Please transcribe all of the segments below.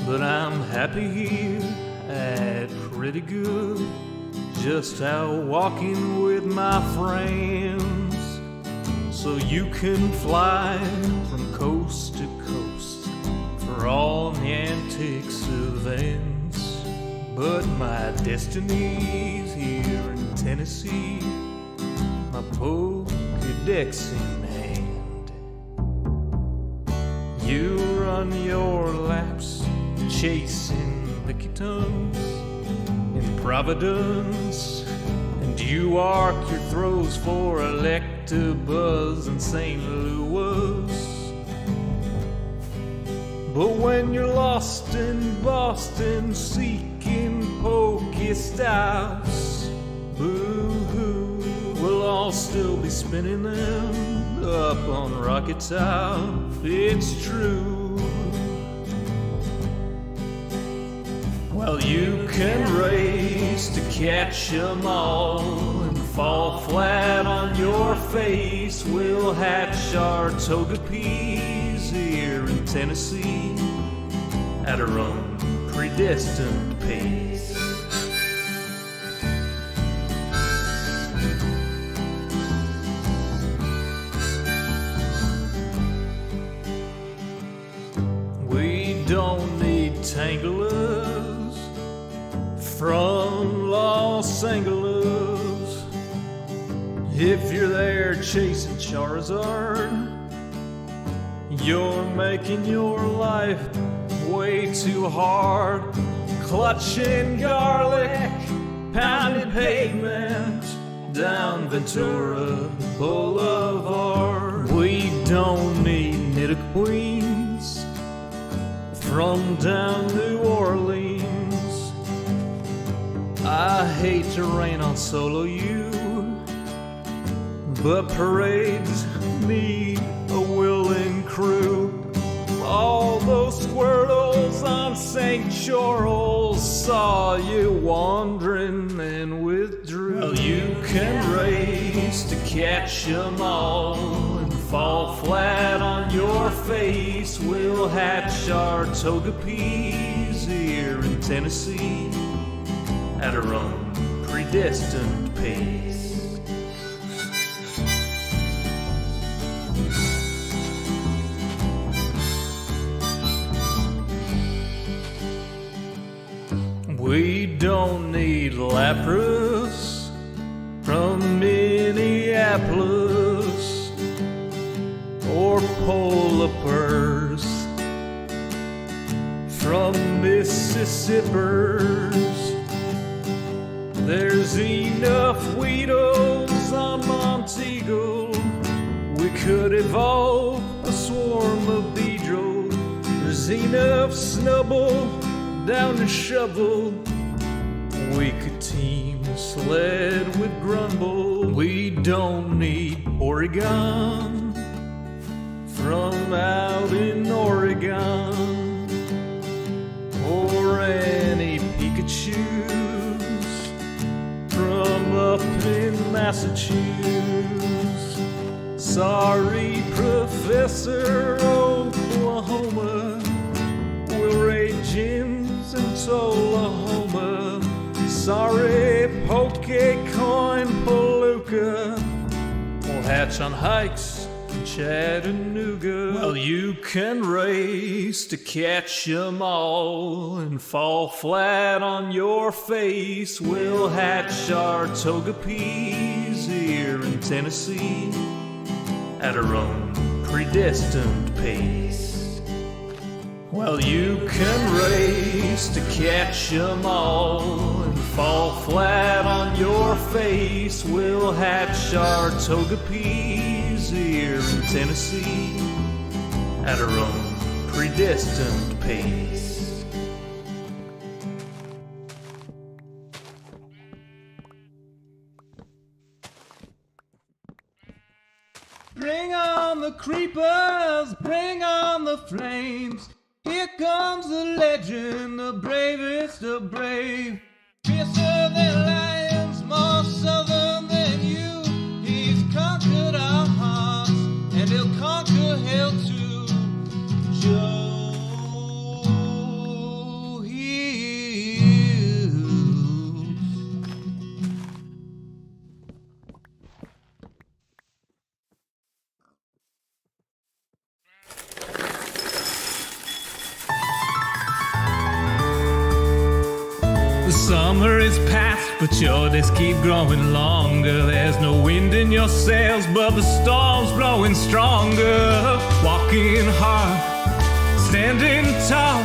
but I'm happy here at pretty good. Just out walking with my friends, so you can fly from coast to coast for all the antics events. But my destiny's here in Tennessee, my Pokédex in hand. You run your laps chasing lickitung in Providence, and you arc your throws for Electabuzz in St. Louis. But when you're lost in Boston seeking Pokestops, boo-hoo, we'll all still be spinning them up on Rocket Top. It's true. Well, you can race to catch 'em all and fall flat on your face. We'll hatch our Togepi's here in Tennessee at our own predestined pace. We don't need Tanglers from Los Angeles. If you're there chasing Charizard, you're making your life way too hard. Clutching garlic, pounding pavement down Ventura Boulevard. We don't need Nidoqueens from down New Orleans. I hate to rain on solo you, but parades need a willing crew. All those squirtles on St. Charles saw you wandering and withdrew. Well, you can race to catch 'em all and fall flat on your face. We'll hatch our Togepi's here in Tennessee at our own predestined pace. We don't need Lapras from Minneapolis or Polipers from Mississippi. There's enough Weedles on Montego. We could evolve a swarm of Beedrill. There's enough Snubbull down to Shovel. We could team Sled with Grumble. We don't need Oregon from out in Oregon or any Pikachus from up in Massachusetts. Sorry, Professor Oklahoma, we'll raid gyms in Tullahoma. Sorry, Pokecoin Palooka, we'll hatch on hikes in Chattanooga. Well, you can race to catch 'em all and fall flat on your face. We'll hatch our Togepi's here in Tennessee at our own predestined pace. Well, you can race to catch 'em all and fall flat on your face. We'll hatch our Togepi's here in Tennessee at our own predestined pace. Bring on the creepers, bring on the flames. Here comes the legend, the bravest of brave. Fiercer than lions, more southern than you. He's conquered our hearts, and he'll conquer hell too. Joe. The summer is past, but your days keep growing longer. There's no wind in your sails, but the storm's blowing stronger. Walking hard, standing tall,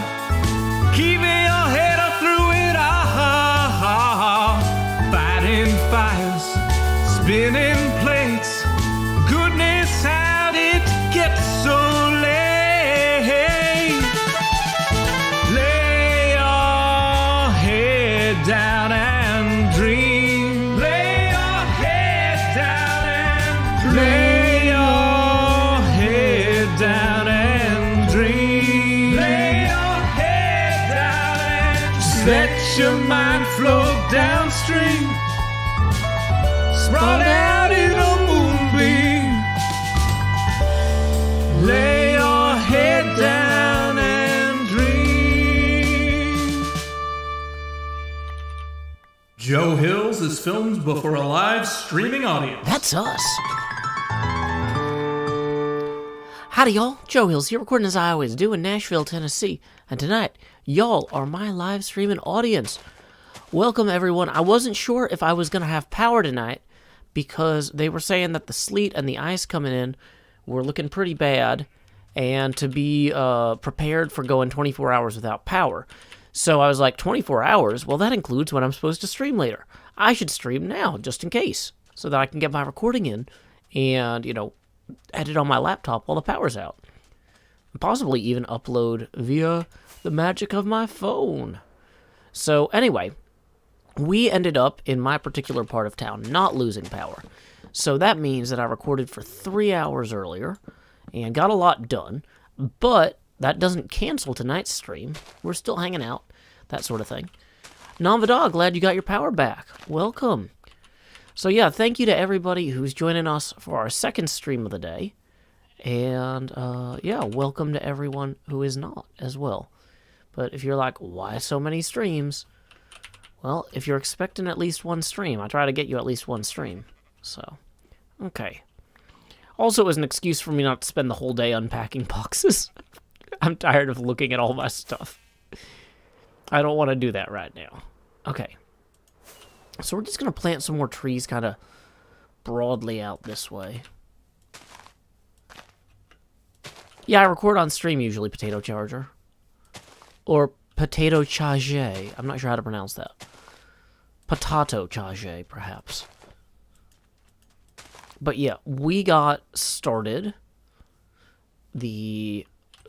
keeping your head up through it all. Fighting fires, spinning plates. Goodness, how did it get so late? Lay your head down and dream. Lay your head down and dream. Lay your head down and dream. Lay your head down and dream. Let your mind flow downstream. Sprawled out in a moonbeam. Lay your head down and dream. Joe Hills is filmed before a live streaming audience. That's us. Howdy, y'all. Joe Hills here, recording as I always do in Nashville, Tennessee. And tonight, y'all are my live streaming audience. Welcome, everyone. I wasn't sure if I was going to have power tonight because they were saying that the sleet and the ice coming in were looking pretty bad and to be prepared for going 24 hours without power. So I was like, 24 hours? Well, that includes when I'm supposed to stream later. I should stream now, just in case, so that I can get my recording in and, edit on my laptop while the power's out. And possibly even upload via the magic of my phone. So anyway, we ended up in my particular part of town not losing power. So that means that I recorded for 3 hours earlier and got a lot done, but that doesn't cancel tonight's stream. We're still hanging out, that sort of thing. Namvada, glad you got your power back. Welcome. So yeah, thank you to everybody who's joining us for our second stream of the day. And yeah, welcome to everyone who is not as well. But if you're like, why so many streams? Well, if you're expecting at least one stream, I try to get you at least one stream. So, okay. Also, it was an excuse for me not to spend the whole day unpacking boxes. I'm tired of looking at all my stuff. I don't want to do that right now. Okay. So we're just going to plant some more trees kind of broadly out this way. Yeah, I record on stream usually, Potato Charger. Or Potato Charge. I'm not sure how to pronounce that. Potato Charge, perhaps. But yeah, we got started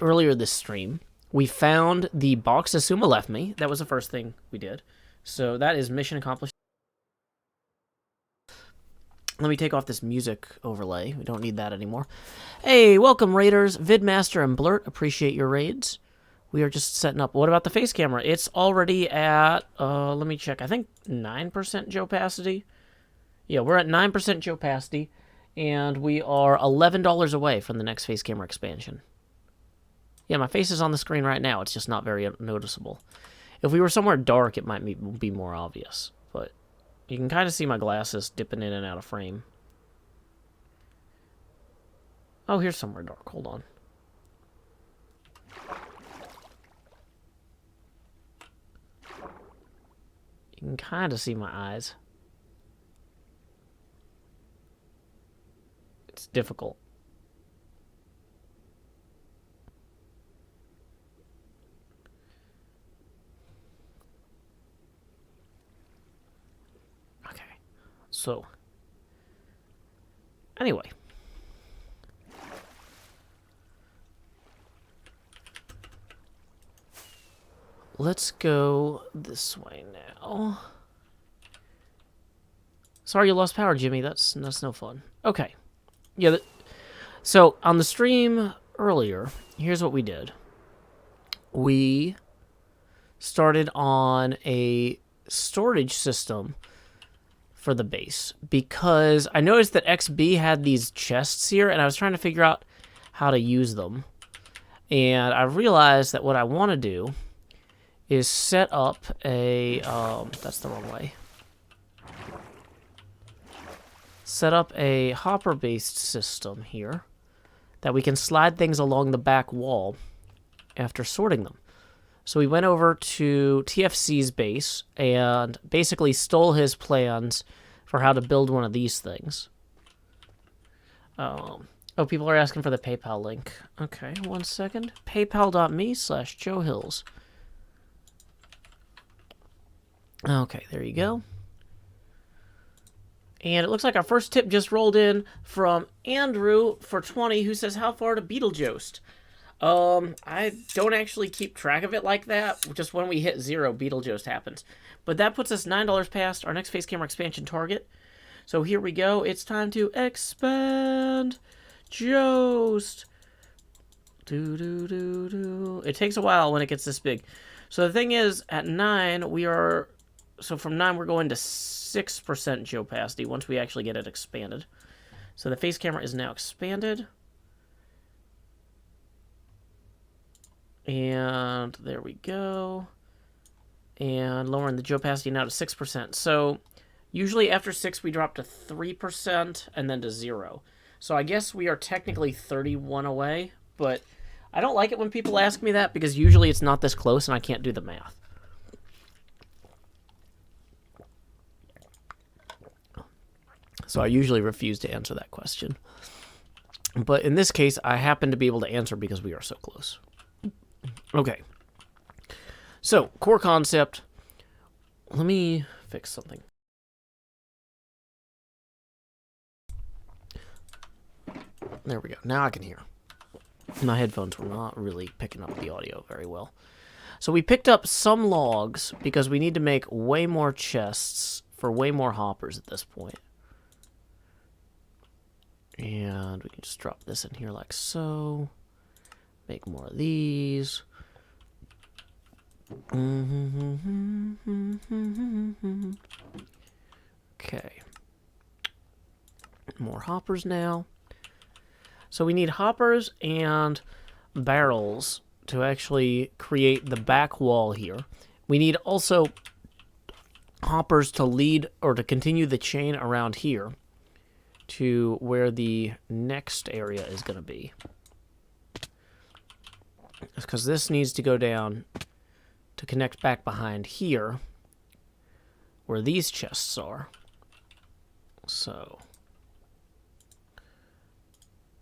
earlier this stream. We found the box Asuma left me. That was the first thing we did. So that is mission accomplished. Let me take off this music overlay. We don't need that anymore. Hey, welcome Raiders, Vidmaster and Blurt. Appreciate your raids. We are just setting up. What about the face camera? It's already at, let me check. I think 9% opacity. Yeah, we're at 9% opacity. And we are $11 away from the next face camera expansion. Yeah, my face is on the screen right now. It's just not very noticeable. If we were somewhere dark, it might be more obvious. But you can kind of see my glasses dipping in and out of frame. Oh, here's somewhere dark. Hold on. You can kind of see my eyes. It's difficult. Okay. So, anyway. Let's go this way now. Sorry you lost power, Jimmy. That's no fun. Okay. Yeah, so on the stream earlier, here's what we did. We started on a storage system for the base because I noticed that XB had these chests here and I was trying to figure out how to use them. And I realized that what I want to do is set up a, that's the wrong way. Set up a hopper-based system here that we can slide things along the back wall after sorting them. So we went over to TFC's base and basically stole his plans for how to build one of these things. Oh, people are asking for the PayPal link. Okay, 1 second. PayPal.me/JoeHills. Okay, there you go. And it looks like our first tip just rolled in from Andrew for 20, who says, how far to Beetlejuice? I don't actually keep track of it like that. Just when we hit 0, Beetlejuice happens. But that puts us $9 past our next face camera expansion target. So here we go. It's time to expand Jost. It takes a while when it gets this big. So the thing is, at 9, we are... So from 9, we're going to 6% geopacity once we actually get it expanded. So the face camera is now expanded. And there we go. And lowering the geopacity now to 6%. So usually after 6, we drop to 3% and then to 0. So I guess we are technically 31 away. But I don't like it when people ask me that because usually it's not this close and I can't do the math. So I usually refuse to answer that question. But in this case, I happen to be able to answer because we are so close. Okay. So, core concept. Let me fix something. There we go. Now I can hear. My headphones were not really picking up the audio very well. So we picked up some logs because we need to make way more chests for way more hoppers at this point. And we can just drop this in here like so. Make more of these. Okay. More hoppers now. So we need hoppers and barrels to actually create the back wall here. We need also hoppers to lead or to continue the chain around here to where the next area is going to be. Because this needs to go down to connect back behind here where these chests are. So.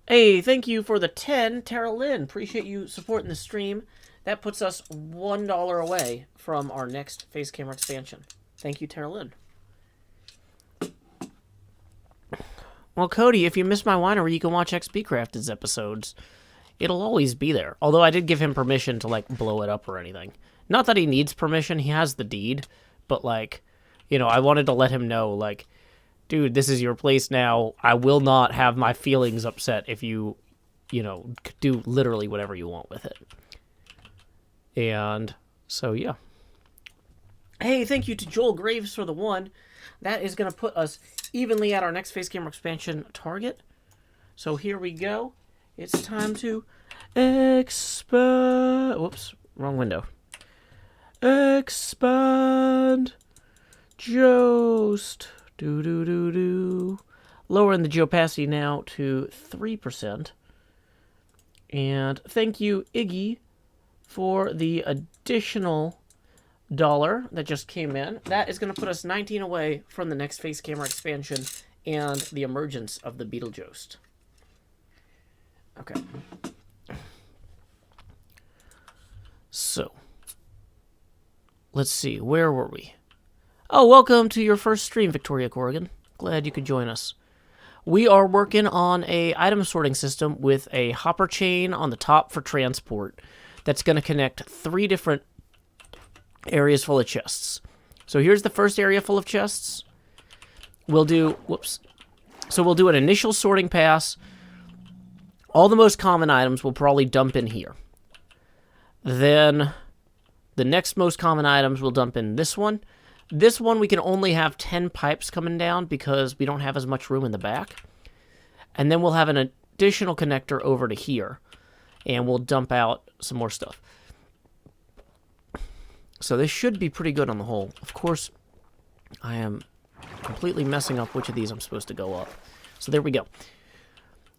Hey, thank you for the 10, Tara Lynn. Appreciate you supporting the stream. That puts us $1 away from our next face camera expansion. Thank you, Tara Lynn. Well, Cody, if you missed my winery, you can watch HCBBS episodes. It'll always be there. Although I did give him permission to, like, blow it up or anything. Not that he needs permission. He has the deed. But, like, you know, I wanted to let him know, like, dude, this is your place now. I will not have my feelings upset if you, you know, do literally whatever you want with it. And so, yeah. Hey, thank you to Joel Graves for the 1. That is going to put us evenly at our next face camera expansion target. So here we go. It's time to expand. Whoops, wrong window. Expand. Jost. Lowering the geopacity now to 3%. And thank you, Iggy, for the additional $1 that just came in. That is going to put us 19 away from the next face camera expansion and the emergence of the Beetlejuice. Okay. So, let's see. Where were we? Oh, welcome to your first stream, Victoria Corrigan. Glad you could join us. We are working on a item sorting system with a hopper chain on the top for transport that's going to connect 3 different areas full of chests. So here's the first area full of chests. We'll do, So we'll do an initial sorting pass. All the most common items will probably dump in here. Then the next most common items will dump in this one. This one we can only have 10 pipes coming down because we don't have as much room in the back. And then we'll have an additional connector over to here. And we'll dump out some more stuff. So this should be pretty good on the whole. Of course, I am completely messing up which of these I'm supposed to go up. So there we go.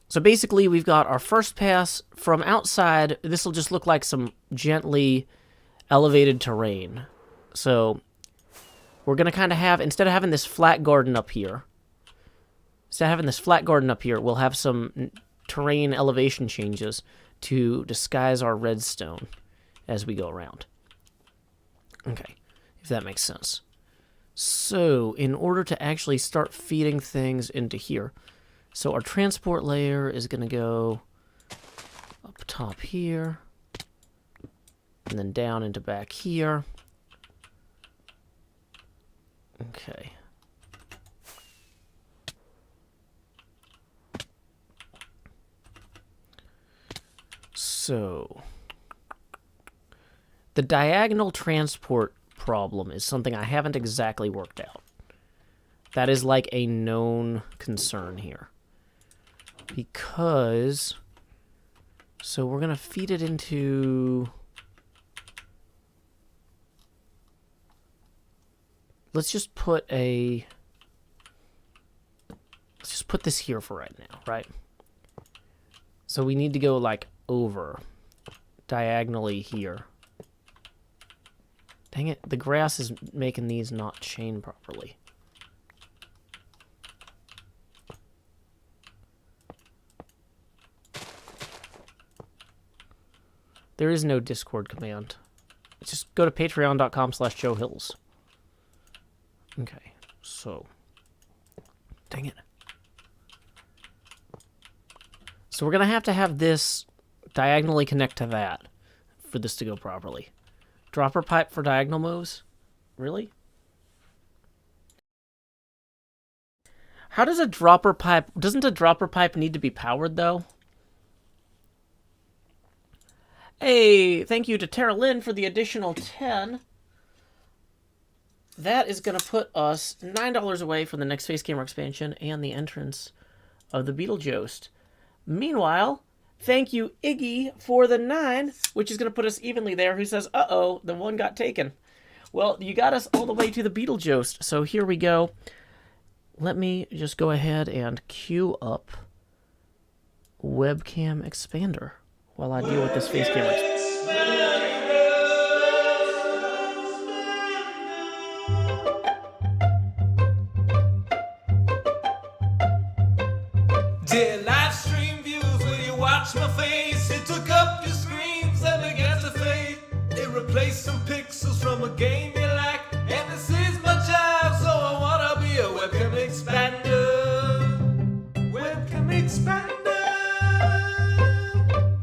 So basically, we've got our first pass from outside. This will just look like some gently elevated terrain. So we're going to kind of have, instead of having this flat garden up here, we'll have some terrain elevation changes to disguise our redstone as we go around. Okay, if that makes sense. So, in order to actually start feeding things into here, so our transport layer is going to go up top here, and then down into back here. Okay. So, the diagonal transport problem is something I haven't exactly worked out. That is like a known concern here. Because, so we're going to feed it into, let's just put this here for right now, right? So we need to go like over diagonally here. Dang it, the grass is making these not chain properly. There is no Discord command. Just go to patreon.com/JoeHills. Okay, so. Dang it. So we're going to have this diagonally connect to that for this to go properly. Dropper pipe for diagonal moves? Really? How does a dropper pipe... Doesn't a dropper pipe need to be powered, though? Hey, thank you to Tara Lynn for the additional 10. That is going to put us $9 away from the next Face Gamer expansion and the entrance of the Beetlejuice. Meanwhile, thank you, Iggy, for the 9, which is going to put us evenly there, who says, uh-oh, the 1 got taken. Well, you got us all the way to the Beetlejuice, so here we go. Let me just go ahead and queue up Webcam Expander while I deal with this Face Gamer. Dear live stream viewers, will you watch my face? It took up your screens and began to fade. It replaced some pixels from a game you like. And this is my job, so I wanna be a webcam expander. Webcam expander.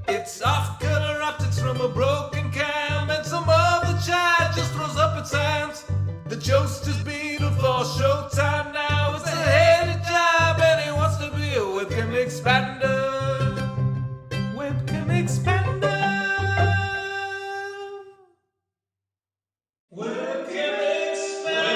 It's off-color optics from a broken cam, and some of the chat just throws up its hands. The Jost is beaten for showtime now. It's a heady job, and he wants to be a webcam expander. Webcam expander. Webcam expander.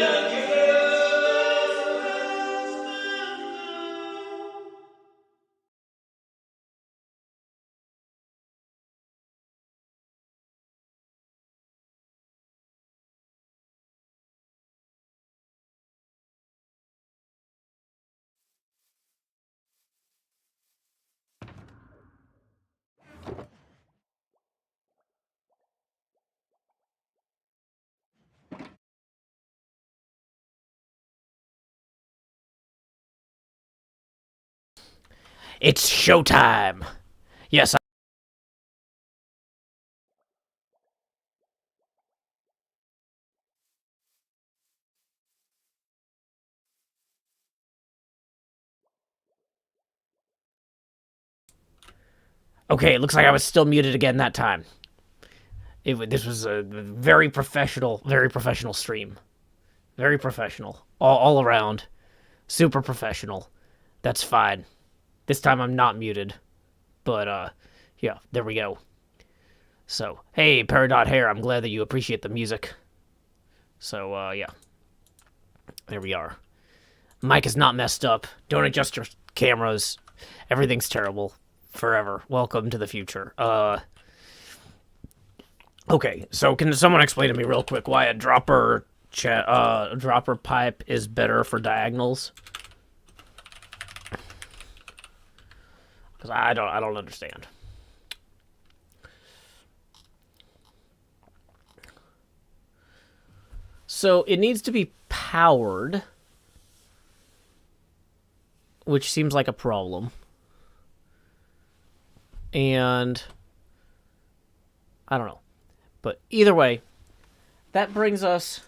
It's showtime! Yes, okay, it looks like I was still muted again that time. This was a very professional stream. Very professional. All around. Super professional. That's fine. This time I'm not muted. But, yeah, there we go. So, hey, Peridot Hair, I'm glad that you appreciate the music. So, yeah. There we are. Mic is not messed up. Don't adjust your cameras. Everything's terrible. Forever. Welcome to the future. Okay, so can someone explain to me real quick why a dropper pipe is better for diagonals? Because I don't understand. So it needs to be powered, which seems like a problem. And I don't know. But either way, that brings us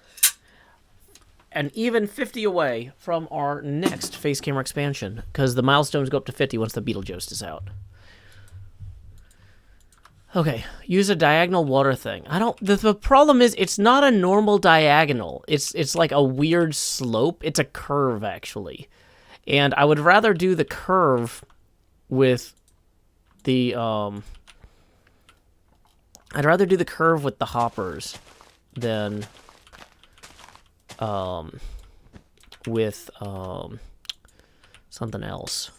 an even 50 away from our next face camera expansion, because the milestones go up to 50 once the Beetlejuice is out. Okay, use a diagonal water thing. The problem is it's not a normal diagonal. It's like a weird slope. It's a curve, actually. And I would rather do the curve with the I'd rather do the curve with the hoppers than with something else.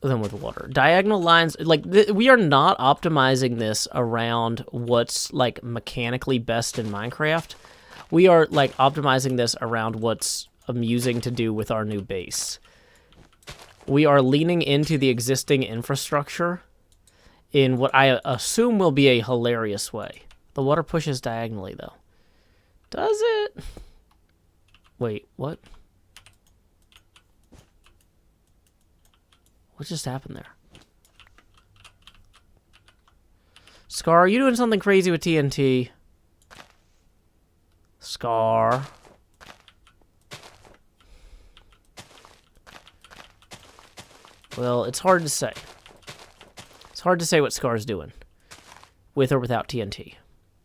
Than with water. Diagonal lines, like, we are not optimizing this around what's, like, mechanically best in Minecraft. We are, like, optimizing this around what's amusing to do with our new base. We are leaning into the existing infrastructure in what I assume will be a hilarious way. The water pushes diagonally, though. Does it? Wait, what? What just happened there? Scar, are you doing something crazy with TNT? Scar. Well, it's hard to say. It's hard to say what Scar's doing, with or without TNT.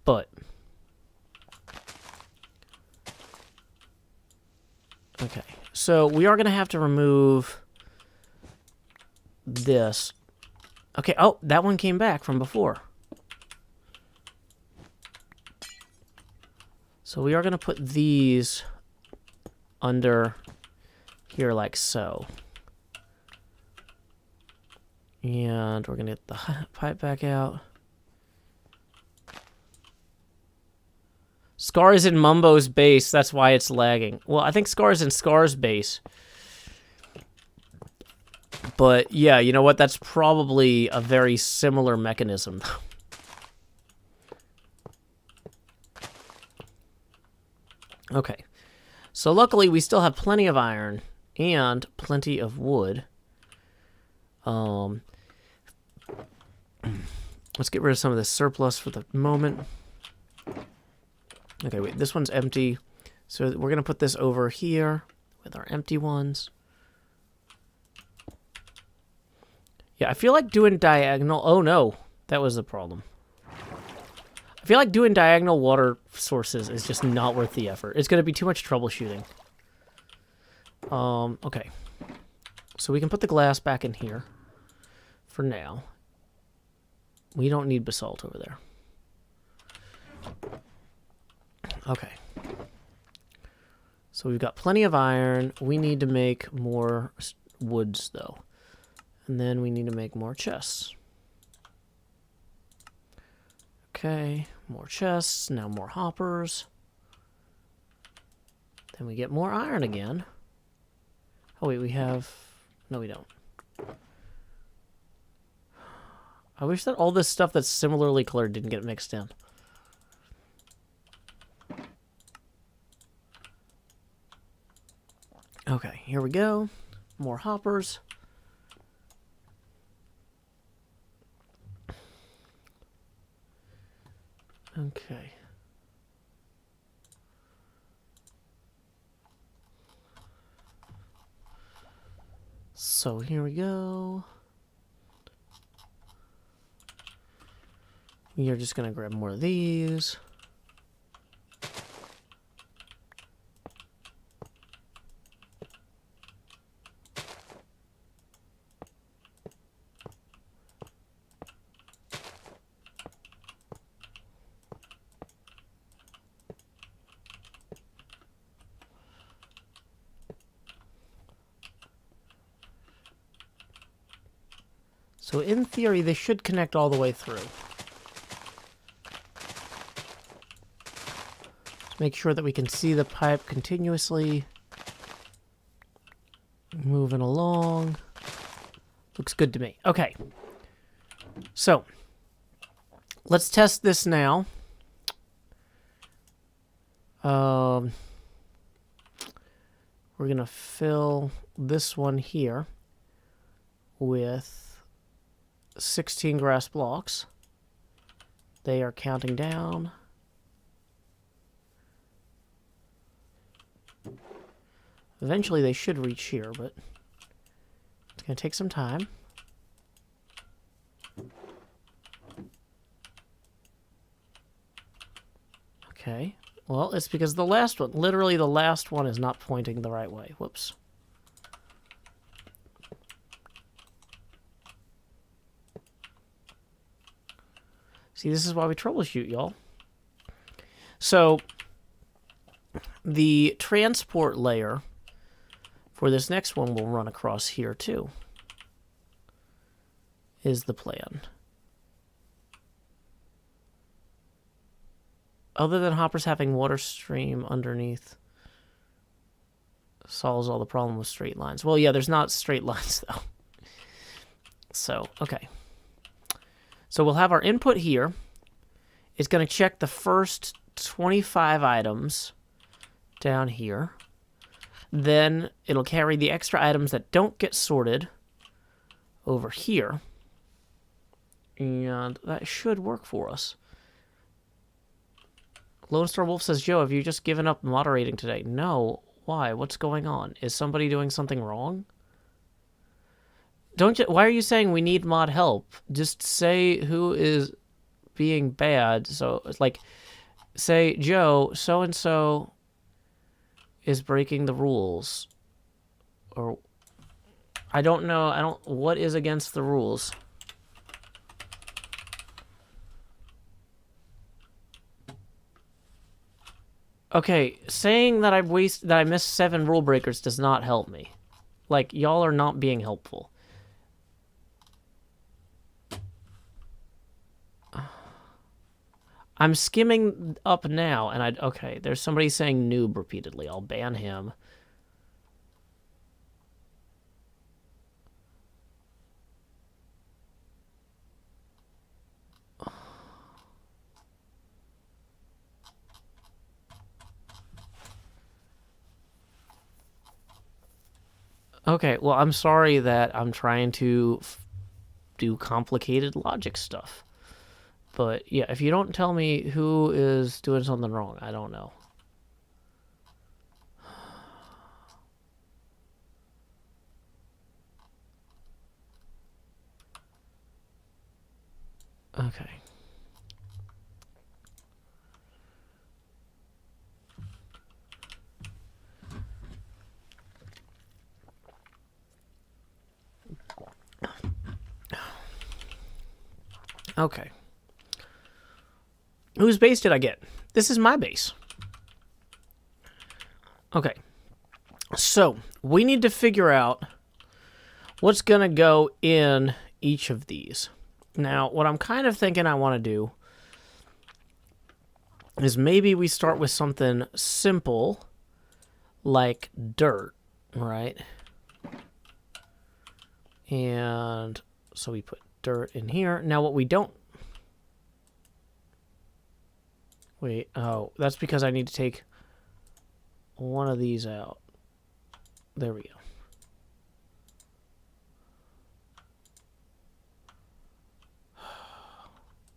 But okay, so we are going to have to remove this. Okay, oh, that one came back from before. So we are going to put these under here like so. And we're going to get the pipe back out. Scar is in Mumbo's base. That's why it's lagging. Well, I think Scar is in Scar's base. But, yeah, you know what? That's probably a very similar mechanism. Okay. So, luckily, we still have plenty of iron and plenty of wood. Let's get rid of some of this surplus for the moment. Okay, wait, this one's empty. So we're going to put this over here with our empty ones. Yeah, I feel like doing diagonal... Oh, no. That was the problem. I feel like doing diagonal water sources is just not worth the effort. It's going to be too much troubleshooting. Okay. So we can put the glass back in here for now. We don't need basalt over there. Okay. So we've got plenty of iron. We need to make more woods, though. And then we need to make more chests. Okay, more chests. Now more hoppers. Then we get more iron again. Oh, wait, we have... No, we don't. I wish that all this stuff that's similarly colored didn't get mixed in. Okay, here we go. More hoppers. Okay. So here we go. We are just going to grab more of these. So in theory, they should connect all the way through. Make sure that we can see the pipe continuously moving along. Looks good to me. Okay. So, let's test this now. We're going to fill this one here with 16 grass blocks. They are counting down. Eventually they should reach here, but it's going to take some time. Okay. Well, it's because the last one, literally the last one, is not pointing the right way. Whoops. See, this is why we troubleshoot, y'all. So, the transport layer for this next one will run across here, too, is the plan. Other than hoppers having water stream underneath solves all the problem with straight lines. Well, yeah, there's not straight lines, though. So, okay. So we'll have our input here. It's going to check the first 25 items down here. Then it'll carry the extra items that don't get sorted over here. And that should work for us. Lone Star Wolf says, Joe, have you just given up moderating today? No. Why? What's going on? Is somebody doing something wrong? Why are you saying we need mod help? Just say who is being bad. So it's like, say, Joe, so-and-so is breaking the rules. Or, I don't know. What is against the rules? Okay, saying that I missed 7 rule breakers does not help me. Like, y'all are not being helpful. I'm skimming up now, and okay, there's somebody saying noob repeatedly. I'll ban him. Okay, well, I'm sorry that I'm trying to do complicated logic stuff. But, yeah, if you don't tell me who is doing something wrong, I don't know. Okay. Okay. Whose base did I get? This is my base. Okay. So, we need to figure out what's going to go in each of these. Now, what I'm kind of thinking I want to do is maybe we start with something simple like dirt, right? And so we put dirt in here. Now, what we don't... Wait, oh, that's because I need to take one of these out. There we go.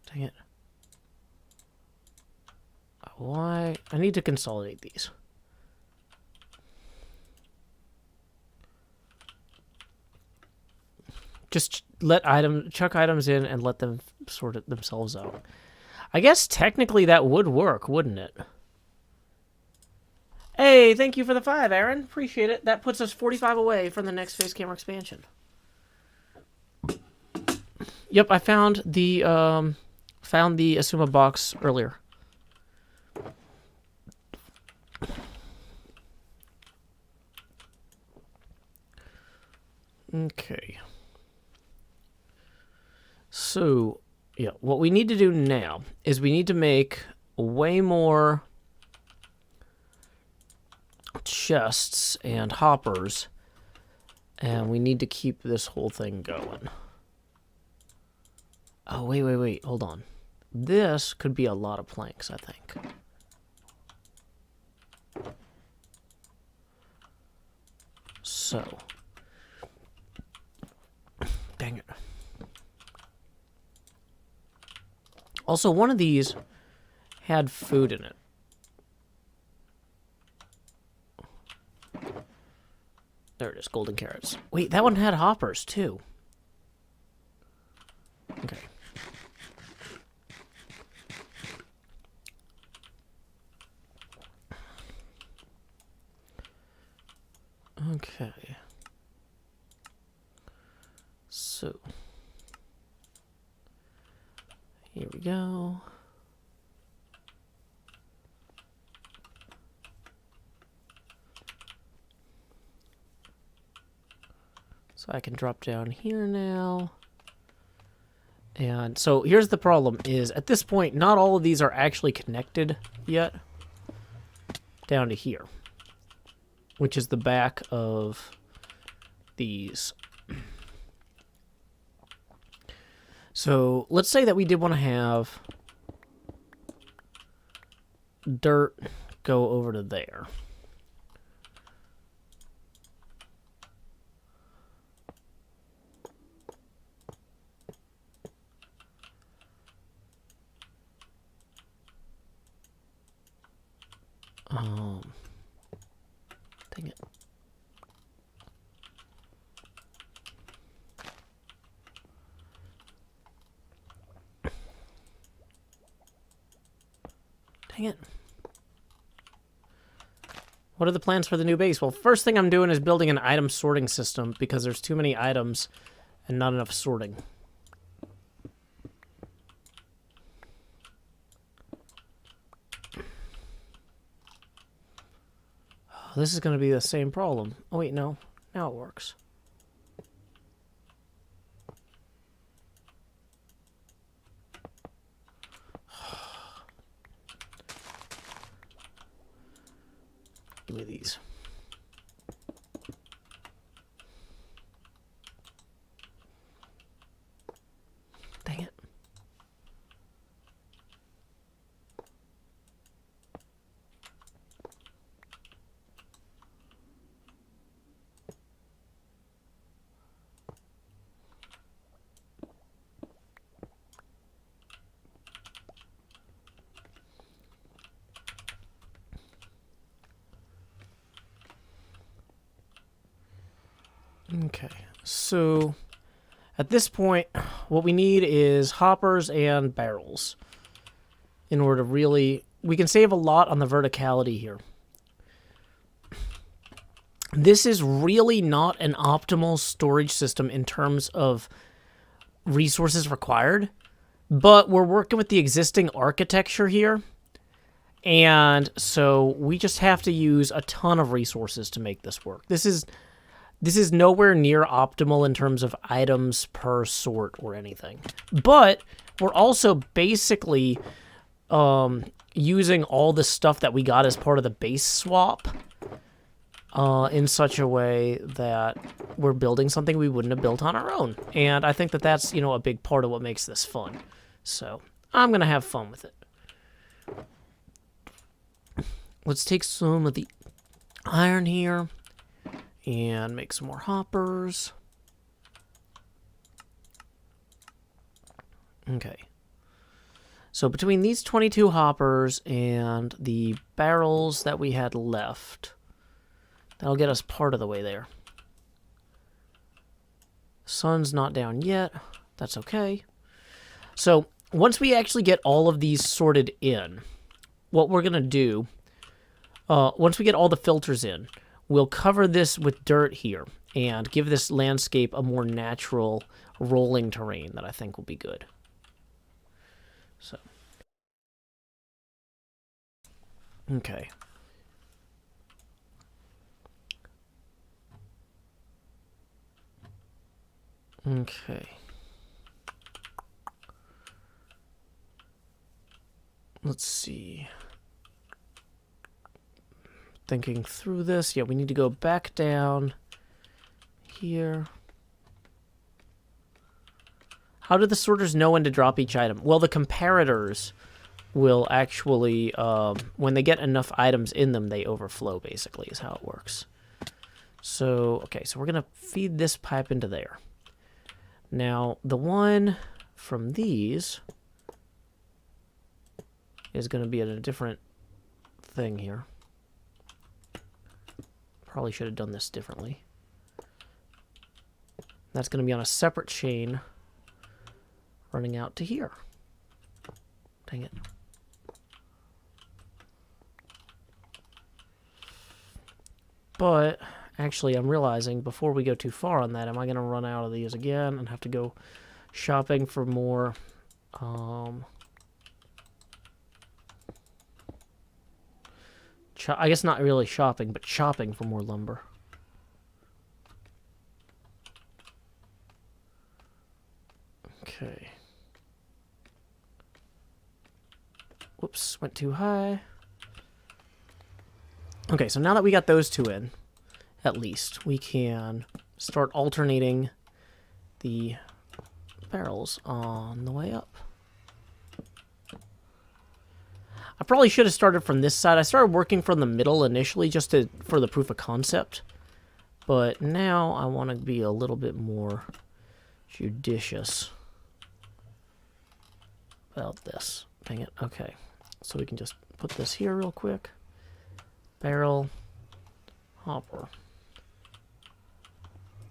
Dang it. Why? I need to consolidate these. Just chuck items in and let them sort it themselves out. I guess technically that would work, wouldn't it? Hey, thank you for the 5, Aaron. Appreciate it. That puts us 45 away from the next face camera expansion. Yep, I found the Asuma box earlier. Okay. So, yeah, what we need to do now is we need to make way more chests and hoppers, and we need to keep this whole thing going. Oh, wait, hold on. this could be a lot of planks, I think. So, dang it. Also, one of these had food in it. There it is, golden carrots. Wait, that one had hoppers, too. Okay. Okay. So. Here we go. So I can drop down here now. And so here's the problem is at this point, not all of these are actually connected yet down to here, which is the back of these. So let's say that we did want to have dirt go over to there. Dang it. Dang it. What are the plans for the new base? Well, first thing I'm doing is building an item sorting system because there's too many items and not enough sorting. This is going to be the same problem. Oh, wait, no. Now it works. Give me these. Dang it. Okay, so at this point, what we need is hoppers and barrels in order to really... We can save a lot on the verticality here. This is really not an optimal storage system in terms of resources required, but we're working with the existing architecture here, and so we just have to use a ton of resources to make this work. This is nowhere near optimal in terms of items per sort or anything. But we're also basically using all the stuff that we got as part of the base swap in such a way that we're building something we wouldn't have built on our own. And I think that that's, you know, a big part of what makes this fun. So I'm going to have fun with it. Let's take some of the iron here. And make some more hoppers. Okay. So between these 22 hoppers and the barrels that we had left, that'll get us part of the way there. Sun's not down yet. That's okay. So once we actually get all of these sorted in, what we're going to do, once we get all the filters in, we'll cover this with dirt here and give this landscape a more natural rolling terrain that I think will be good. So. Okay. Okay. Let's see. Thinking through this. Yeah, we need to go back down here. How do the sorters know when to drop each item? Well, the comparators will actually, when they get enough items in them, they overflow, basically, is how it works. So, okay, so we're going to feed this pipe into there. Now, the one from these is going to be at a different thing here. Probably should have done this differently. That's going to be on a separate chain running out to here. Dang it. But, actually, I'm realizing before we go too far on that, am I going to run out of these again and have to go shopping for more, I guess not really shopping, but shopping for more lumber. Okay. Whoops, went too high. Okay, so now that we got those two in, at least, we can start alternating the barrels on the way up. I probably should have started from this side. I started working from the middle initially just for the proof of concept. But now I want to be a little bit more judicious about this. Dang it. Okay. So we can just put this here real quick. Barrel. Hopper.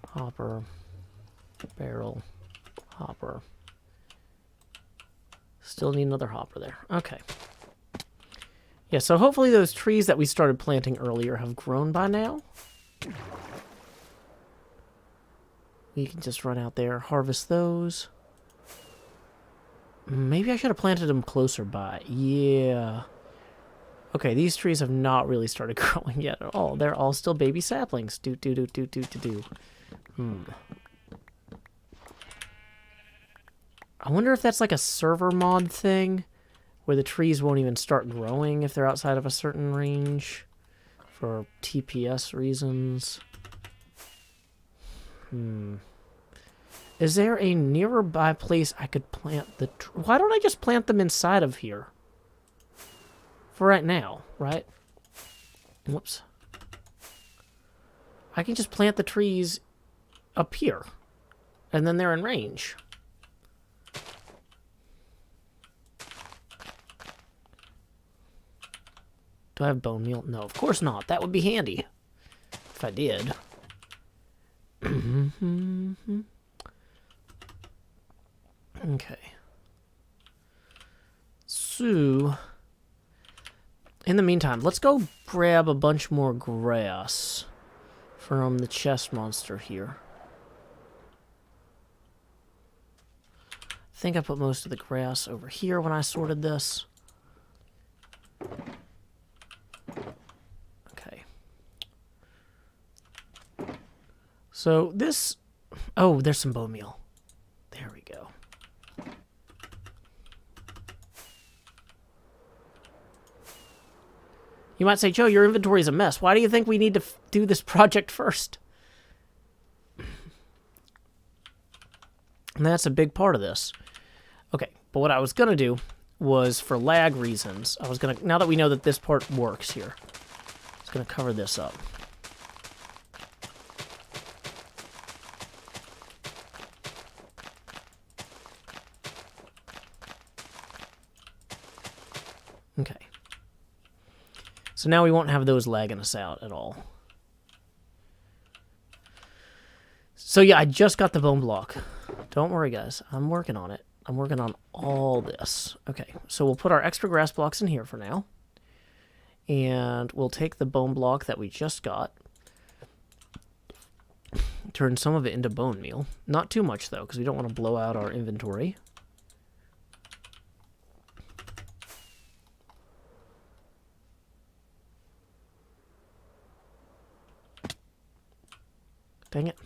Hopper. Barrel. Hopper. Still need another hopper there. Okay. Yeah, so hopefully those trees that we started planting earlier have grown by now. We can just run out there, harvest those. Maybe I should have planted them closer by. Yeah. Okay, these trees have not really started growing yet at all. They're all still baby saplings. I wonder if that's like a server mod thing, where the trees won't even start growing if they're outside of a certain range for TPS reasons. Is there a nearby place I could plant the... Why don't I just plant them inside of here? For right now, right? Whoops. I can just plant the trees up here. And then they're in range. Do I have bone meal? No, of course not. That would be handy. If I did. Okay. So, in the meantime, let's go grab a bunch more grass from the chest monster here. I think I put most of the grass over here when I sorted this. Okay. So this... Oh, there's some bone meal. There we go. You might say, Joe, your inventory is a mess. Why do you think we need to do this project first? And that's a big part of this. Okay, but what I was going to do was, for lag reasons, I was going to, now that we know that this part works here, I was going to cover this up. Okay. So now we won't have those lagging us out at all. So yeah, I just got the bone block. Don't worry, guys. I'm working on it. I'm working on all this. Okay, so we'll put our extra grass blocks in here for now. And we'll take the bone block that we just got. Turn some of it into bone meal. Not too much, though, because we don't want to blow out our inventory. Dang it.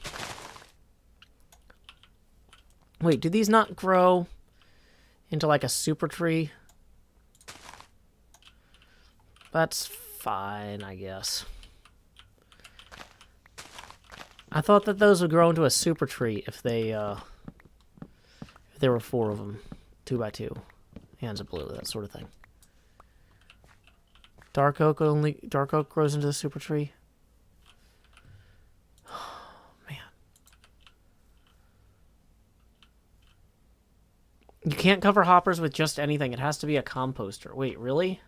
Wait, do these not grow into like a super tree? That's fine, I guess. I thought that those would grow into a super tree if they There were 4 of them. 2 by 2. Hands of blue, that sort of thing. Dark oak grows into the super tree. Man. You can't cover hoppers with just anything. It has to be a composter. Wait, really?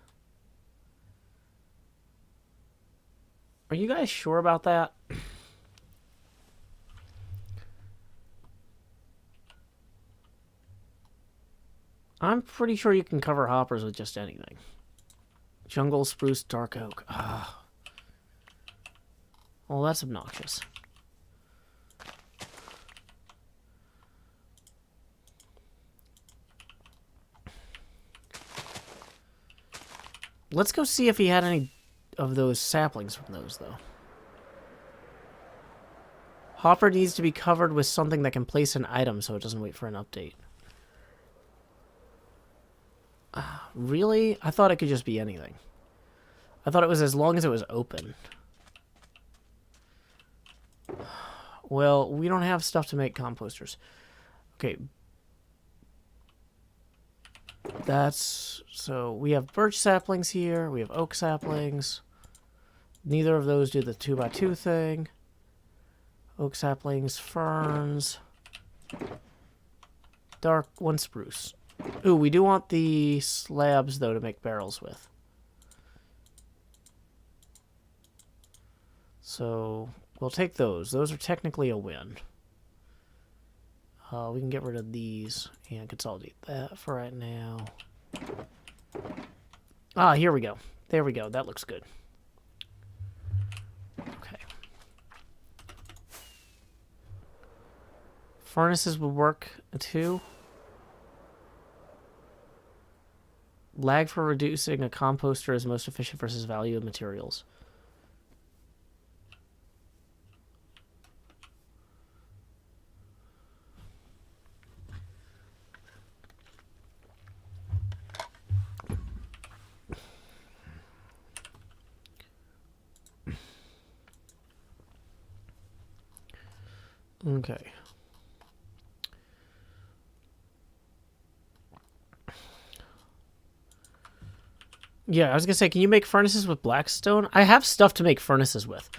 Are you guys sure about that? I'm pretty sure you can cover hoppers with just anything. Jungle, spruce, dark oak. Ah. Well, that's obnoxious. Let's go see if he had any of those saplings from those, though. Hopper needs to be covered with something that can place an item so it doesn't wait for an update. Really? I thought it could just be anything. I thought it was as long as it was open. Well, we don't have stuff to make composters. Okay. So we have birch saplings here. We have oak saplings. Neither of those do the 2 by 2 thing. Oak saplings, ferns. Dark, 1 spruce. Ooh, we do want the slabs, though, to make barrels with. So, we'll take those. Those are technically a win. We can get rid of these and consolidate that for right now. Ah, here we go. There we go. That looks good. Okay. Furnaces will work, too. Lag for reducing a composter is most efficient versus value of materials. Okay. Yeah, I was gonna say, can you make furnaces with blackstone? I have stuff to make furnaces with.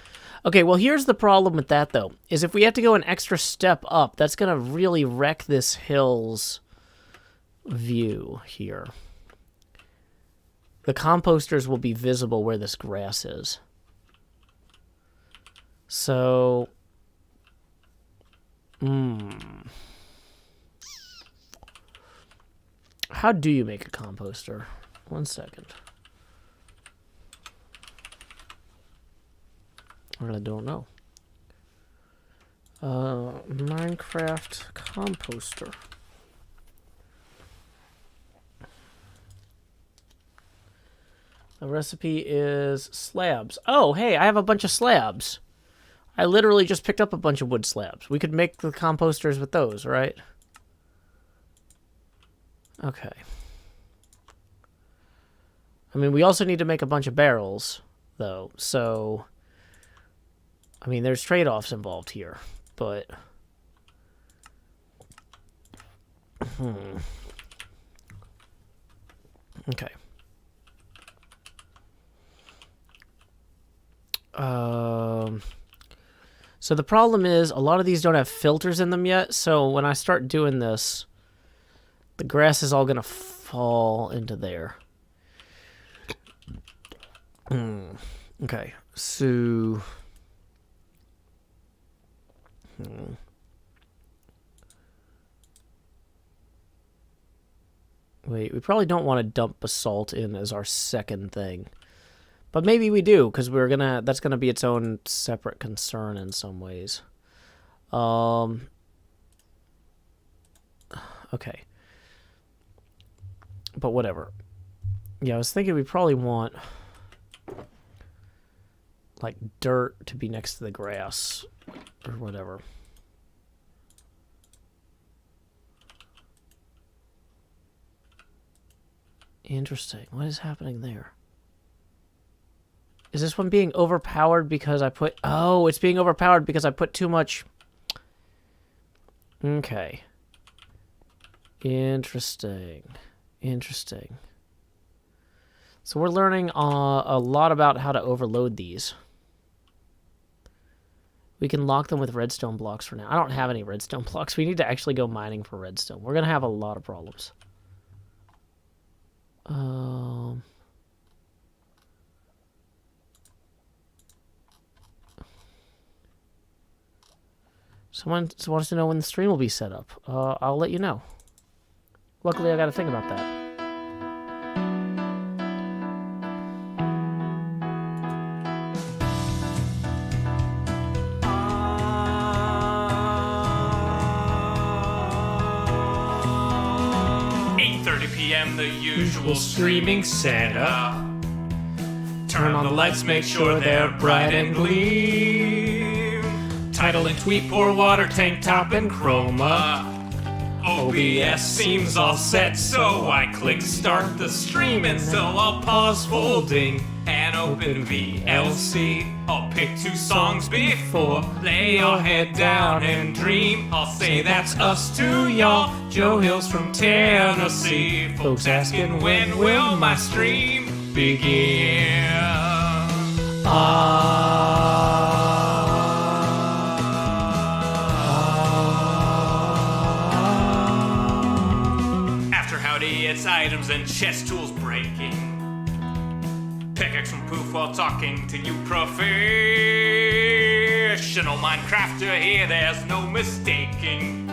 Okay, well, here's the problem with that, though, is if we have to go an extra step up, that's gonna really wreck this hill's view here. The composters will be visible where this grass is. So... How do you make a composter? 1 second. I really don't know. Minecraft composter. The recipe is slabs. Oh, hey, I have a bunch of slabs. I literally just picked up a bunch of wood slabs. We could make the composters with those, right? Okay. I mean, we also need to make a bunch of barrels, though, so... I mean, there's trade-offs involved here, but... Okay. So the problem is, a lot of these don't have filters in them yet, so when I start doing this, the grass is all going to fall into there. Okay, so... Wait, we probably don't want to dump basalt in as our second thing. But maybe we do, because that's gonna be its own separate concern in some ways. Okay. But whatever. Yeah, I was thinking we probably want like dirt to be next to the grass or whatever. Interesting. What is happening there? Is this one being overpowered because I put... Oh, it's being overpowered because I put too much... Okay. Interesting. Interesting. So we're learning a lot about how to overload these. We can lock them with redstone blocks for now. I don't have any redstone blocks. We need to actually go mining for redstone. We're going to have a lot of problems. Someone wants to know when the stream will be set up. I'll let you know. Luckily, I got to think about that. 8:30 p.m. the usual streaming setup. Turn on the lights, make sure they're bright and gleam. Title and tweet, pour water, tank top and chroma. OBS seems all set, so I click start the stream, and so I'll pause folding and open VLC. I'll pick 2 songs before, lay your head down and dream. I'll say that's us to y'all, Joe Hills from Tennessee. Folks asking when will my stream begin? After howdy, it's items and chest tools breaking. Pickaxe from poof while talking to you professional Minecrafter here, there's no mistaking.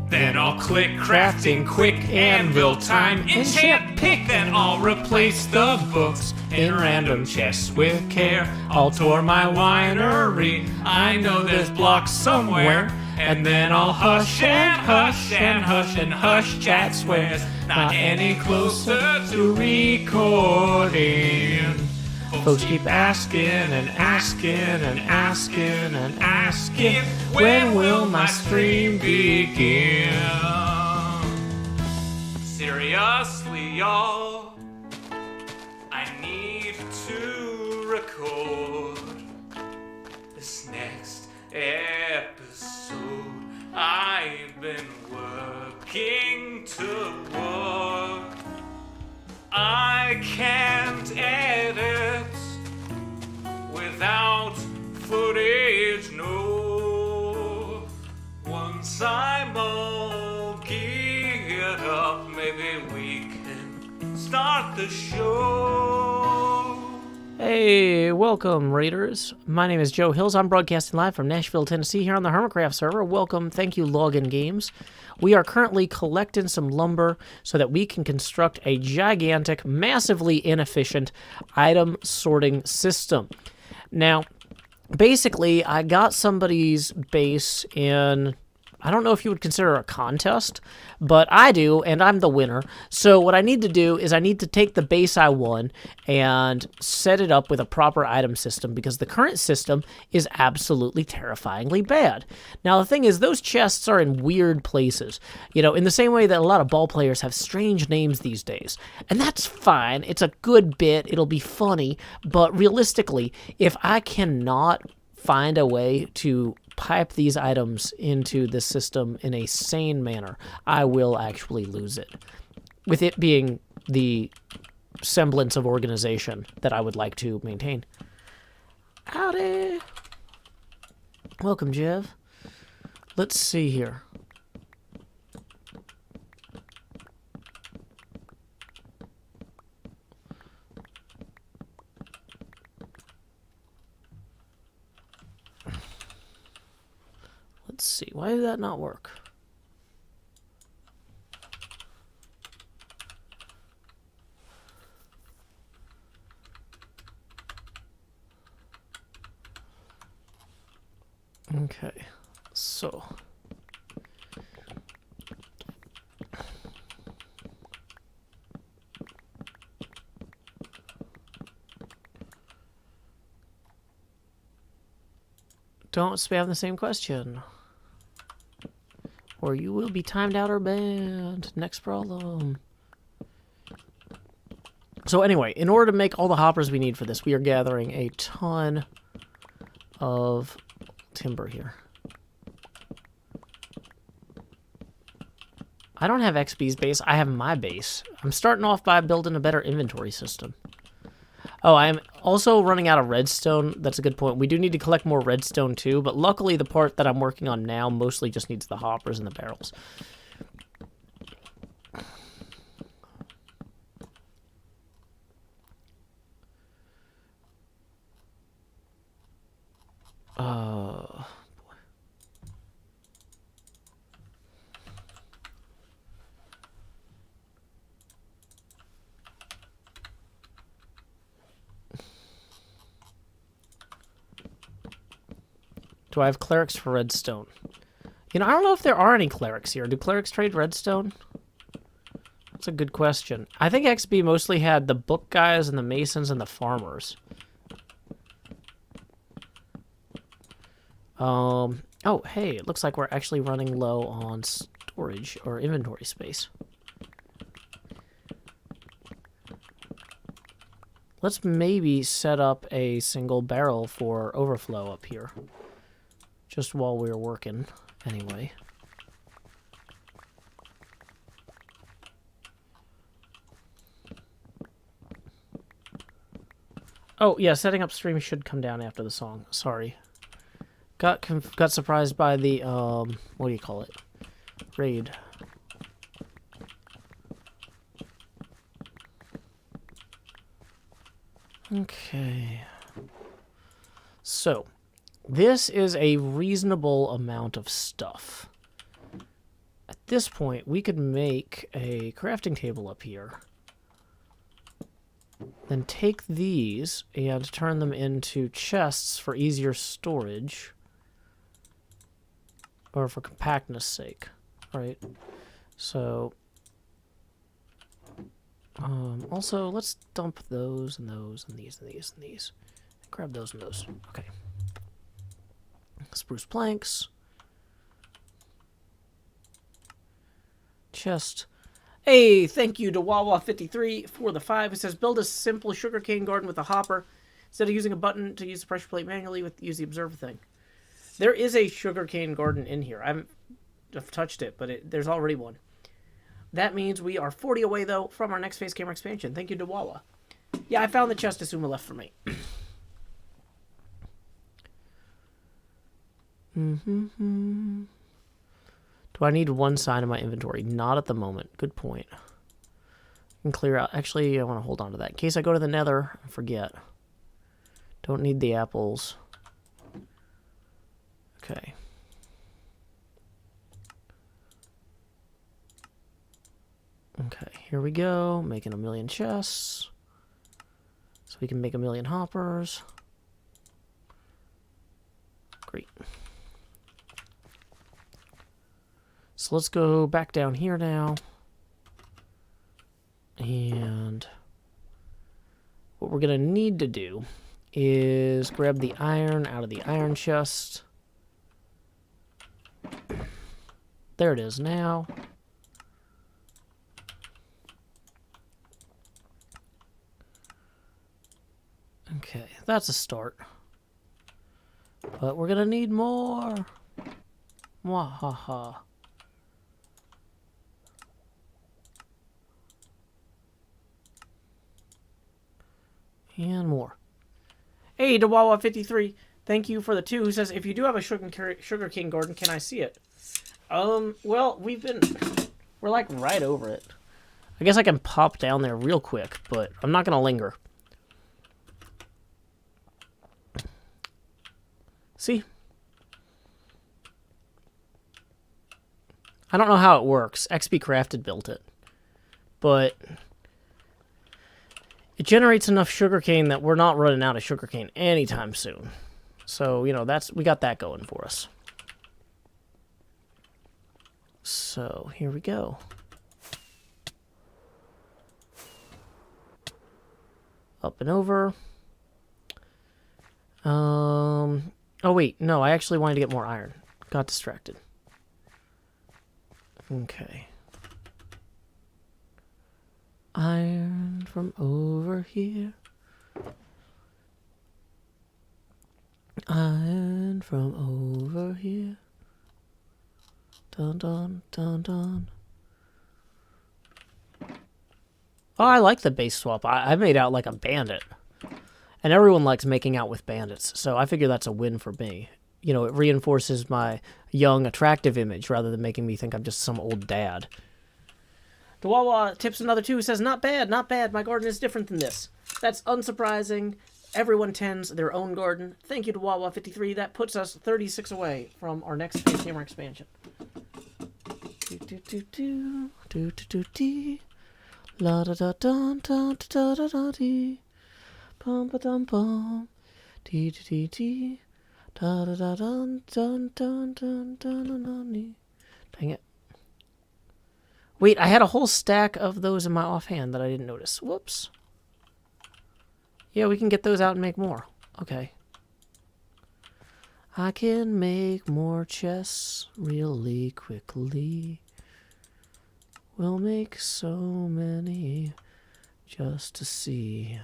Then I'll click crafting, quick anvil time, enchant pick, then I'll replace the books in random chests with care. I'll tour my winery, I know there's blocks somewhere, and then I'll hush and hush and hush and hush chat swears, not any closer to recording. Folks keep asking and asking and asking and asking, when will my stream begin? Seriously, y'all, I need to record this next episode. I've been working toward. I can't edit without footage, no. Once I'm all geared up, maybe we can start the show. Hey, welcome, Raiders. My name is Joe Hills. I'm broadcasting live from Nashville, Tennessee, here on the Hermitcraft server. Welcome. Thank you, Login Games. We are currently collecting some lumber so that we can construct a gigantic, massively inefficient item sorting system. Now, basically, I got somebody's base in, I don't know if you would consider a contest, but I do, and I'm the winner. So what I need to do is I need to take the base I won and set it up with a proper item system, because the current system is absolutely terrifyingly bad. Now, the thing is, those chests are in weird places, you know, in the same way that a lot of ball players have strange names these days. And that's fine. It's a good bit. It'll be funny. But realistically, if I cannot find a way to pipe these items into the system in a sane manner, I will actually lose it. With it being the semblance of organization that I would like to maintain. Howdy! Welcome, Jeff. Let's see here. Let's see, why did that not work? Okay, so don't spam the same question, or you will be timed out or banned. Next problem. So anyway, in order to make all the hoppers we need for this, we are gathering a ton of timber here. I don't have XP's base. I have my base. I'm starting off by building a better inventory system. Oh, I'm also running out of redstone. That's a good point. We do need to collect more redstone too, but luckily the part that I'm working on now mostly just needs the hoppers and the barrels. Do I have clerics for redstone? You know, I don't know if there are any clerics here. Do clerics trade redstone? That's a good question. I think XB mostly had the book guys and the masons and the farmers. Oh, hey, it looks like we're actually running low on storage or inventory space. Let's maybe set up a single barrel for overflow up here. Just while we're working, anyway. Oh, yeah, setting up stream should come down after the song. Sorry. Got surprised by the, what do you call it? Raid. Okay. So, this is a reasonable amount of stuff. At this point, we could make a crafting table up here. Then take these and turn them into chests for easier storage. Or for compactness sake. Right? So... also, let's dump those and those and these and these and these. And grab those and those. Okay. Spruce planks. Chest. Hey, thank you to Wawa53 for the 5. It says, build a simple sugarcane garden with a hopper. Instead of using a button to use the pressure plate manually, use the observer thing. There is a sugarcane garden in here. I've touched it, but there's already one. That means we are 40 away, though, from our next face camera expansion. Thank you to Wawa. Yeah, I found the chest Asuma left for me. Do I need one sign in my inventory? Not at the moment. Good point. I can clear out. Actually, I want to hold on to that. In case I go to the nether, I forget. Don't need the apples. Okay. Okay, here we go. Making 1,000,000 chests. So we can make 1,000,000 hoppers. Great. So let's go back down here now. And what we're going to need to do is grab the iron out of the iron chest. There it is now. Okay, that's a start. But we're gonna need more. Mwahaha. And more. Hey, Dawawa53, thank you for the 2, who says, if you do have a sugarcane garden, can I see it? Well, we're like right over it. I guess I can pop down there real quick, but I'm not gonna linger. See? I don't know how it works. XP Crafted built it. But it generates enough sugarcane that we're not running out of sugarcane anytime soon. So, you know, we got that going for us. So, here we go. Up and over. Oh, wait. No, I actually wanted to get more iron. Got distracted. Okay. Iron from over here. Iron from over here. Dun dun dun dun. Oh, I like the base swap. I made out like a bandit. And everyone likes making out with bandits, so I figure that's a win for me. You know, it reinforces my young, attractive image rather than making me think I'm just some old dad. Dawawa tips another 2, says, not bad, not bad. My garden is different than this. That's unsurprising. Everyone tends their own garden. Thank you to Wawa53. That puts us 36 away from our next Space Hammer expansion. La da da dun dun da da da dee. Pum ba dum bum. Dee dee dee dee. Da da da dun dun dun dun dun dun dee. Dang it. Wait, I had a whole stack of those in my offhand that I didn't notice. Whoops. Yeah, we can get those out and make more. Okay. I can make more chests really quickly. We'll make so many just to see.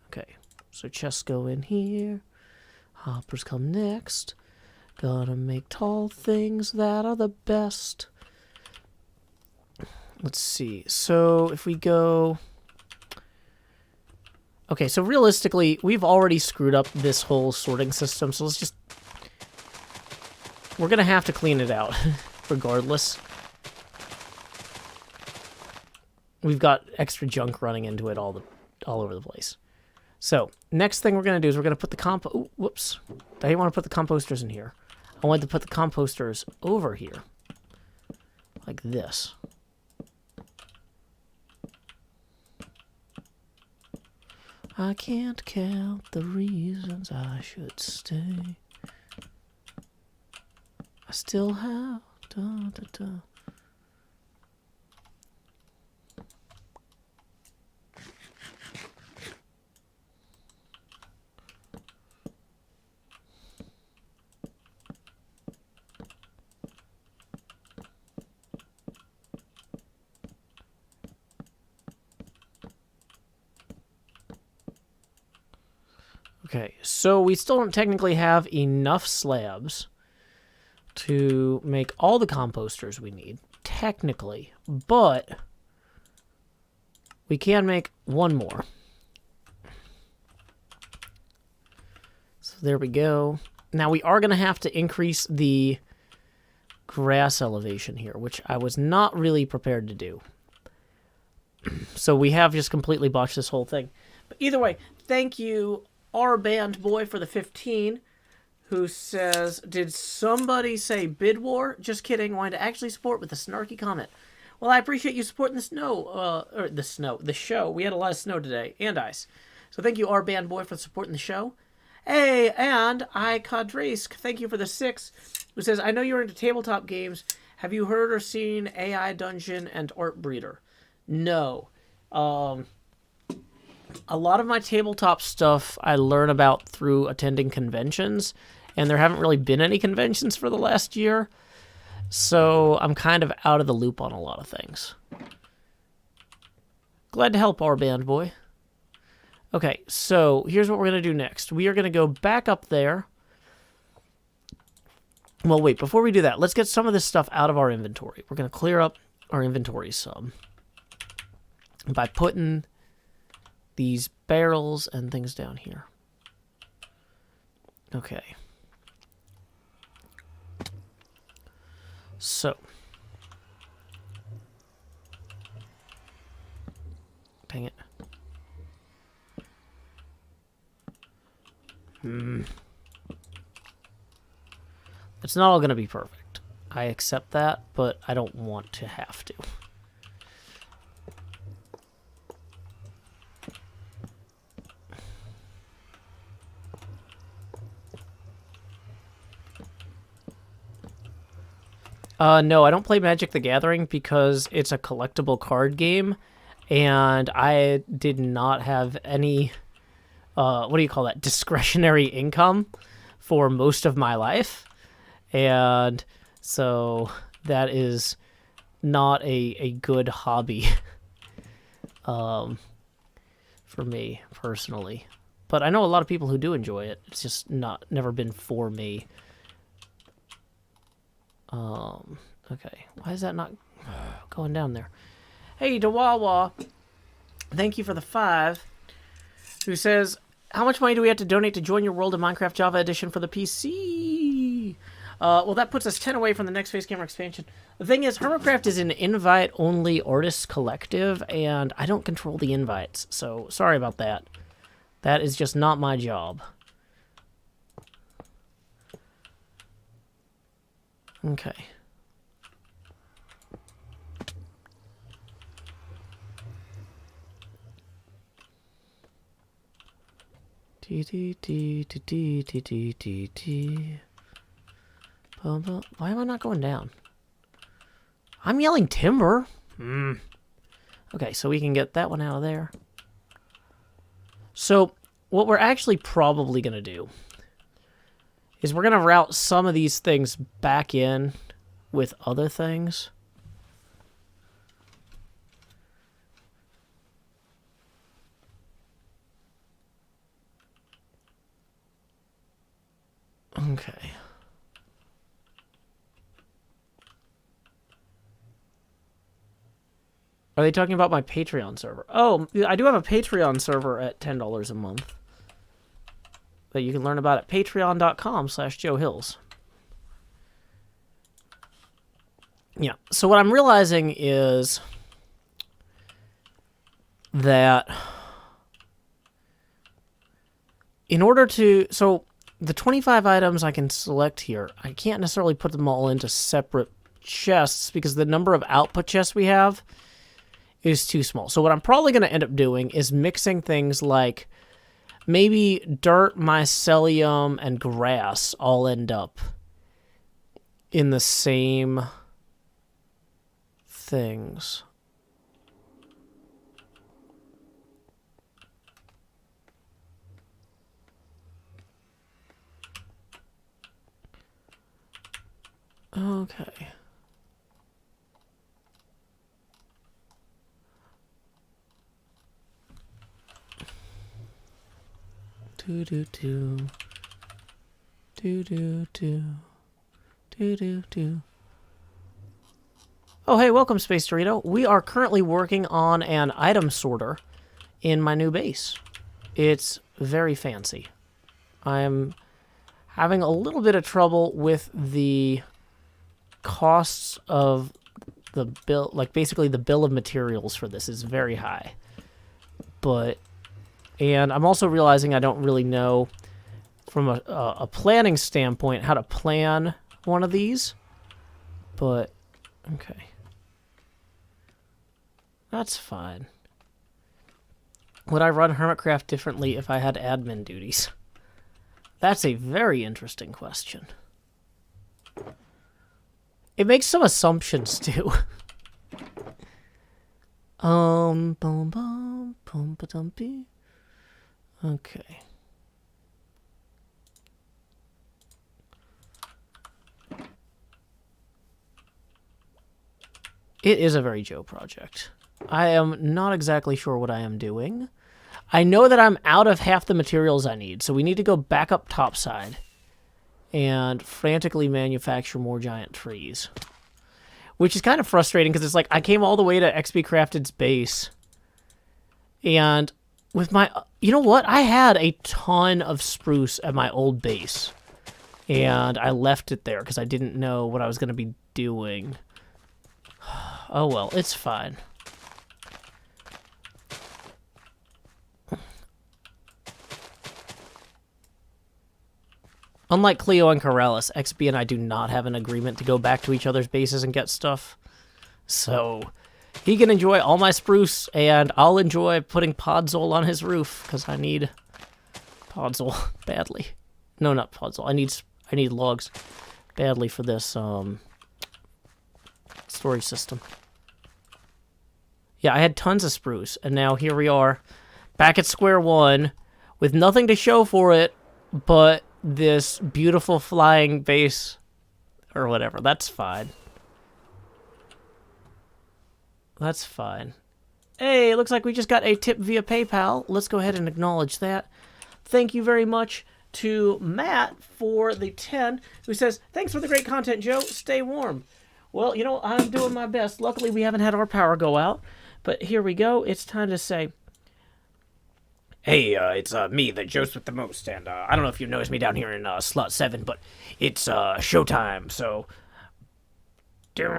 Okay, so chests go in here. Hoppers come next. Gonna make tall things that are the best. Let's see. So if we go... Okay, so realistically, we've already screwed up this whole sorting system, so let's just... We're gonna have to clean it out, regardless. We've got extra junk running into it all over the place. So, next thing we're going to do is we're going to put the whoops. I didn't want to put the composters in here. I wanted to put the composters over here. Like this. I can't count the reasons I should stay. I still have... Okay, so we still don't technically have enough slabs to make all the composters we need, technically, but we can make one more. So there we go. Now we are going to have to increase the grass elevation here, which I was not really prepared to do. So we have just completely botched this whole thing. But either way, thank you, our band boy, for the 15, who says, did somebody say bid war? Just kidding, wanted to actually support with a snarky comment. Well, I appreciate you supporting the show. We had a lot of snow today, and ice. So thank you, our band boy, for supporting the show. Hey, and Kadresk, thank you for the 6, who says, I know you're into tabletop games. Have you heard or seen AI Dungeon and Art Breeder? No. A lot of my tabletop stuff I learn about through attending conventions, and there haven't really been any conventions for the last year, so I'm kind of out of the loop on a lot of things. Glad to help, our band boy. Okay, so here's what we're going to do next. We are going to go back up there. Well, wait, before we do that, let's get some of this stuff out of our inventory. We're going to clear up our inventory some by putting these barrels and things down here. Okay. So. Dang it. It's not all going to be perfect. I accept that, but I don't want to have to. No, I don't play Magic the Gathering because it's a collectible card game, and I did not have any, what do you call that, discretionary income for most of my life, and so that is not a good hobby for me, personally. But I know a lot of people who do enjoy it. It's just never been for me. Okay, why is that not going down there? Hey, Dawawa, Thank you for the 5. Who says, how much money do we have to donate to join your world in Minecraft Java Edition for the PC? Well, that puts us 10 away from the next face camera expansion. The thing is, Hermitcraft is an invite-only artists collective, and I don't control the invites, so sorry about that. That is just not my job. Okay. Why am I not going down? I'm yelling timber. Okay, so we can get that one out of there. So what we're actually probably going to do is we're going to route some of these things back in with other things. Okay. Are they talking about my Patreon server? Oh, I do have a Patreon server at $10 a month that you can learn about at patreon.com/JoeHills. Yeah, so what I'm realizing is that in order to... So the 25 items I can select here, I can't necessarily put them all into separate chests because the number of output chests we have is too small. So what I'm probably going to end up doing is mixing things like maybe dirt, mycelium, and grass all end up in the same things. Okay. Do do do. Do do do. Do do do. Oh, hey, welcome, Space Dorito. We are currently working on an item sorter in my new base. It's very fancy. I'm having a little bit of trouble with the costs of the bill, like basically the bill of materials for this is very high. And I'm also realizing I don't really know from a planning standpoint how to plan one of these. But, okay. That's fine. Would I run Hermitcraft differently if I had admin duties? That's a very interesting question. It makes some assumptions, too. Bum, bum, bum, ba-dumpy. Okay. It is a very Joe project. I am not exactly sure what I am doing. I know that I'm out of half the materials I need, so we need to go back up topside and frantically manufacture more giant trees. Which is kind of frustrating, because it's like, I came all the way to XP Crafted's base, and with my... You know what? I had a ton of spruce at my old base, and I left it there, because I didn't know what I was going to be doing. Oh well, it's fine. Unlike Cleo and Corrales, XB and I do not have an agreement to go back to each other's bases and get stuff. So, he can enjoy all my spruce, and I'll enjoy putting podzol on his roof, because I need podzol badly. No, not podzol. I need logs badly for this storage system. Yeah, I had tons of spruce, and now here we are, back at square one, with nothing to show for it, but this beautiful flying base, or whatever. That's fine. That's fine. Hey, looks like we just got a tip via PayPal. Let's go ahead and acknowledge that. Thank you very much to Matt for the 10, who says, thanks for the great content, Joe. Stay warm. Well, you know, I'm doing my best. Luckily, we haven't had our power go out. But here we go. It's time to say Hey, it's me, the Jost with the most, and I don't know if you noticed me down here in slot 7, but it's showtime, so... You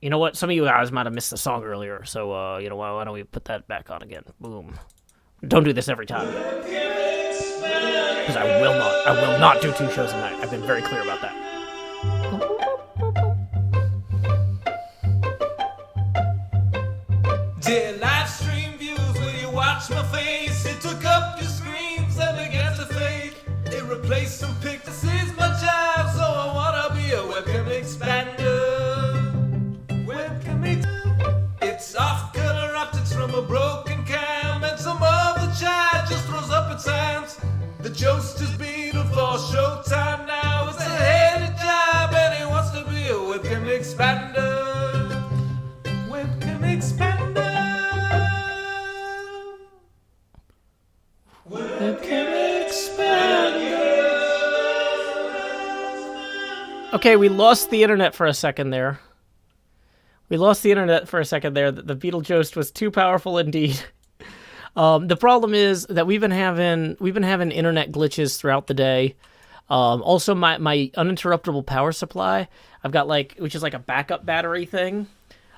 know what? Some of you guys might have missed the song earlier, so, you know, why don't we put that back on again? Boom. Don't do this every time. Because I will not do 2 shows a night. I've been very clear about that. Dear live stream viewers, will you watch my face? It took up your screens and began to fade. It replaced some pics, this is my job, so I wanna be a webcam expander. Webcam expander. It's off color optics from a broken cam, and some of the chat just throws up its hands. The Jost is beaten for showtime now. It's a heady job, and he wants to be a webcam expander. Webcam expander. Okay, we lost the internet for a second there. The Beetlejost was too powerful indeed. The problem is that we've been having internet glitches throughout the day. Also, my uninterruptible power supply, I've got which is like a backup battery thing,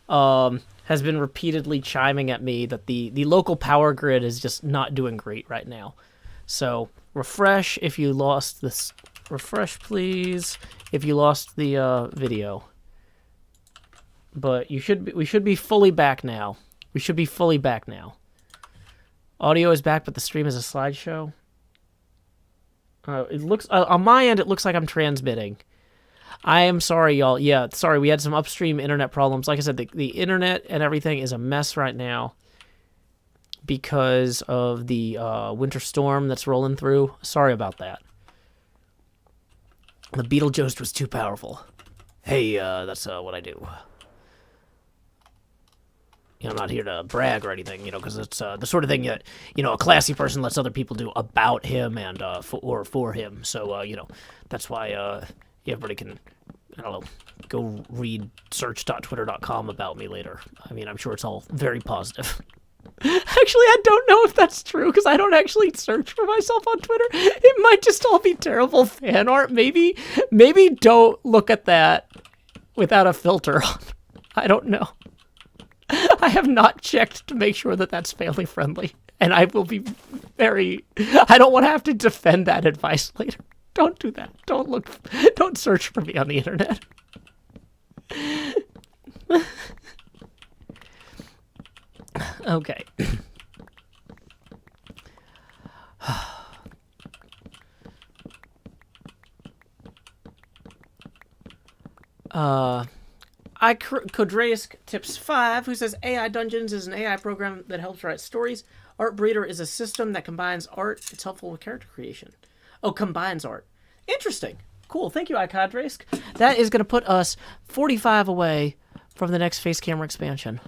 has been repeatedly chiming at me that the local power grid is just not doing great right now. So refresh if you lost this. Refresh, please, if you lost the video. But we should be fully back now. Audio is back, but the stream is a slideshow. It looks on my end. It looks like I'm transmitting. I am sorry, y'all. Yeah, sorry. We had some upstream internet problems. Like I said, the internet and everything is a mess right now because of the winter storm that's rolling through. Sorry about that. The Beetlejost was too powerful. Hey, that's what I do. You know, I'm not here to brag or anything, you know, because it's the sort of thing that, you know, a classy person lets other people do about him and for him. So, you know, that's why everybody can, I don't know, go read search.twitter.com about me later. I mean, I'm sure it's all very positive. Actually, I don't know if that's true, because I don't actually search for myself on Twitter. It might just all be terrible fan art. Maybe don't look at that without a filter on. I don't know. I have not checked to make sure that that's family friendly, and I will be very... I don't want to have to defend that advice later. Don't do that. Don't search for me on the internet. Okay. Kodreisk tips 5, who says AI Dungeons is an AI program that helps write stories. Art Breeder is a system that combines art. It's helpful with character creation. Oh, combines art. Interesting. Cool. Thank you, Kodreisk. That is going to put us 45 away from the next face camera expansion.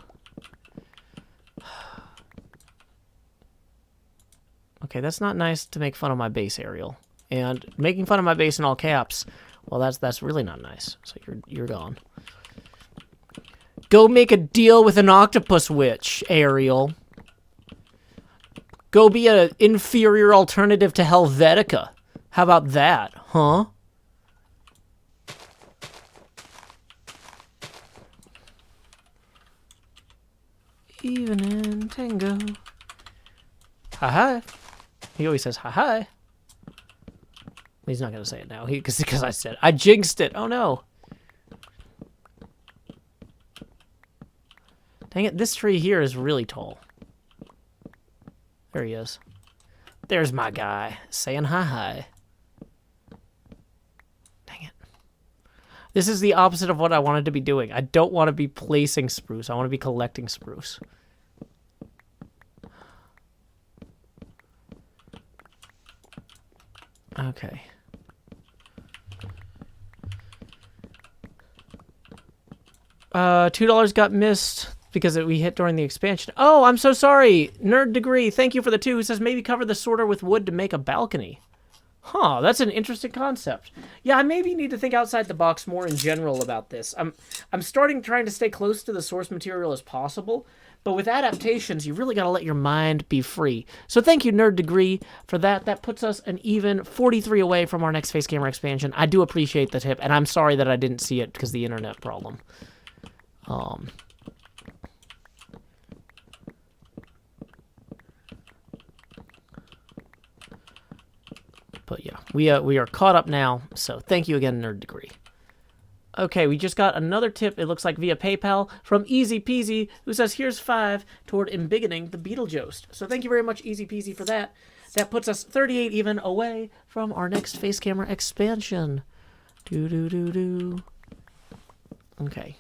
Okay, that's not nice to make fun of my base, Ariel. And making fun of my base in all caps, well, that's really not nice. So you're gone. Go make a deal with an octopus witch, Ariel. Go be an inferior alternative to Helvetica. How about that, huh? Even in Tango. Hi. He always says hi. He's not gonna say it now. Because I said I jinxed it. Oh no. Dang it, this tree here is really tall. There he is. There's my guy saying hi. Dang it. This is the opposite of what I wanted to be doing. I don't want to be placing spruce. I want to be collecting spruce. Okay. $2 got missed because we hit during the expansion. Oh, I'm so sorry. Nerd Degree, thank you for the 2. Who says maybe cover the sorter with wood to make a balcony. Huh, that's an interesting concept. Yeah, I maybe need to think outside the box more in general about this. I'm starting trying to stay close to the source material as possible, but with adaptations, you really got to let your mind be free. So thank you, Nerd Degree, for that. That puts us an even 43 away from our next face camera expansion. I do appreciate the tip, and I'm sorry that I didn't see it because of the internet problem. But yeah, we are caught up now, so thank you again, Nerd Degree. Okay, we just got another tip, it looks like via PayPal, from Easy Peasy, who says, here's 5 toward embiggening the Beetlejost. So thank you very much, Easy Peasy, for that. That puts us 38 even away from our next face camera expansion. Do-do-do-do. Okay.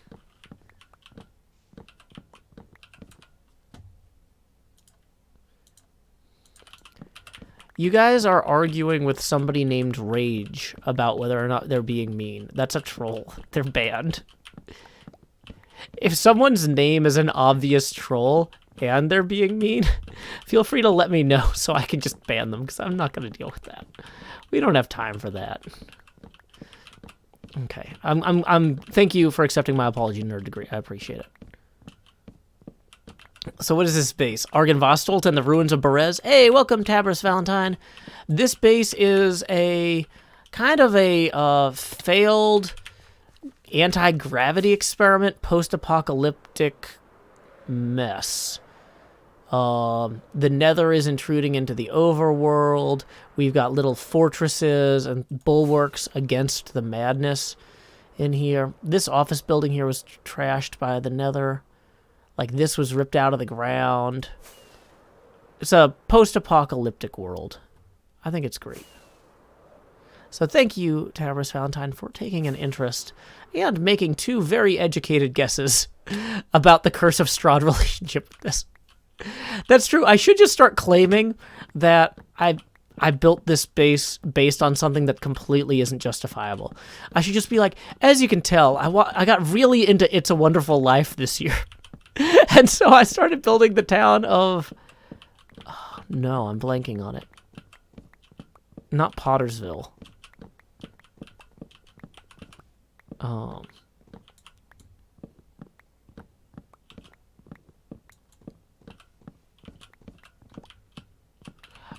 You guys are arguing with somebody named Rage about whether or not they're being mean. That's a troll. They're banned. If someone's name is an obvious troll and they're being mean, feel free to let me know so I can just ban them, because I'm not going to deal with that. We don't have time for that. Okay. Thank you for accepting my apology, Nerd Degree. I appreciate it. So what is this base? Argon Vostolt and the Ruins of Berez. Hey, welcome, Tabris Valentine. This base is a kind of a failed anti-gravity experiment, post-apocalyptic mess. The Nether is intruding into the overworld. We've got little fortresses and bulwarks against the madness in here. This office building here was trashed by the Nether. Like, this was ripped out of the ground. It's a post-apocalyptic world. I think it's great. So thank you, Tabris Valentine, for taking an interest and making 2 very educated guesses about the Curse of Strahd relationship with this. That's true. I should just start claiming that I built this base based on something that completely isn't justifiable. I should just be like, as you can tell, I got really into It's a Wonderful Life this year. And so I started building the town of... Oh, no, I'm blanking on it. Not Pottersville.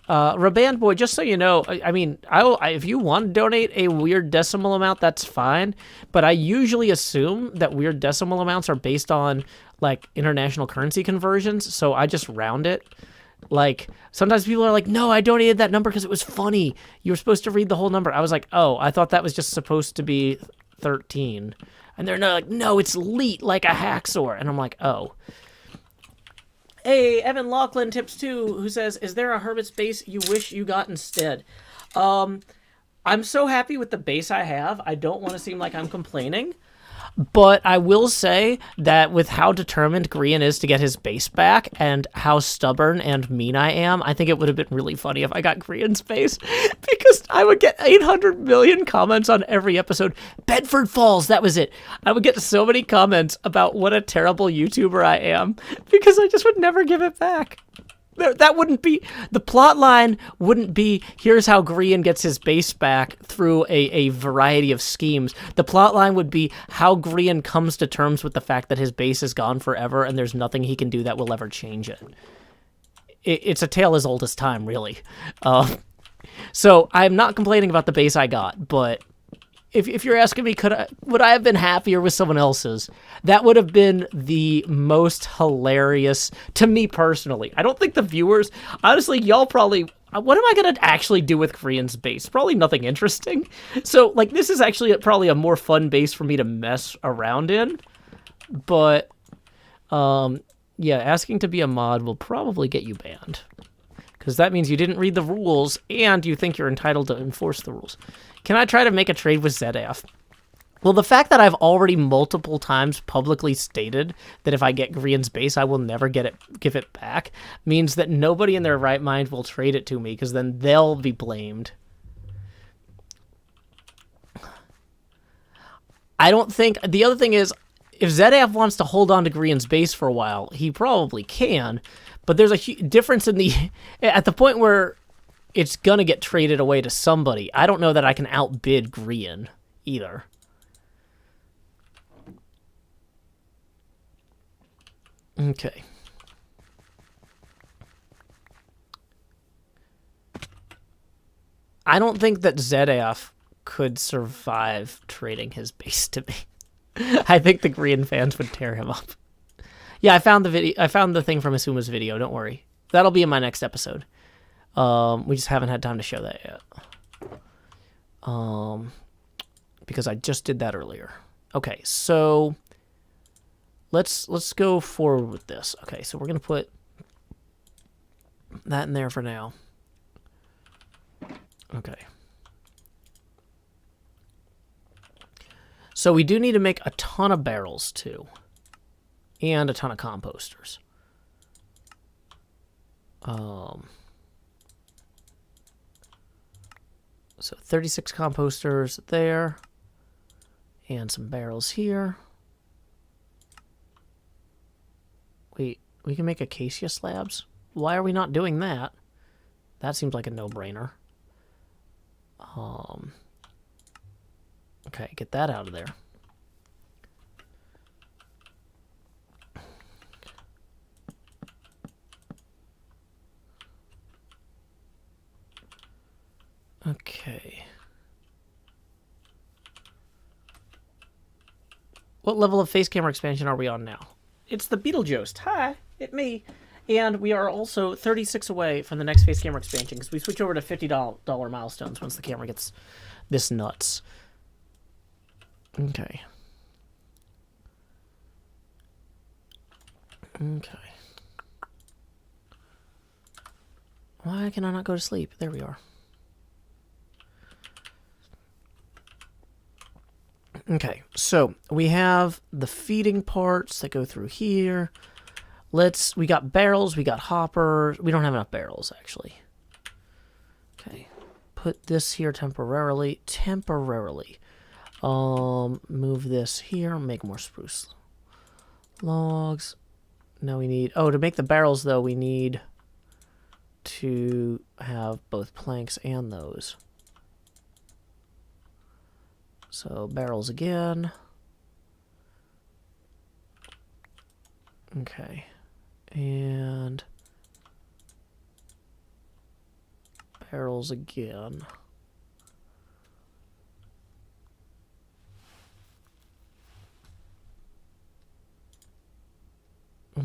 Raban Boy, just so you know, I mean, if you want to donate a weird decimal amount, that's fine. But I usually assume that weird decimal amounts are based on, like, international currency conversions, so I just round it. Like, sometimes people are like, no, I donated that number because it was funny. You were supposed to read the whole number. I was like, oh, I thought that was just supposed to be 13. And they're not like, no, it's leet like a hacksaw. And I'm like, oh. Hey, Evan Laughlin tips 2, who says, is there a Hermit's base you wish you got instead? I'm so happy with the base I have. I don't want to seem like I'm complaining. But I will say that with how determined Grian is to get his base back and how stubborn and mean I am, I think it would have been really funny if I got Grian's base, because I would get 800 million comments on every episode. Bedford Falls, that was it. I would get so many comments about what a terrible YouTuber I am because I just would never give it back. That wouldn't be, the plot line wouldn't be, here's how Grian gets his base back through a variety of schemes. The plot line would be how Grian comes to terms with the fact that his base is gone forever and there's nothing he can do that will ever change it. It's a tale as old as time, really. So I'm not complaining about the base I got, but if you're asking me, would I have been happier with someone else's? That would have been the most hilarious to me personally. I don't think the viewers, honestly, y'all probably, what am I going to actually do with Korean's base? Probably nothing interesting. So, like, this is actually probably a more fun base for me to mess around in. But, yeah, asking to be a mod will probably get you banned. Because that means you didn't read the rules and you think you're entitled to enforce the rules. Can I try to make a trade with ZF? Well, the fact that I've already multiple times publicly stated that if I get Grian's base, I will never give it back, means that nobody in their right mind will trade it to me, because then they'll be blamed. I don't think... The other thing is, if ZF wants to hold on to Grian's base for a while, he probably can, but there's a difference in the... At the point where it's gonna get traded away to somebody. I don't know that I can outbid Grian either. Okay. I don't think that ZF could survive trading his base to me. I think the Korean fans would tear him up. Yeah, I found the video. I found the thing from Asuma's video. Don't worry. That'll be in my next episode. We just haven't had time to show that yet. Because I just did that earlier. Okay, so let's go forward with this. Okay, so we're gonna put that in there for now. Okay. So we do need to make a ton of barrels too. And a ton of composters. So 36 composters there. And some barrels here. Wait, we can make acacia slabs? Why are we not doing that? That seems like a no-brainer. Okay, get that out of there. Okay. What level of face camera expansion are we on now? It's the Beetlejuice. Hi, it's me. And we are also 36 away from the next face camera expansion because we switch over to $50 milestones once the camera gets this nuts. Okay. Okay. Why can I not go to sleep? There we are. Okay, so we have the feeding parts that go through here. We got barrels, we got hoppers. We don't have enough barrels, actually. Okay, put this here temporarily. Move this here, make more spruce logs. Now we need, to make the barrels, though, we need to have both planks and those. So barrels again. Okay. And barrels again.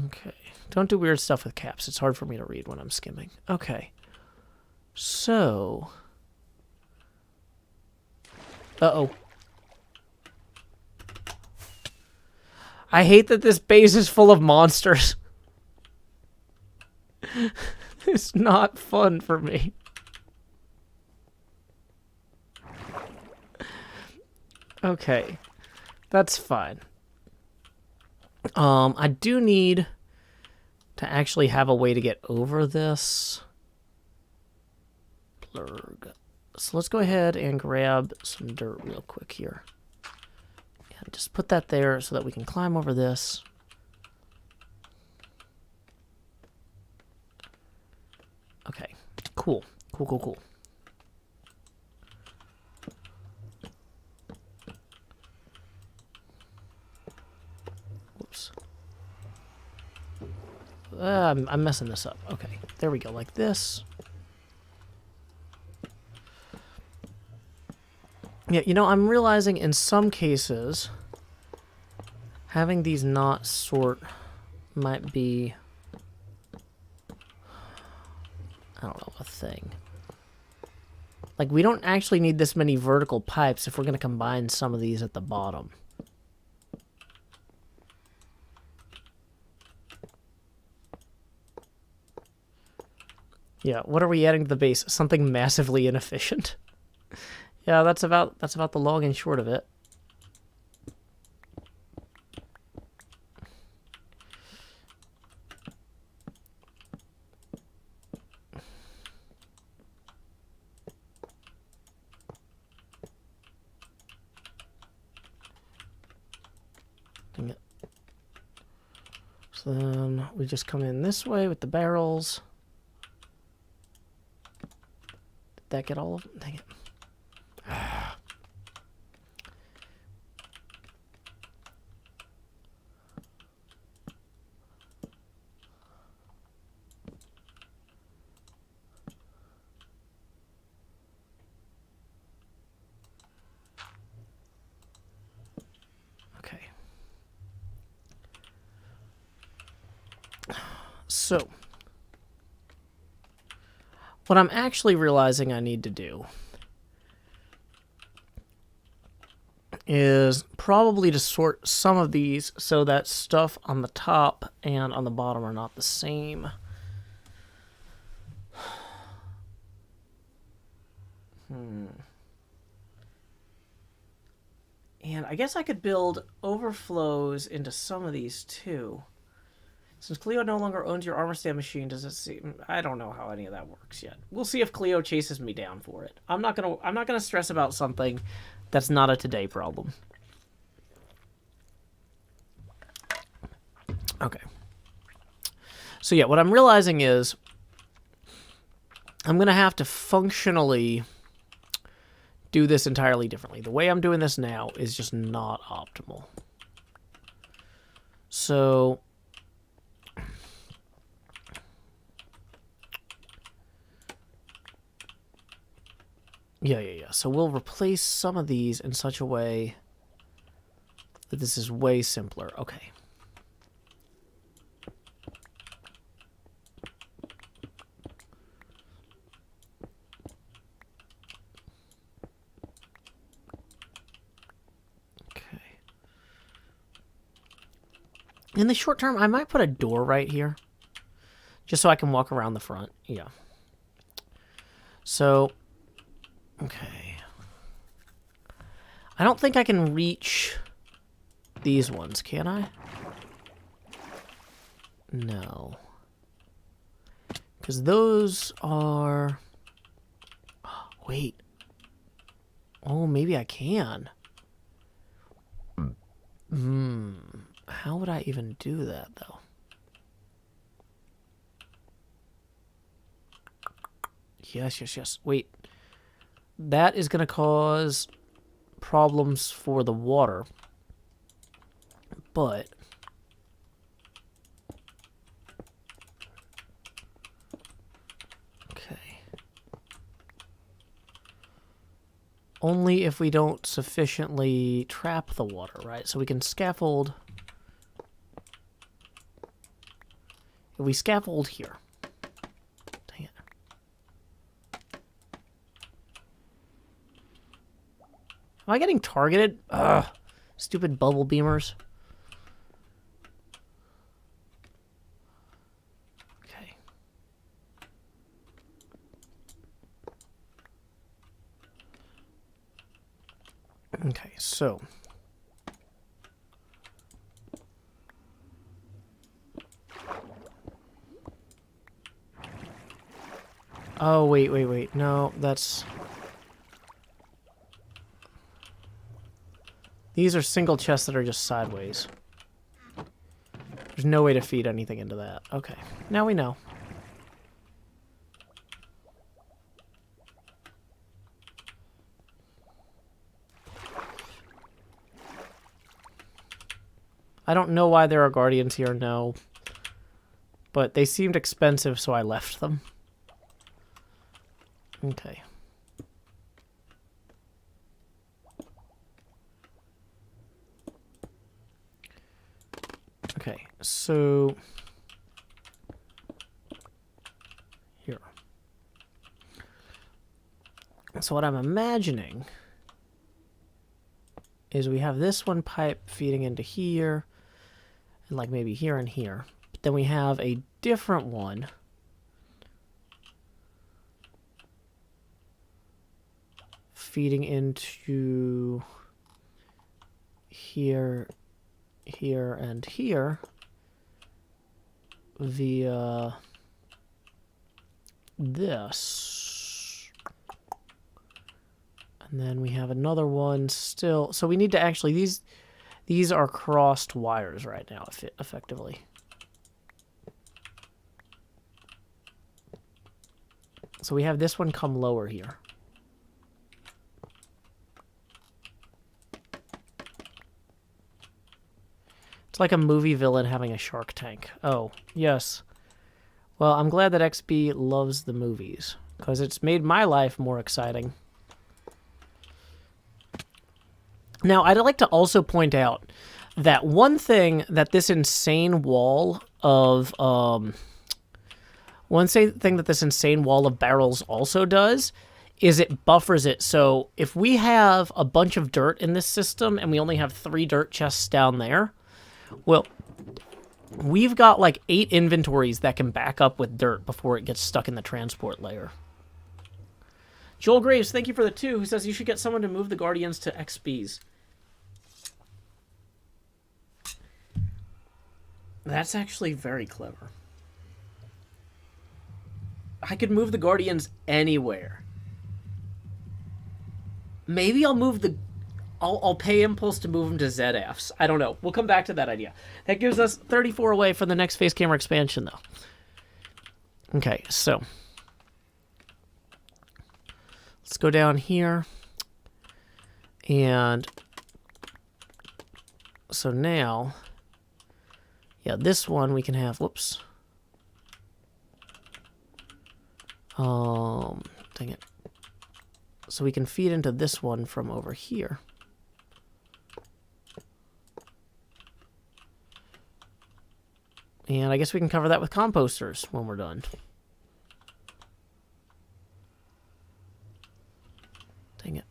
Okay. Don't do weird stuff with caps. It's hard for me to read when I'm skimming. Okay. So. Uh-oh. I hate that this base is full of monsters. It's not fun for me. Okay. That's fine. I do need to actually have a way to get over this. Blurg. So let's go ahead and grab some dirt real quick here. And just put that there so that we can climb over this. Okay, cool. Cool. Whoops. I'm messing this up. Okay, there we go, like this. Yeah, you know, I'm realizing in some cases, having these not sort might be, I don't know, a thing. Like, we don't actually need this many vertical pipes if we're going to combine some of these at the bottom. Yeah, what are we adding to the base? Something massively inefficient. Yeah, that's about the long and short of it. Dang it. So then we just come in this way with the barrels. that get all of them? Dang it. Okay. So, what I'm actually realizing I need to do is probably to sort some of these so that stuff on the top and on the bottom are not the same. And I guess I could build overflows into some of these too. Since Cleo no longer owns your armor stand machine, does it seem... I don't know how any of that works yet. We'll see if Cleo chases me down for it. I'm not gonna stress about something that's not a today problem. Okay. So yeah, what I'm realizing is I'm gonna have to functionally do this entirely differently. The way I'm doing this now is just not optimal. So yeah. So we'll replace some of these in such a way that this is way simpler. Okay. In the short term, I might put a door right here. Just so I can walk around the front. Yeah. So, okay. I don't think I can reach these ones, can I? No. Because those are... Wait. Oh, maybe I can. How would I even do that, though? Yes. Wait. That is going to cause problems for the water. But... Okay. Only if we don't sufficiently trap the water, right? So we can scaffold... If we scaffold here. Dang it. Am I getting targeted? Ugh. Stupid bubble beamers. Okay. Okay, so... Oh, wait. No, that's... These are single chests that are just sideways. There's no way to feed anything into that. Okay, now we know. I don't know why there are guardians here, no. But they seemed expensive, so I left them. Okay. Okay, so... Here. So what I'm imagining is we have this one pipe feeding into here, and like maybe here and here. But then we have a different one feeding into here, here, and here via this. And then we have another one still. So we need to actually, these are crossed wires right now, effectively. So we have this one come lower here. It's like a movie villain having a shark tank. Oh, yes. Well, I'm glad that XB loves the movies, because it's made my life more exciting. Now, I'd like to also point out that one thing that this insane wall of barrels also does is it buffers it. So if we have a bunch of dirt in this system and we only have 3 dirt chests down there, well, we've got like 8 inventories that can back up with dirt before it gets stuck in the transport layer. Joel Graves, thank you for the 2, who says you should get someone to move the Guardians to XBs. That's actually very clever. I could move the Guardians anywhere. Maybe I'll move the... I'll pay Impulse to move them to ZFs. I don't know. We'll come back to that idea. That gives us 34 away for the next face camera expansion, though. Okay, so... let's go down here. And... so now... yeah, this one we can have... whoops. Dang it. So we can feed into this one from over here. And I guess we can cover that with composters when we're done. Dang it.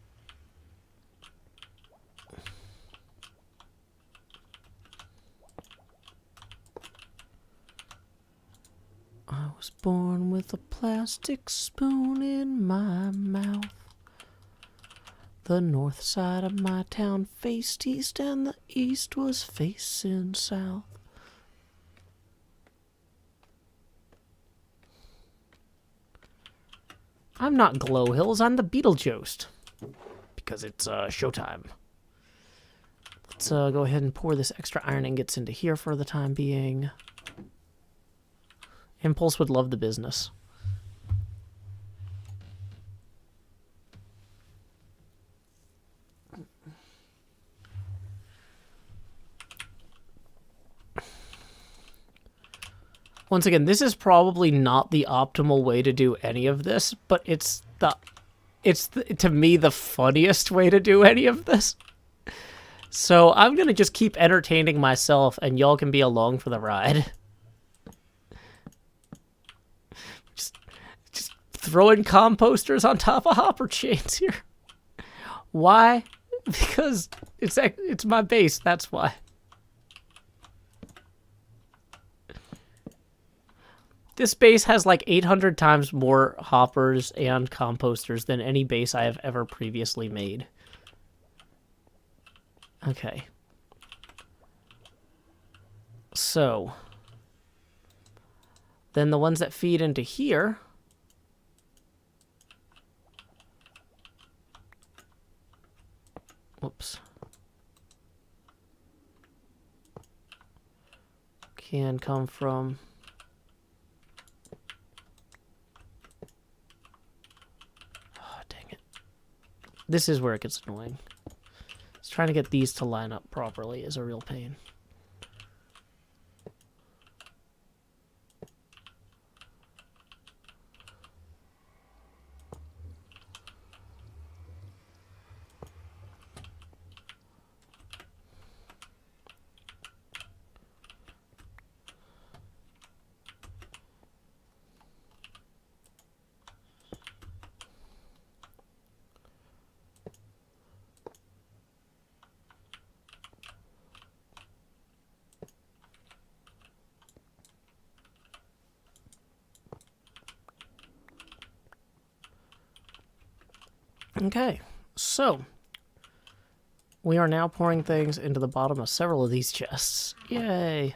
I was born with a plastic spoon in my mouth. The north side of my town faced east and the east was facing south. I'm not Glow Hills, I'm the Beetlejuice. Because it's showtime. Let's go ahead and pour this extra iron ingots into here for the time being. Impulse would love the business. Once again, this is probably not the optimal way to do any of this, but it's to me the funniest way to do any of this. So I'm gonna just keep entertaining myself, and y'all can be along for the ride. Just throwing composters on top of hopper chains here. Why? Because it's my base. That's why. This base has like 800 times more hoppers and composters than any base I have ever previously made. Okay. So. Then the ones that feed into here. Whoops. Can come from... this is where it gets annoying. Just trying to get these to line up properly is a real pain. Okay, so we are now pouring things into the bottom of several of these chests. Yay!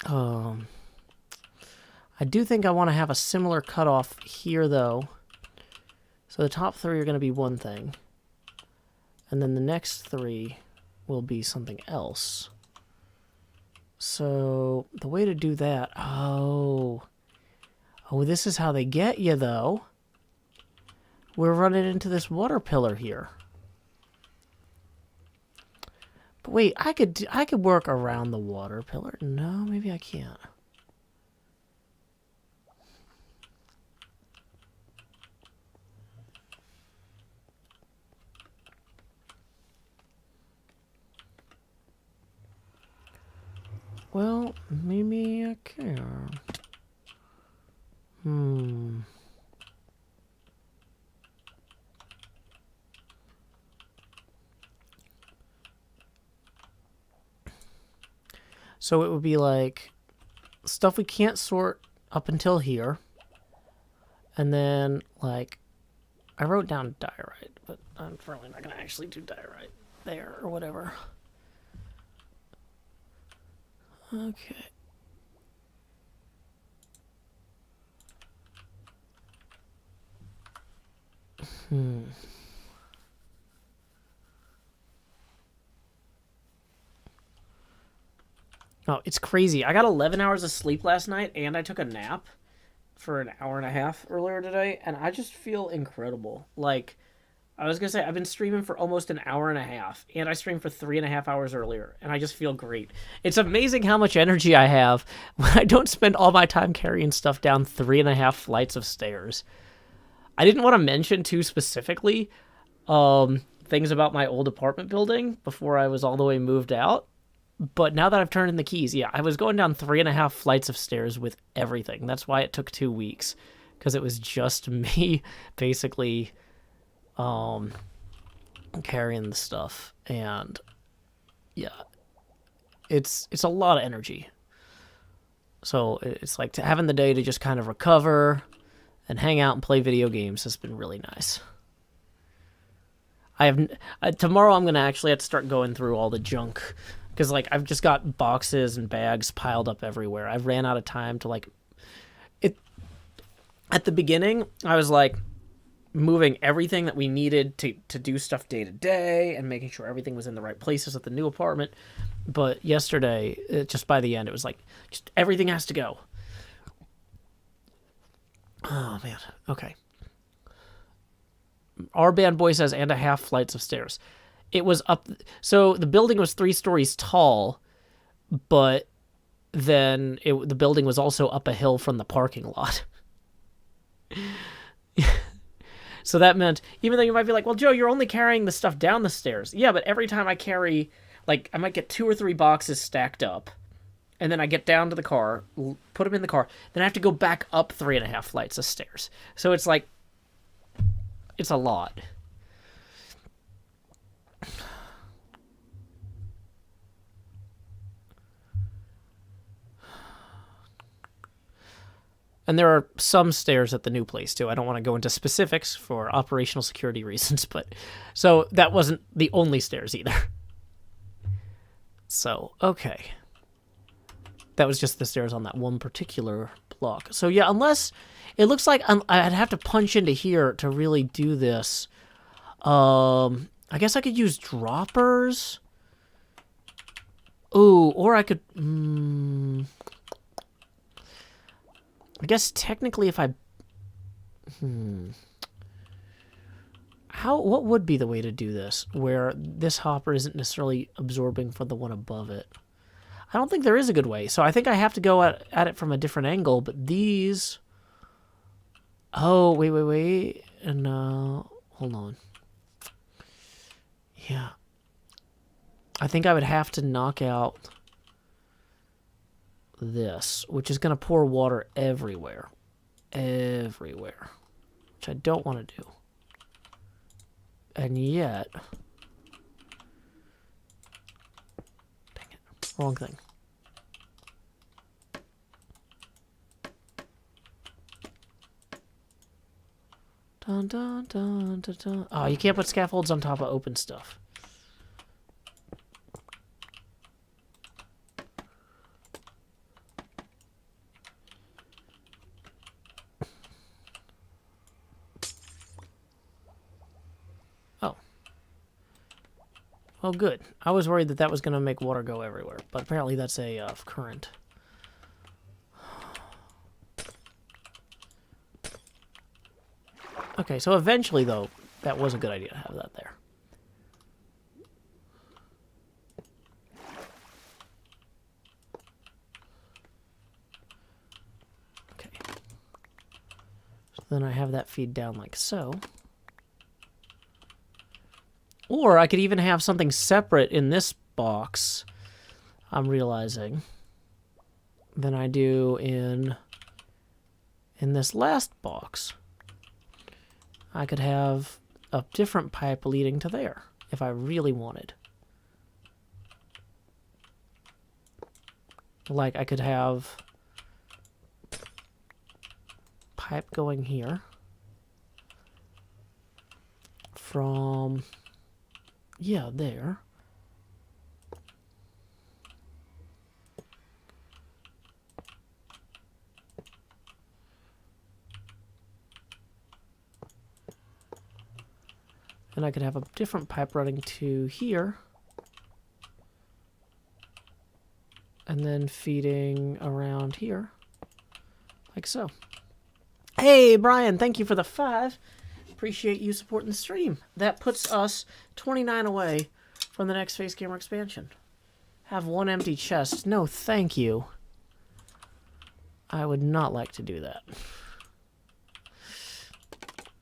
I do think I want to have a similar cutoff here, though. So the top 3 are going to be one thing, and then the next 3 will be something else. So the way to do that... Oh, this is how they get you, though. We're running into this water pillar here. But wait, I could work around the water pillar. No, maybe I can't. Well, maybe I can. So it would be like stuff we can't sort up until here. And then, like, I wrote down diorite, but I'm probably not going to actually do diorite there or whatever. Okay. Oh, it's crazy. I got 11 hours of sleep last night, and I took a nap for an hour and a half earlier today, and I just feel incredible. Like, I was going to say, I've been streaming for almost an hour and a half, and I streamed for 3.5 hours earlier, and I just feel great. It's amazing how much energy I have when I don't spend all my time carrying stuff down 3.5 flights of stairs. I didn't want to mention too specifically things about my old apartment building before I was all the way moved out. But now that I've turned in the keys, yeah, I was going down 3.5 flights of stairs with everything. That's why it took 2 weeks, because it was just me basically carrying the stuff. And yeah, it's a lot of energy. So it's like having the day to just kind of recover and hang out and play video games has been really nice. Tomorrow I'm gonna actually have to start going through all the junk. Because, like, I've just got boxes and bags piled up everywhere. I ran out of time to, like... At the beginning, I was, like, moving everything that we needed to do stuff day to day and making sure everything was in the right places at the new apartment. But yesterday, just by the end, it was like, just everything has to go. Oh, man. Okay. Our band boy says, and a half flights of stairs. It was up... So the building was 3 stories tall, but then the building was also up a hill from the parking lot. So that meant, even though you might be like, well, Joe, you're only carrying the stuff down the stairs. Yeah, but every time I carry, like, I might get 2 or 3 boxes stacked up, and then I get down to the car, put them in the car, then I have to go back up 3.5 flights of stairs. So it's like, it's a lot. And there are some stairs at the new place, too. I don't want to go into specifics for operational security reasons, but... So, that wasn't the only stairs, either. So, okay. That was just the stairs on that one particular block. So, yeah, unless... It looks like I'd have to punch into here to really do this. I guess I could use droppers. Ooh, or I could... I guess technically if I... What would be the way to do this, where this hopper isn't necessarily absorbing from the one above it? I don't think there is a good way, so I think I have to go at it from a different angle, but these... Oh, wait. And, hold on. Yeah. I think I would have to knock out... this, which is going to pour water everywhere, which I don't want to do. And yet, dang it, wrong thing. Dun, dun, dun, dun, dun. Oh, you can't put scaffolds on top of open stuff. Oh, good. I was worried that was going to make water go everywhere, but apparently that's a current. Okay, so eventually, though, that was a good idea to have that there. Okay. So then I have that feed down like so. Or I could even have something separate in this box, I'm realizing, than I do in this last box. I could have a different pipe leading to there if I really wanted. Like I could have pipe going here from, yeah, there. And I could have a different pipe running to here. And then feeding around here. Like so. Hey, Brian, thank you for the 5. Appreciate you supporting the stream. That puts us 29 away from the next face camera expansion. Have 1 empty chest. No, thank you. I would not like to do that.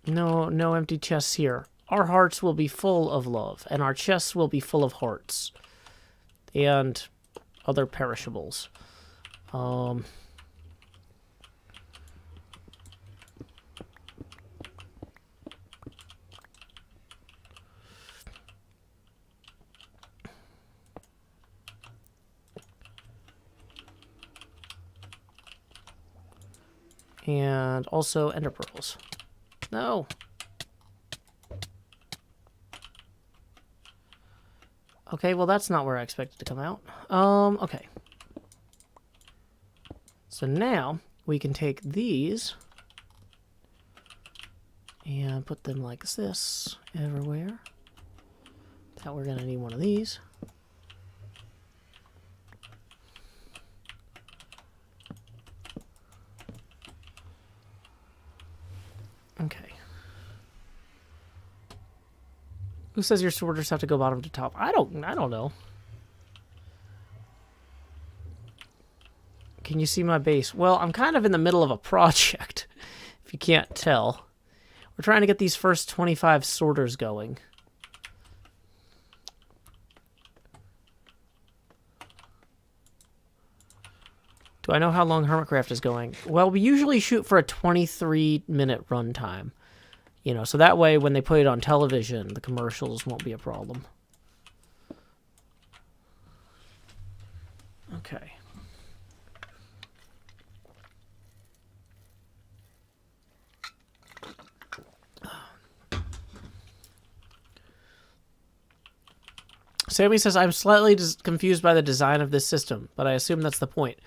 No empty chests here. Our hearts will be full of love, and our chests will be full of hearts. And other perishables. And also ender pearls. No. Okay, well that's not where I expected to come out. Okay. So now we can take these and put them like this everywhere. That we're gonna need one of these. Okay. Who says your sorters have to go bottom to top? I don't know. Can you see my base? Well, I'm kind of in the middle of a project, if you can't tell. We're trying to get these first 25 sorters going. Do I know how long Hermitcraft is going? Well, we usually shoot for a 23-minute runtime. You know, so that way when they put it on television, the commercials won't be a problem. Okay. Sammy says, I'm slightly confused by the design of this system, but I assume that's the point.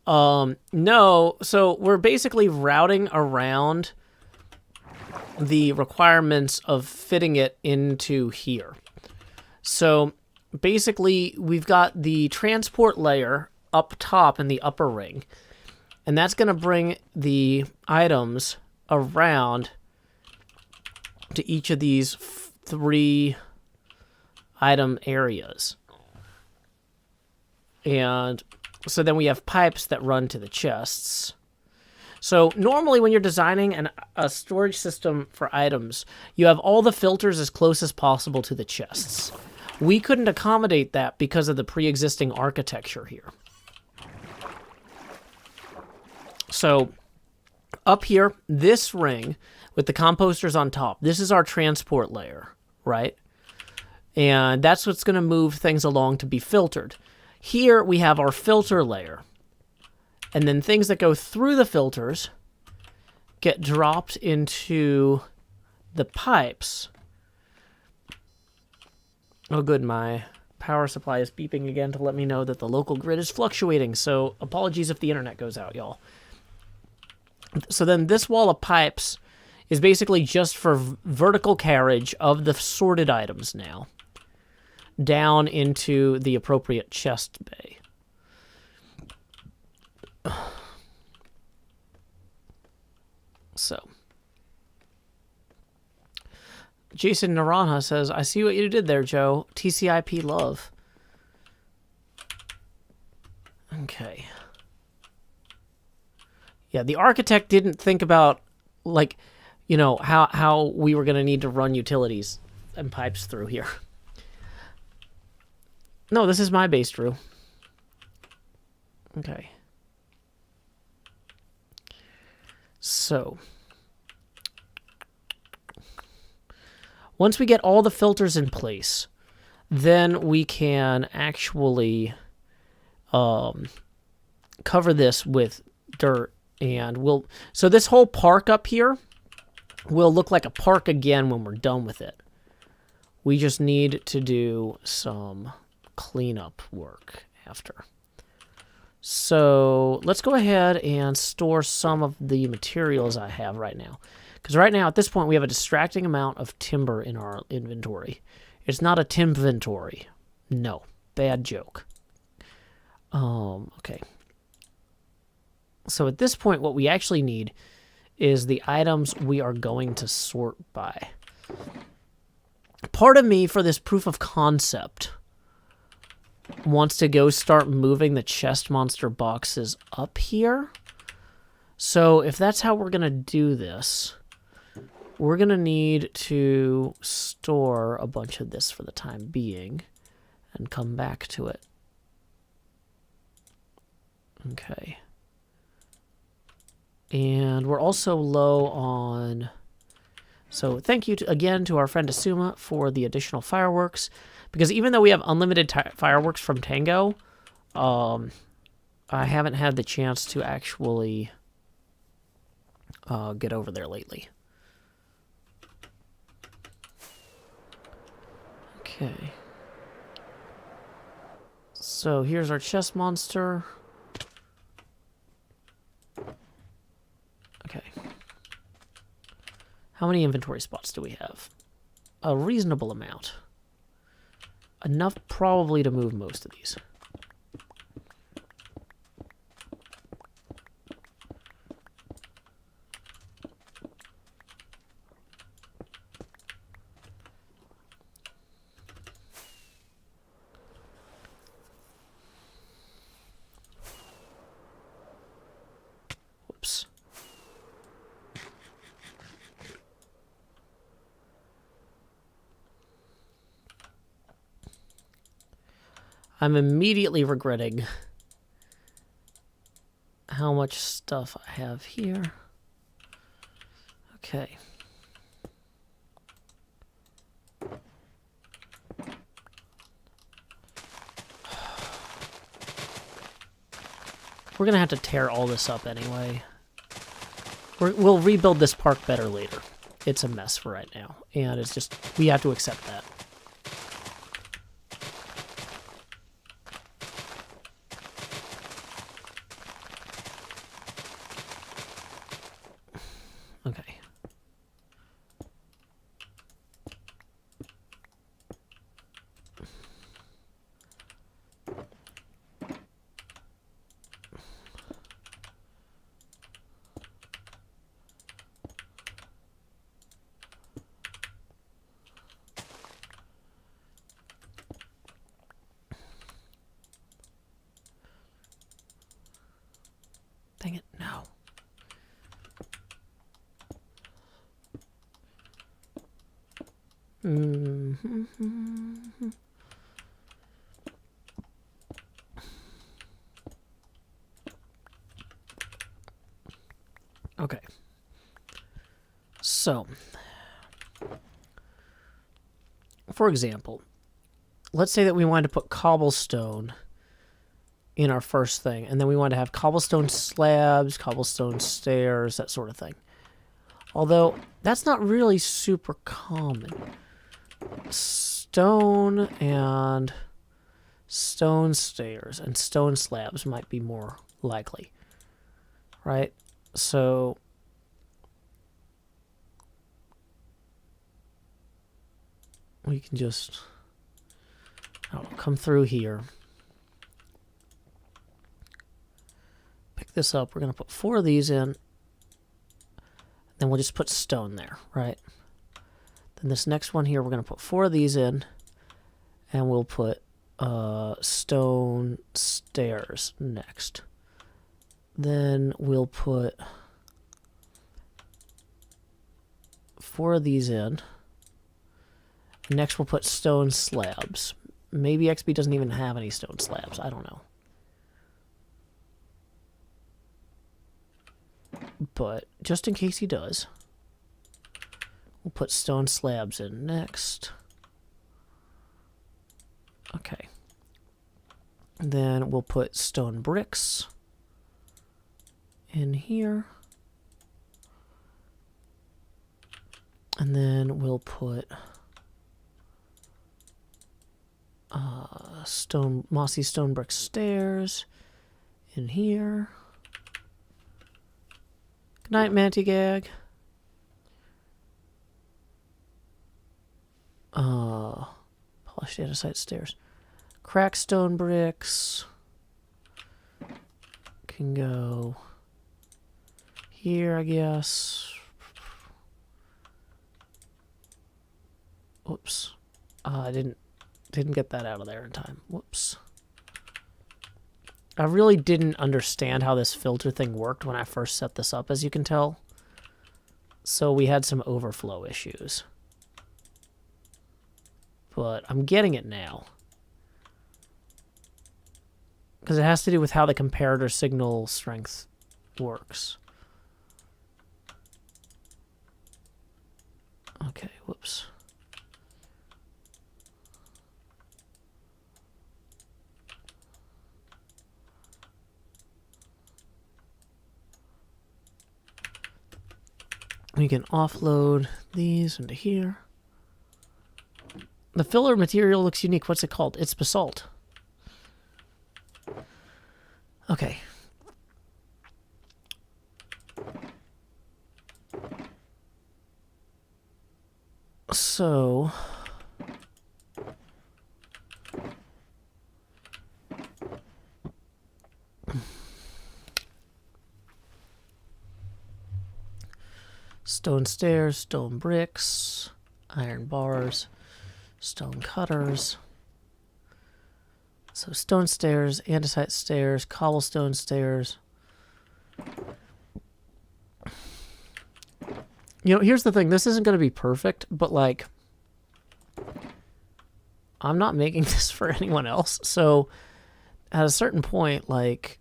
No, so we're basically routing around the requirements of fitting it into here. So basically we've got the transport layer up top in the upper ring, and that's going to bring the items around to each of these 3 item areas. And so then we have pipes that run to the chests. So normally when you're designing a storage system for items, you have all the filters as close as possible to the chests. We couldn't accommodate that because of the pre-existing architecture here. So up here, this ring with the composters on top, this is our transport layer, right? And that's what's going to move things along to be filtered. Here we have our filter layer. And then things that go through the filters get dropped into the pipes. Oh, good. My power supply is beeping again to let me know that the local grid is fluctuating. So apologies if the internet goes out, y'all. So then this wall of pipes is basically just for vertical carriage of the sorted items now down into the appropriate chest bay. So Jason Naranja says, I see what you did there, Joe. TCIP love. Okay. Yeah, the architect didn't think about, like, you know, how we were going to need to run utilities and pipes through here. No, this is my base, Drew. Okay. So, once we get all the filters in place, then we can actually cover this with dirt, and so this whole park up here will look like a park again when we're done with it. We just need to do some cleanup work after. So let's go ahead and store some of the materials I have right now. Because right now, at this point, we have a distracting amount of timber in our inventory. It's not a timventory. No. Bad joke. Okay. So at this point, what we actually need is the items we are going to sort by. Part of me, for this proof of concept, wants to go start moving the chest monster boxes up here. So if that's how we're going to do this, we're going to need to store a bunch of this for the time being and come back to it. Okay. And we're also low on... So thank you again to our friend Asuma for the additional fireworks. Because even though we have unlimited fireworks from Tango, I haven't had the chance to actually get over there lately. Okay. So here's our chest monster. Okay. How many inventory spots do we have? A reasonable amount. Enough probably to move most of these. Whoops. I'm immediately regretting how much stuff I have here. Okay. We're going to have to tear all this up anyway. We'll rebuild this park better later. It's a mess for right now, and it's just, we have to accept that. Okay. Dang it, no. Okay. So, for example, let's say that we wanted to put cobblestone in our first thing, and then we wanted to have cobblestone slabs, cobblestone stairs, that sort of thing. Although, that's not really super common. Stone and stone stairs and stone slabs might be more likely, right? So we can just come through here, pick this up. We're going to put 4 of these in, then we'll just put stone there, right? Then this next one here, we're going to put 4 of these in, and we'll put stone stairs next. Then we'll put 4 of these in. Next we'll put stone slabs. Maybe XB doesn't even have any stone slabs. I don't know. But just in case he does, we'll put stone slabs in next. Okay. And then we'll put stone bricks in here. And then we'll put mossy stone brick stairs in here. Good night, Mantygag. Polished andesite stairs. Cracked stone bricks can go here, I guess. Whoops. I didn't get that out of there in time. Whoops. I really didn't understand how this filter thing worked when I first set this up, as you can tell. So we had some overflow issues. But I'm getting it now. Because it has to do with how the comparator signal strength works. Okay, whoops. We can offload these into here. The filler material looks unique. What's it called? It's basalt. Okay. So... stone stairs, stone bricks, iron bars, stone cutters. So stone stairs, andesite stairs, cobblestone stairs. You know, here's the thing. This isn't going to be perfect, but, like, I'm not making this for anyone else. So at a certain point, like,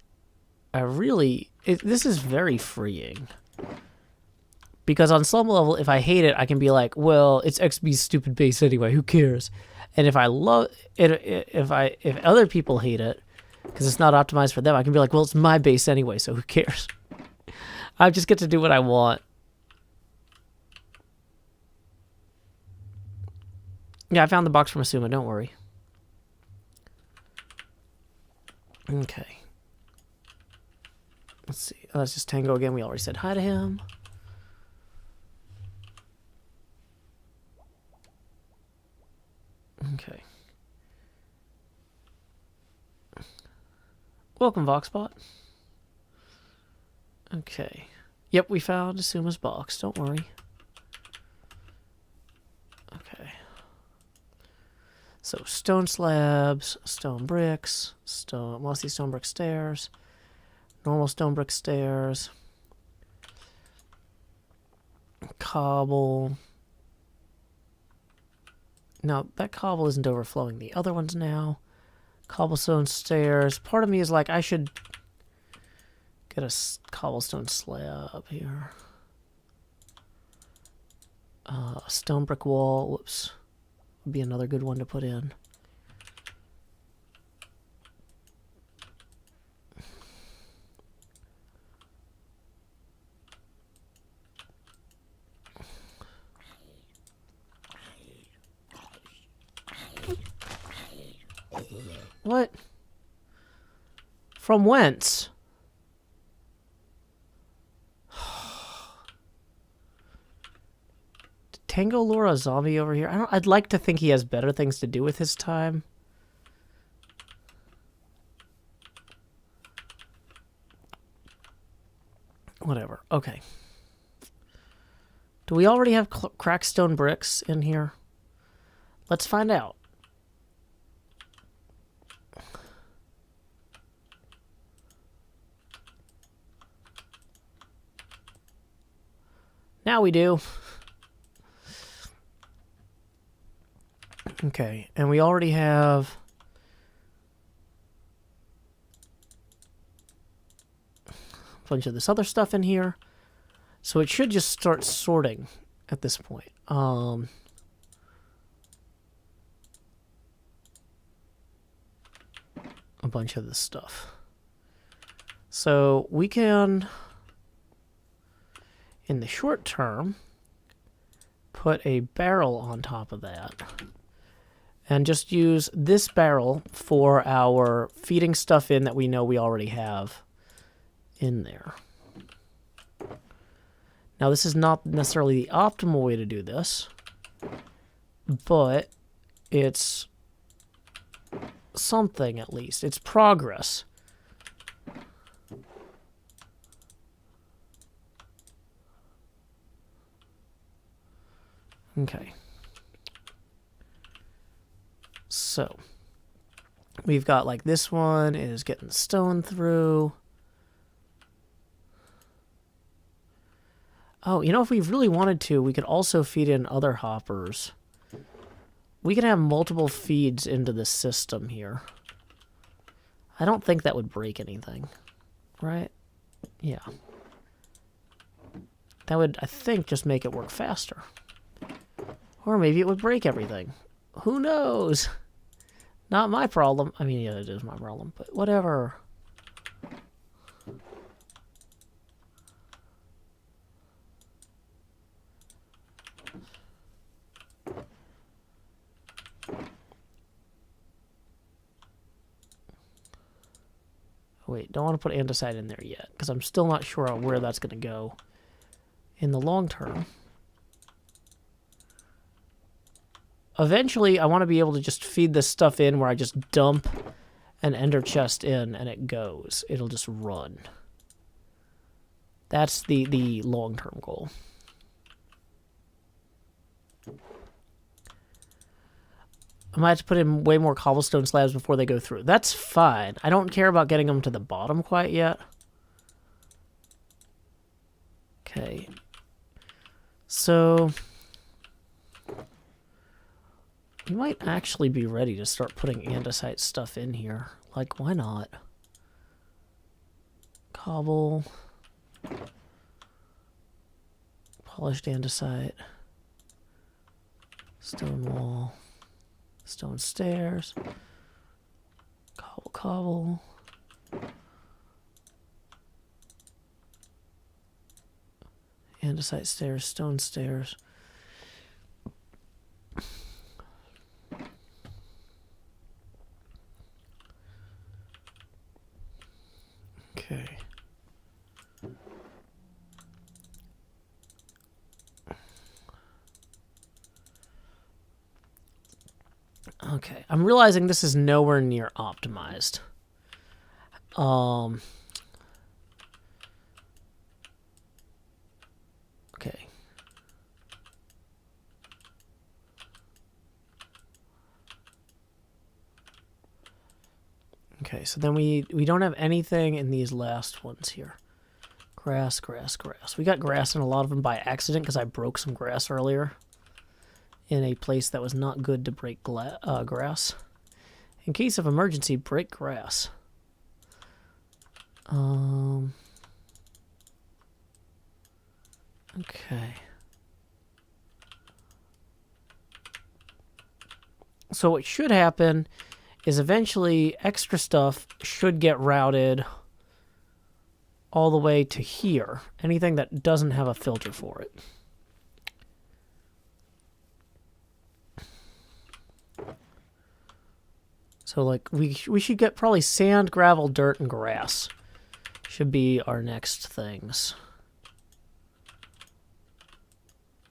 this is very freeing. Because on some level, if I hate it, I can be like, well, it's XB's stupid base anyway. Who cares? And if I love it, if other people hate it because it's not optimized for them, I can be like, well, it's my base anyway, so who cares? I just get to do what I want. Yeah, I found the box from Asuma. Don't worry. Okay. Let's see. Oh, that's just Tango again. We already said hi to him. Okay. Welcome, Voxbot. Okay. Yep, we found Asuma's box. Don't worry. Okay. So, stone slabs, stone bricks, mossy stone brick stairs, normal stone brick stairs, cobble. Now, that cobble isn't overflowing. The other ones now. Cobblestone stairs. Part of me is like, I should get a cobblestone slab here. Stone brick wall. Whoops. Would be another good one to put in. What? From whence? Did Tango lure a zombie over here? I'd like to think he has better things to do with his time. Whatever. Okay. Do we already have cracked stone bricks in here? Let's find out. Now we do. Okay, and we already have a bunch of this other stuff in here. So it should just start sorting at this point. A bunch of this stuff. So we can, in the short term, put a barrel on top of that. And just use this barrel for our feeding stuff in that we know we already have in there. Now, this is not necessarily the optimal way to do this, but it's something at least. It's progress. Okay. So, we've got like this one is getting stone through. Oh, you know, if we really wanted to, we could also feed in other hoppers. We can have multiple feeds into the system here. I don't think that would break anything, right? Yeah. That would, I think, just make it work faster. Or maybe it would break everything. Who knows? Not my problem. I mean, yeah, it is my problem, but whatever. Wait, don't want to put andesite in there yet, because I'm still not sure on where that's going to go in the long term. Eventually, I want to be able to just feed this stuff in where I just dump an ender chest in and it goes. It'll just run. That's the long-term goal. I might have to put in way more cobblestone slabs before they go through. That's fine. I don't care about getting them to the bottom quite yet. Okay. So we might actually be ready to start putting andesite stuff in here. Like, why not? Cobble. Polished andesite. Stone wall. Stone stairs. Cobble, cobble. Andesite stairs, stone stairs. Okay. Okay, I'm realizing this is nowhere near optimized. Okay. Okay, so then we don't have anything in these last ones here. Grass, grass, grass. We got grass in a lot of them by accident because I broke some grass earlier in a place that was not good to break grass. In case of emergency, break grass. Okay. So what should happen is eventually extra stuff should get routed all the way to here. Anything that doesn't have a filter for it. So, like, we should get probably sand, gravel, dirt, and grass. Should be our next things.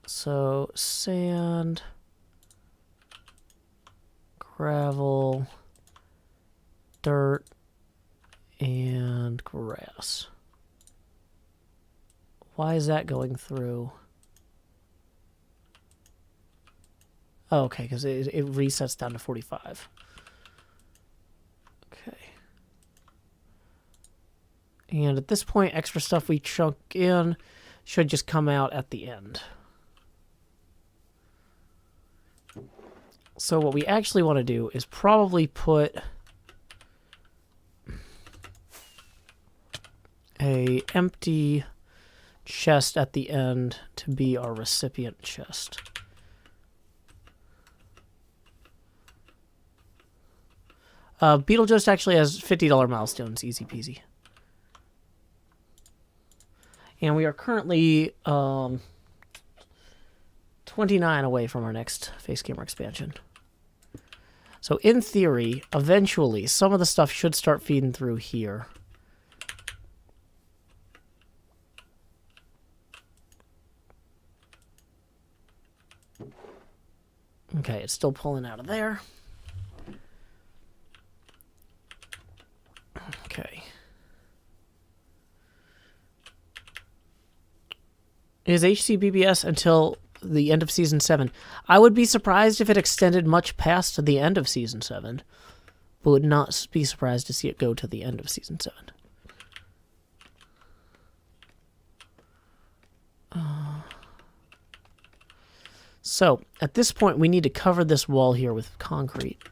So, sand, gravel, dirt, and grass. Why is that going through? Oh, okay, because it resets down to 45. Okay. And at this point, extra stuff we chunk in should just come out at the end. So what we actually want to do is probably put a empty chest at the end to be our recipient chest. Beetlejuice actually has $50 milestones, easy peasy. And we are currently 29 away from our next face camera expansion. So in theory, eventually, some of the stuff should start feeding through here. Okay, it's still pulling out of there. Okay. Is HCBBS until the end of Season 7? I would be surprised if it extended much past the end of Season 7, but would not be surprised to see it go to the end of Season 7. So, at this point, we need to cover this wall here with concrete.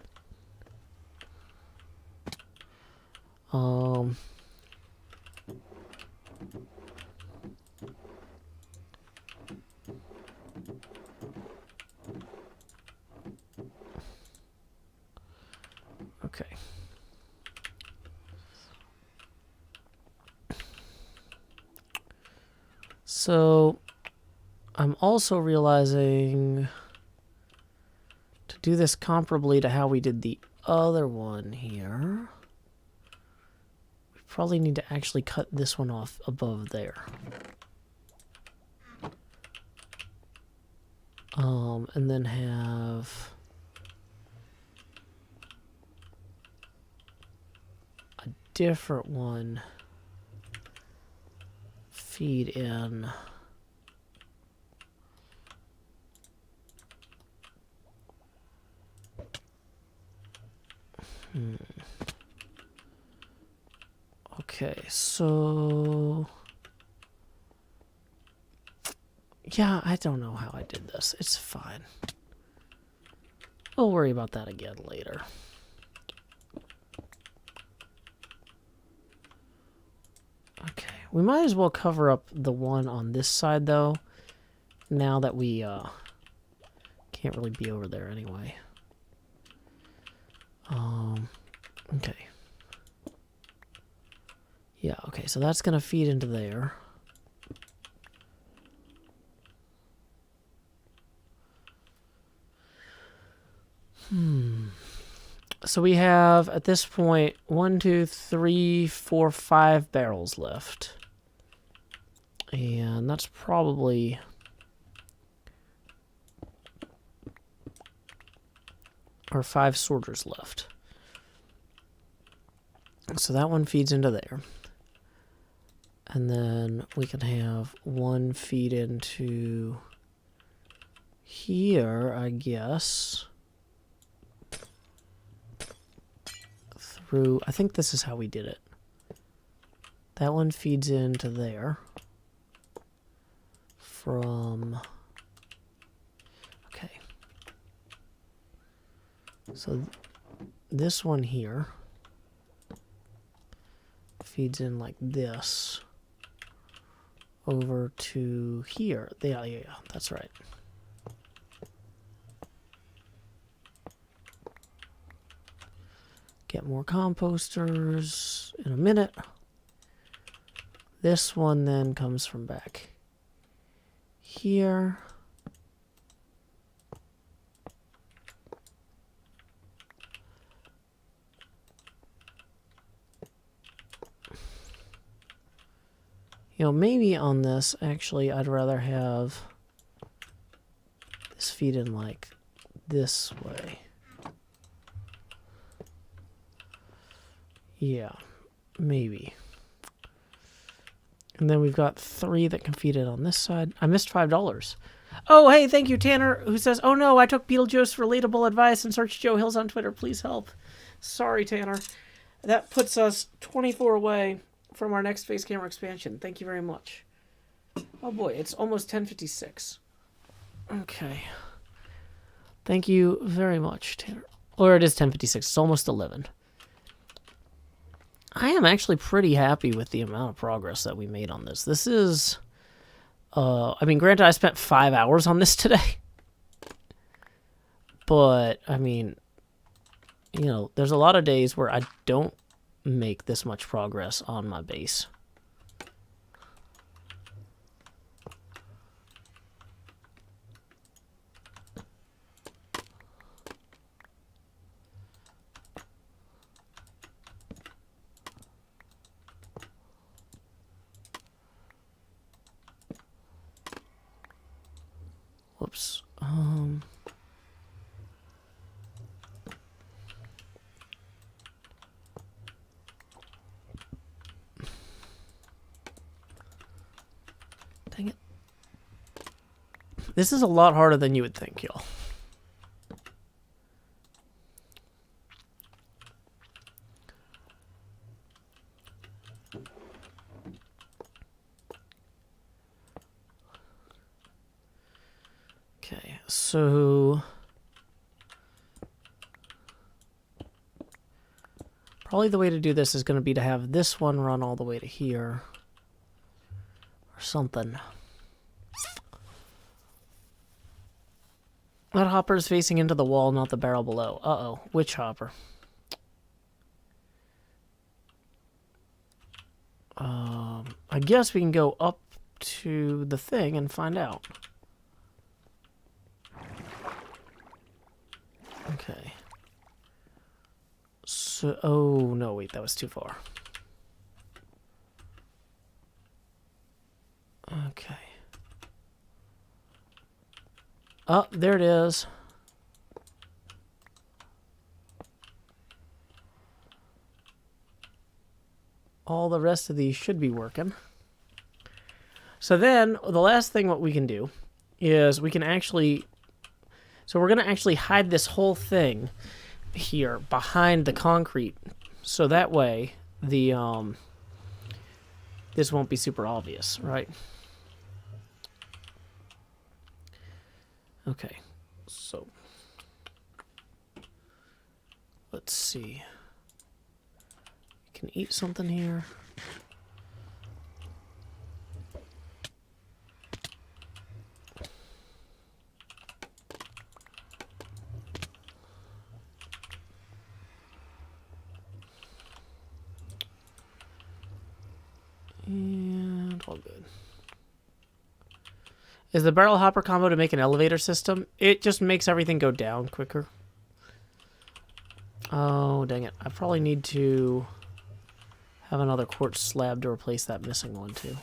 Okay. So, I'm also realizing to do this comparably to how we did the other one here, we probably need to actually cut this one off above there. And then have a different one feed in. Okay, so yeah, I don't know how I did this. It's fine. We'll worry about that again later. Okay, we might as well cover up the one on this side though, now that we can't really be over there anyway. Okay. Yeah, okay, so that's gonna feed into there. So we have, at this point, 1, 2, 3, 4, 5 barrels left. And that's probably... or 5 sorters left. So that one feeds into there. And then we can have one feed into here, I guess. Through, I think this is how we did it. That one feeds into there. From... okay. So this one here feeds in like this over to here. Yeah, that's right. Get more composters in a minute. This one then comes from back here. You know, maybe on this, actually, I'd rather have this feed in like this way. Yeah, maybe. And then we've got 3 that can feed it on this side. I missed $5. Oh, hey, thank you, Tanner, who says, oh no, I took Beetlejuice relatable advice and searched Joe Hills on Twitter. Please help. Sorry, Tanner. That puts us 24 away from our next face camera expansion. Thank you very much. Oh boy, it's almost 10:56. Okay. Thank you very much, Tanner. Or it is 10:56. It's almost 11. I am actually pretty happy with the amount of progress that we made on this. This is... I mean, granted, I spent 5 hours on this today. But, I mean, you know, there's a lot of days where I don't make this much progress on my base. Whoops. Dang it. This is a lot harder than you would think, y'all. Okay, so probably the way to do this is going to be to have this one run all the way to here or something. That hopper is facing into the wall, not the barrel below. Uh-oh, which hopper? I guess we can go up to the thing and find out. Okay. So, oh, no, wait, that was too far. Okay. Oh, there it is. All the rest of these should be working. So then, the last thing what we can do is we can actually... So we're going to actually hide this whole thing here behind the concrete. So that way, the this won't be super obvious, right? Okay, so let's see. We can eat something here. And all good. Is the barrel hopper combo to make an elevator system? It just makes everything go down quicker. Oh, dang it. I probably need to have another quartz slab to replace that missing one, too.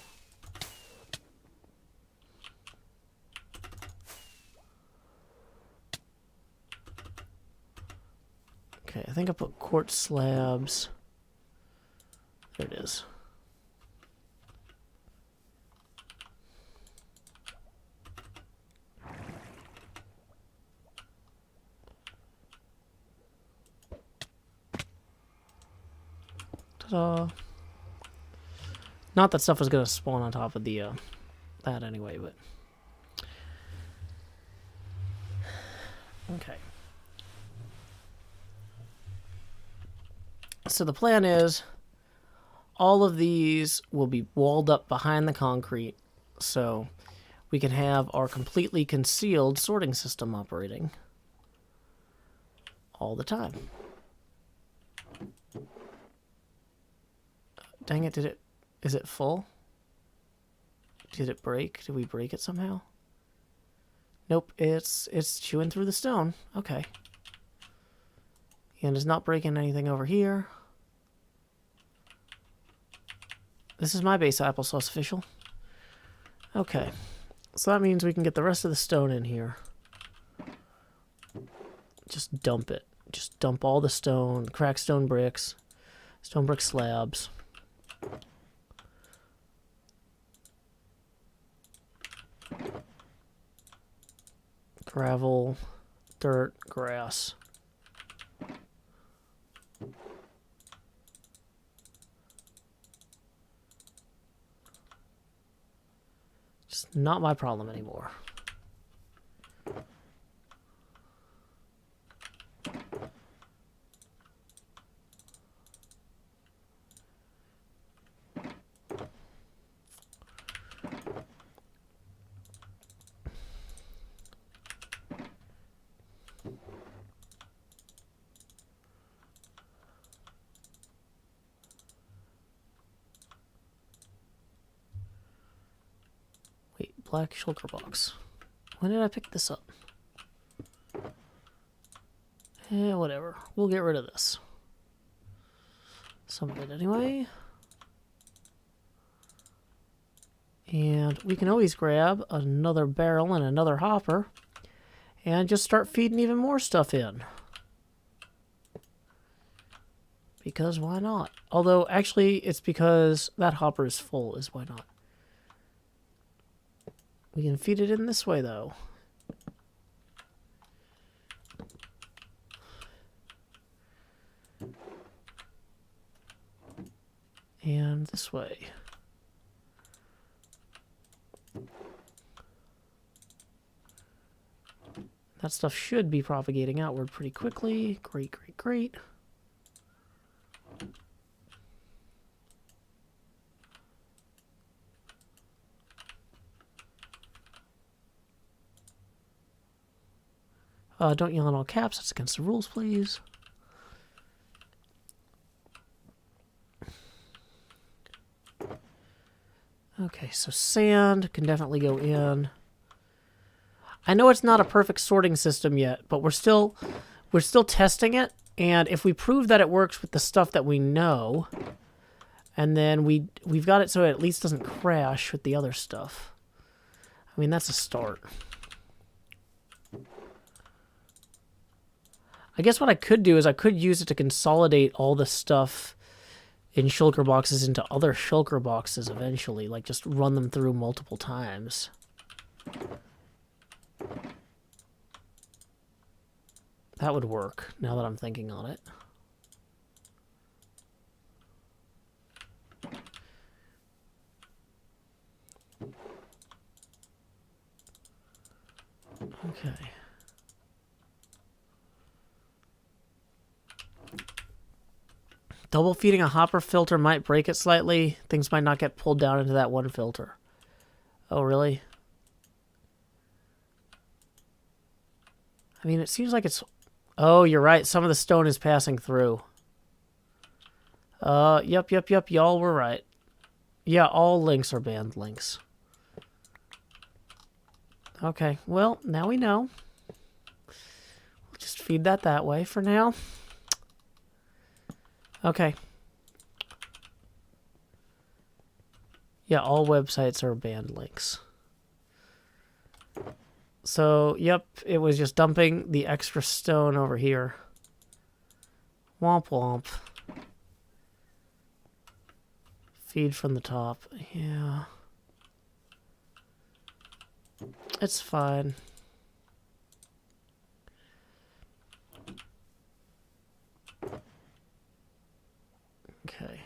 Okay, I think I put quartz slabs. There it is. Not that stuff was going to spawn on top of the that anyway, but okay. So the plan is all of these will be walled up behind the concrete so we can have our completely concealed sorting system operating all the time. Dang it, is it full? Did it break? Did we break it somehow? Nope, it's chewing through the stone. Okay. And it's not breaking anything over here. This is my base applesauce official. Okay. So that means we can get the rest of the stone in here. Just dump it. Just dump all the stone, cracked stone bricks, stone brick slabs. Gravel, dirt, grass. Just not my problem anymore. Black shulker box. When did I pick this up? Whatever. We'll get rid of this. Some of it anyway. And we can always grab another barrel and another hopper and just start feeding even more stuff in. Because why not? Although, actually, it's because that hopper is full, is why not. We can feed it in this way, though. And this way. That stuff should be propagating outward pretty quickly. Great, great, great. Don't yell in all caps. That's against the rules, please. Okay, so sand can definitely go in. I know it's not a perfect sorting system yet, but we're still testing it. And if we prove that it works with the stuff that we know, and then we've got it so it at least doesn't crash with the other stuff. I mean, that's a start. I guess what I could do is I could use it to consolidate all the stuff in shulker boxes into other shulker boxes eventually. Like, just run them through multiple times. That would work, now that I'm thinking on it. Okay. Double feeding a hopper filter might break it slightly. Things might not get pulled down into that one filter. Oh, really? I mean, it seems like it's... Oh, you're right. Some of the stone is passing through. Yep. Y'all were right. Yeah, all links are banned links. Okay, well, now we know. We'll just feed that way for now. Okay. Yeah, all websites are banned links. So, yep, it was just dumping the extra stone over here. Womp womp. Feed from the top. Yeah. It's fine. Okay.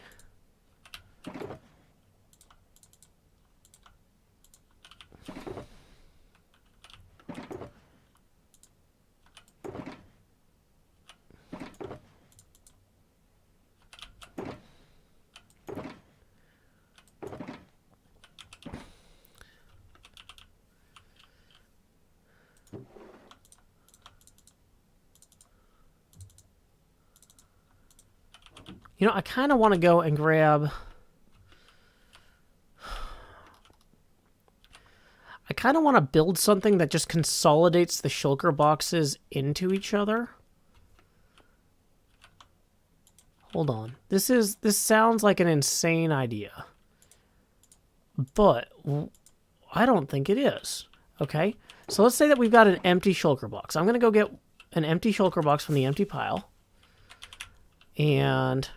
You know, I kind of want to go and grab... I kind of want to build something that just consolidates the shulker boxes into each other. Hold on. This sounds like an insane idea. But I don't think it is. Okay? So let's say that we've got an empty shulker box. I'm going to go get an empty shulker box from the empty pile. And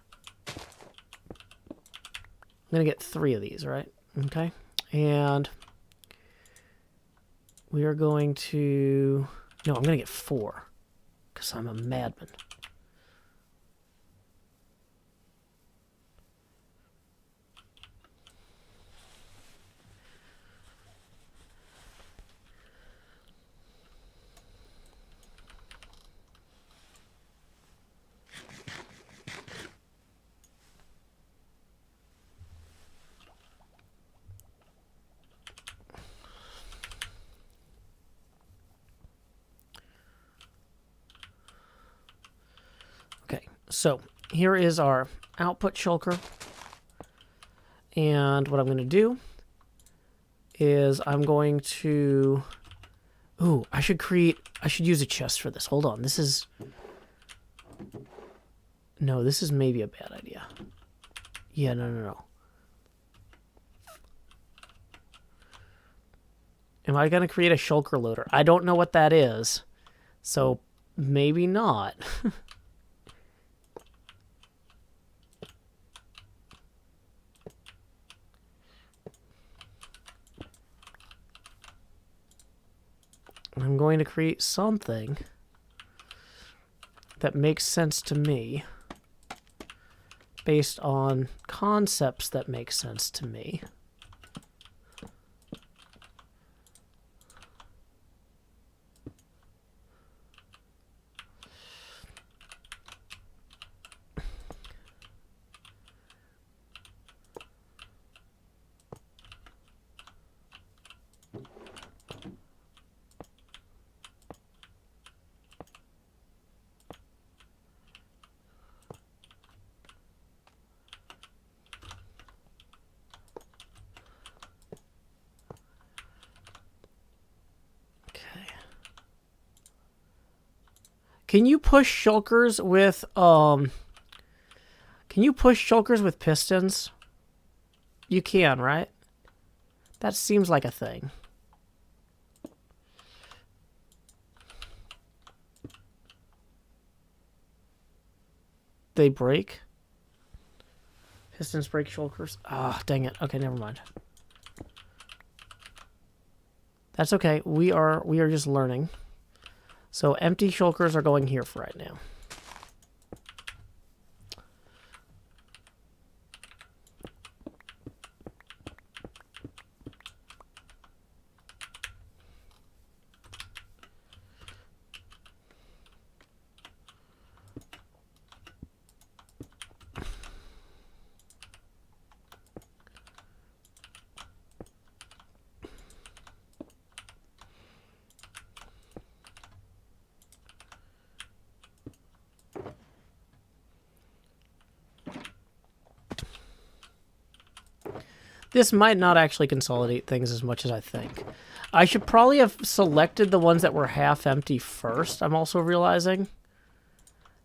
I'm going to get 3 of these, right? Okay. And we are going to... No, I'm going to get 4. Because I'm a madman. So here is our output shulker. And what I'm going to do is I'm going to... Ooh, I should use a chest for this. Hold on. This is... No, this is maybe a bad idea. Yeah, no. Am I going to create a shulker loader? I don't know what that is. So maybe not. I'm going to create something that makes sense to me based on concepts that make sense to me. Can you push shulkers with pistons? You can, right? That seems like a thing. They break? Pistons break shulkers? Ah, dang it. Okay, never mind. That's okay. We are just learning. So empty shulkers are going here for right now. This might not actually consolidate things as much as I think. I should probably have selected the ones that were half empty first, I'm also realizing.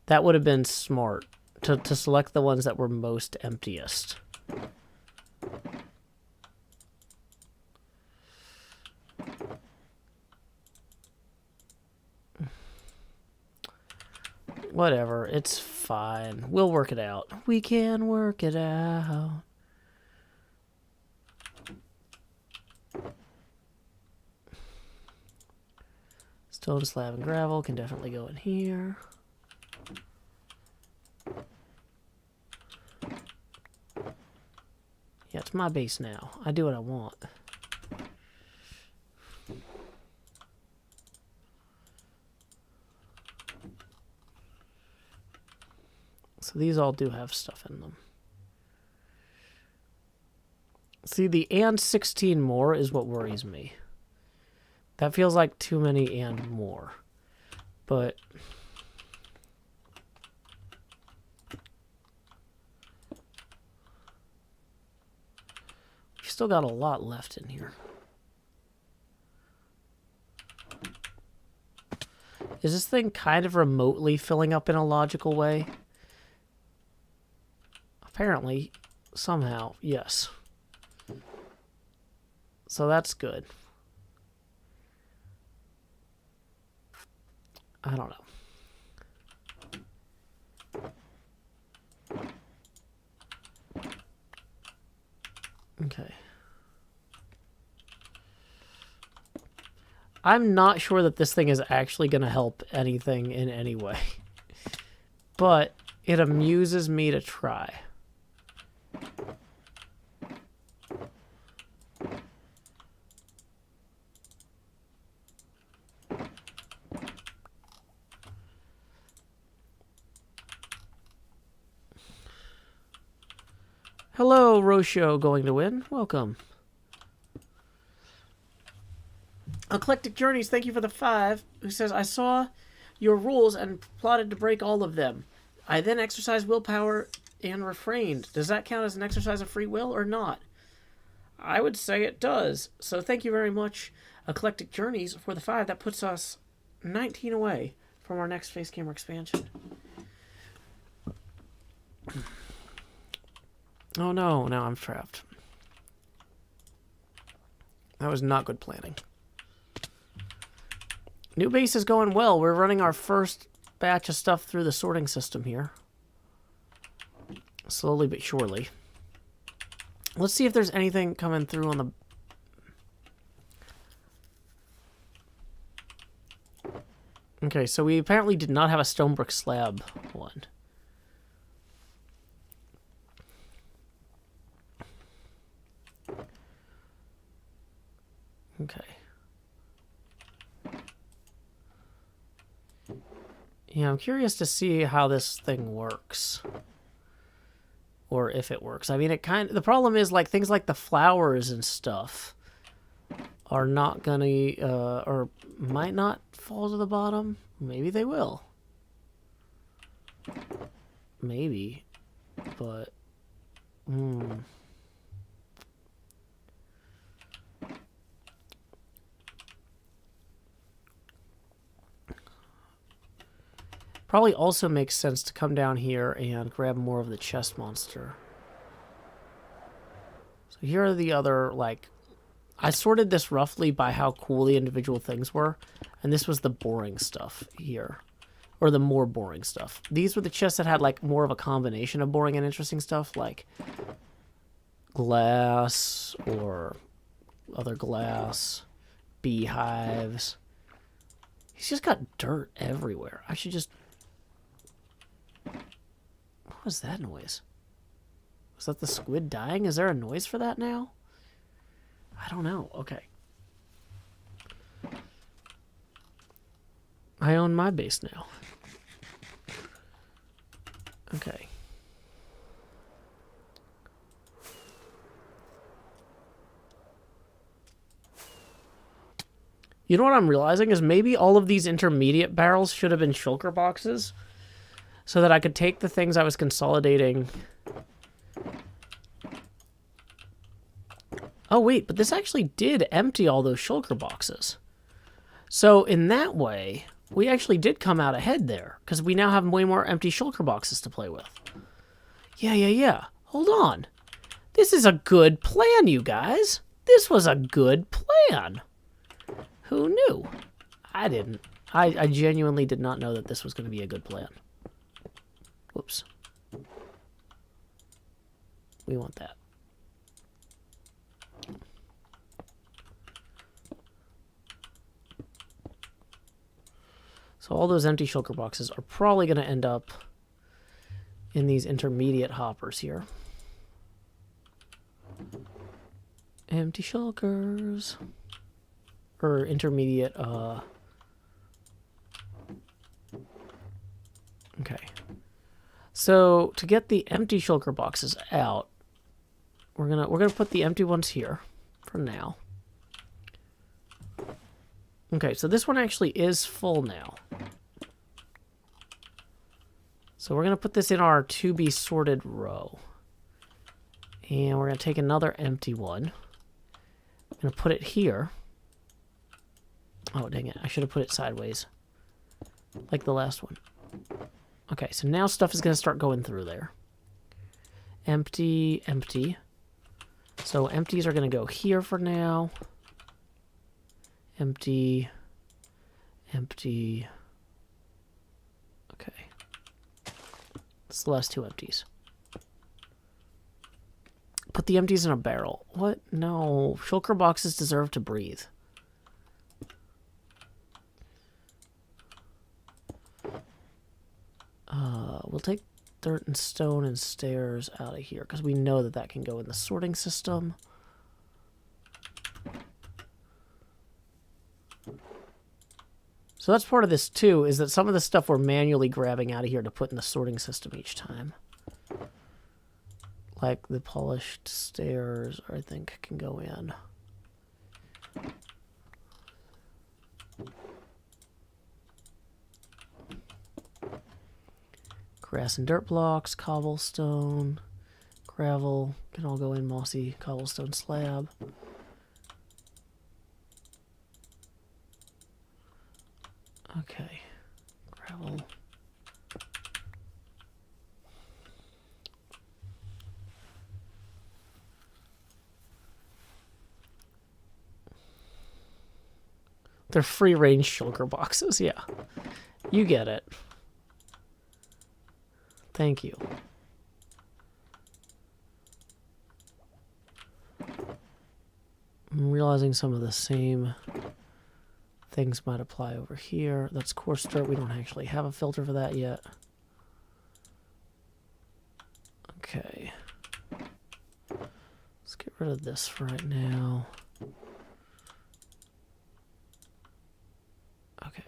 That would have been smart, to select the ones that were most emptiest. Whatever, it's fine. We'll work it out. We can work it out. Stone, slab, and gravel can definitely go in here. Yeah, it's my base now. I do what I want. So these all do have stuff in them. See, the and 16 more is what worries me. That feels like too many and more. But we've still got a lot left in here. Is this thing kind of remotely filling up in a logical way? Apparently, somehow, yes. So that's good. I don't know. Okay. I'm not sure that this thing is actually going to help anything in any way. But it amuses me to try. Hello, Rosho, going to win. Welcome. Eclectic Journeys, thank you for the 5. Who says, I saw your rules and plotted to break all of them. I then exercised willpower and refrained. Does that count as an exercise of free will or not? I would say it does. So thank you very much, Eclectic Journeys, for the 5. That puts us 19 away from our next face camera expansion. Oh no, now I'm trapped. That was not good planning. New base is going well. We're running our first batch of stuff through the sorting system here. Slowly but surely. Let's see if there's anything coming through on the... Okay, so we apparently did not have a stone brick slab one. Okay. Yeah, I'm curious to see how this thing works. Or if it works. I mean, the problem is, like, things like the flowers and stuff are not gonna, or might not fall to the bottom. Maybe they will. Maybe. But, probably also makes sense to come down here and grab more of the chest monster. So here are the other, like... I sorted this roughly by how cool the individual things were. And this was the boring stuff here. Or the more boring stuff. These were the chests that had, like, more of a combination of boring and interesting stuff. Like glass or other glass. Beehives. He's just got dirt everywhere. I should just... What was that noise? Was that the squid dying? Is there a noise for that now? I don't know. Okay. I own my base now. Okay. You know what I'm realizing is maybe all of these intermediate barrels should have been shulker boxes so that I could take the things I was consolidating. Oh, wait, but this actually did empty all those shulker boxes. So in that way, we actually did come out ahead there because we now have way more empty shulker boxes to play with. Yeah. Hold on. This is a good plan, you guys. This was a good plan. Who knew? I didn't. I genuinely did not know that this was going to be a good plan. Whoops. We want that. So all those empty shulker boxes are probably going to end up in these intermediate hoppers here. Empty shulkers. Or intermediate, Okay. So to get the empty shulker boxes out, we're gonna put the empty ones here for now. Okay, so this one actually is full now. So we're going to put this in our to be sorted row. And we're going to take another empty one. I'm going to put it here. Oh, dang it. I should have put it sideways. Like the last one. Okay, so now stuff is going to start going through there. Empty, empty. So empties are going to go here for now. Empty, empty. Okay. It's the last two empties. Put the empties in a barrel. What? No. Shulker boxes deserve to breathe. We'll take dirt and stone and stairs out of here because we know that that can go in the sorting system. So that's part of this too, is that some of the stuff we're manually grabbing out of here to put in the sorting system each time. Like the polished stairs, I think, can go in. Grass and dirt blocks, cobblestone, gravel, can all go in mossy cobblestone slab. Okay, gravel. They're free-range shulker boxes, yeah. You get it. Thank you. I'm realizing some of the same things might apply over here. That's coarse dirt. We don't actually have a filter for that yet. Okay. Let's get rid of this for right now. Okay.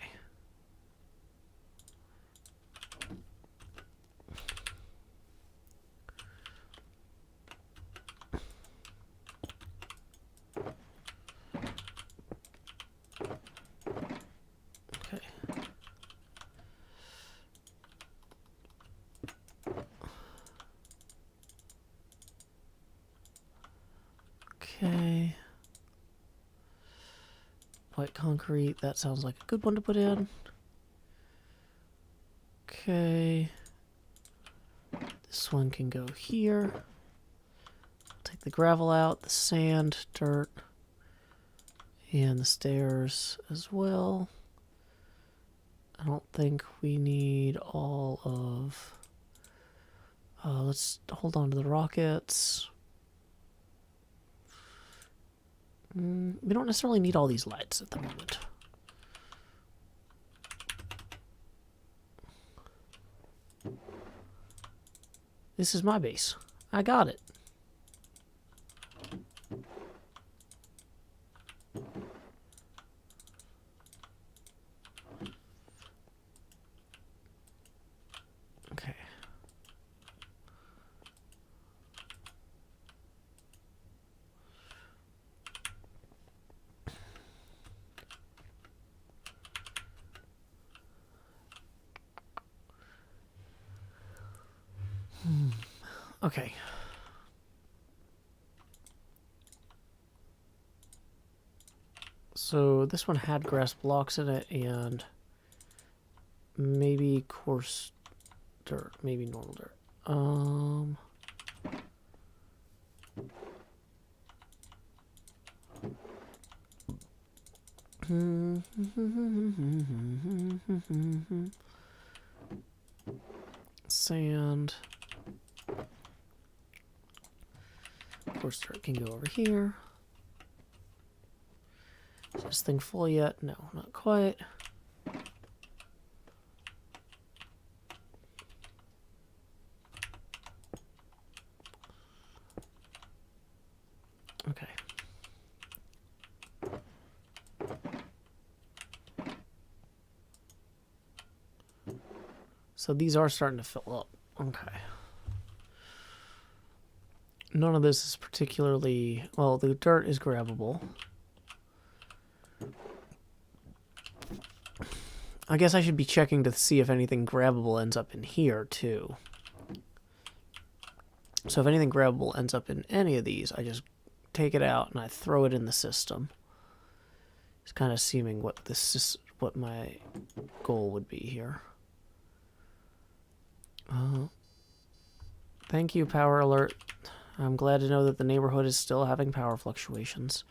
Okay. White concrete, that sounds like a good one to put in. Okay. This one can go here. Take the gravel out, the sand, dirt, and the stairs as well. I don't think we need all of... let's hold on to the rockets. We don't necessarily need all these lights at the moment. This is my base. I got it. Okay. Okay. So this one had grass blocks in it and maybe coarse dirt, maybe normal dirt. Sand. Coarse dirt can go over here. Is this thing full yet? No, not quite. Okay. So these are starting to fill up. Okay. None of this is particularly... Well, the dirt is grabbable. I guess I should be checking to see if anything grabbable ends up in here, too. So if anything grabbable ends up in any of these, I just take it out and I throw it in the system. It's kind of seeming what this is, what my goal would be here. Thank you, Power Alert. I'm glad to know that the neighborhood is still having power fluctuations.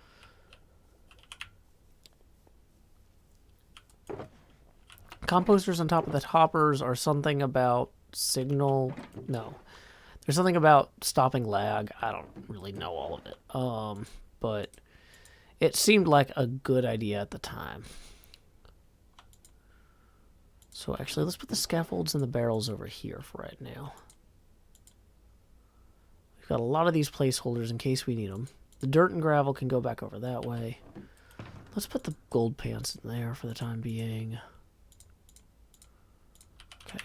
Composters on top of the hoppers are something about signal... No. There's something about stopping lag. I don't really know all of it. But it seemed like a good idea at the time. So actually, let's put the scaffolds and the barrels over here for right now. We've got a lot of these placeholders in case we need them. The dirt and gravel can go back over that way. Let's put the gold pants in there for the time being. Okay.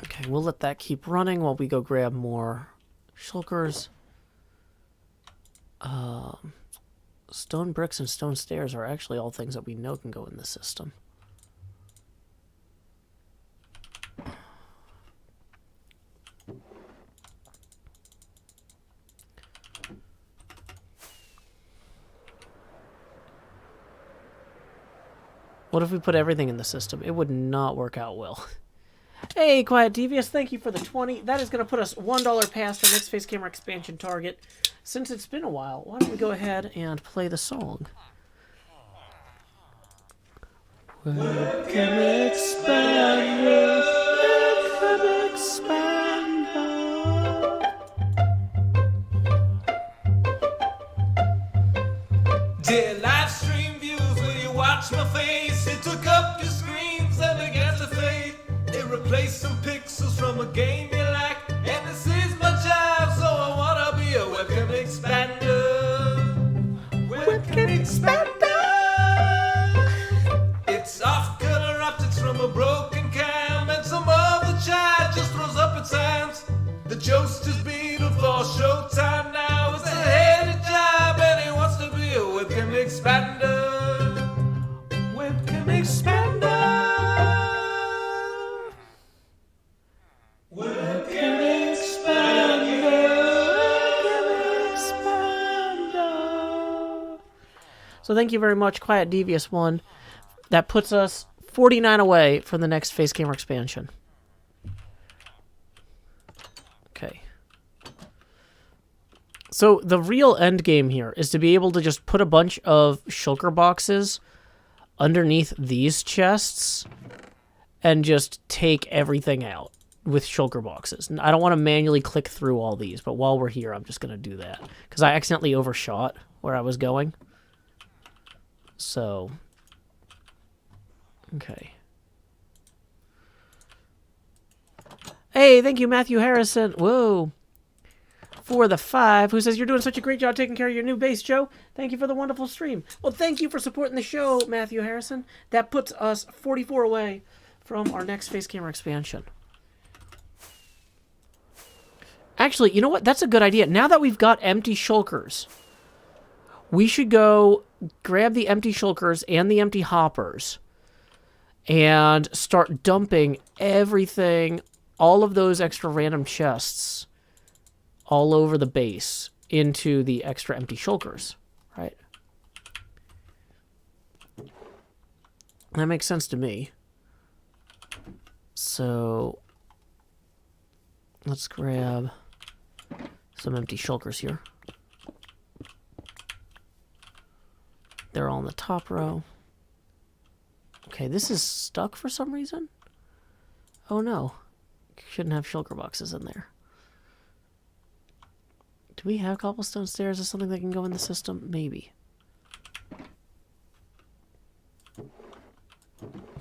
Okay, we'll let that keep running while we go grab more shulkers. Stone bricks and stone stairs are actually all things that we know can go in the system. What if we put everything in the system? It would not work out well. Hey, Quiet Devious, thank you for the 20. That is going to put us $1 past our next face camera expansion target. Since it's been a while, why don't we go ahead and play the song? Where can expand you? Where can expand you? Dear live stream views, will you watch my face? It took up your screens and began to fade. It replaced some pixels from a game you like. And this is my job, so I wanna be a webcam expander. Webcam expander. It's off color optics from a broken cam, and some of the chat just throws up its hands. The Jost is beaten for showtime now. It's a headed job, and he wants to be a webcam expander. Webcam expander. Webcam expander. Webcam expander. So thank you very much, Quiet Devious 1. That puts us 49 away from the next face camera expansion. Okay. So the real end game here is to be able to just put a bunch of shulker boxes underneath these chests and just take everything out with shulker boxes. I don't want to manually click through all these, but while we're here, I'm just going to do that. Because I accidentally overshot where I was going. So... okay. Hey, thank you, Matthew Harrison. Whoa. For the 5, who says, you're doing such a great job taking care of your new base, Joe. Thank you for the wonderful stream. Well, thank you for supporting the show, Matthew Harrison. That puts us 44 away from our next face camera expansion. Actually, you know what? That's a good idea. Now that we've got empty shulkers, we should go grab the empty shulkers and the empty hoppers and start dumping everything, all of those extra random chests all over the base into the extra empty shulkers, right? That makes sense to me. So let's grab some empty shulkers here. They're all in the top row. Okay, this is stuck for some reason. Oh no. Shouldn't have shulker boxes in there. Do we have cobblestone stairs as something that can go in the system? Maybe.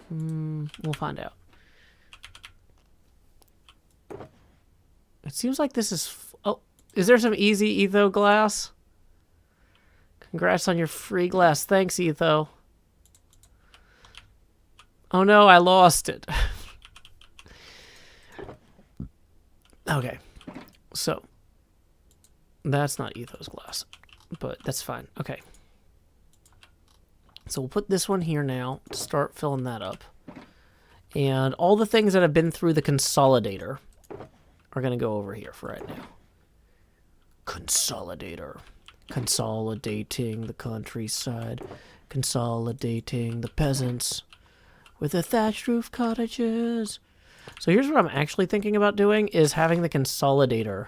We'll find out. It seems like this is... oh, is there some easy Etho glass? Congrats on your free glass. Thanks, Etho. Oh no, I lost it. Okay. So, that's not Etho's glass, but that's fine. Okay. So we'll put this one here now to start filling that up. And all the things that have been through the consolidator are going to go over here for right now. Consolidator. Consolidating the countryside. Consolidating the peasants with the thatched roof cottages. So here's what I'm actually thinking about doing is having the consolidator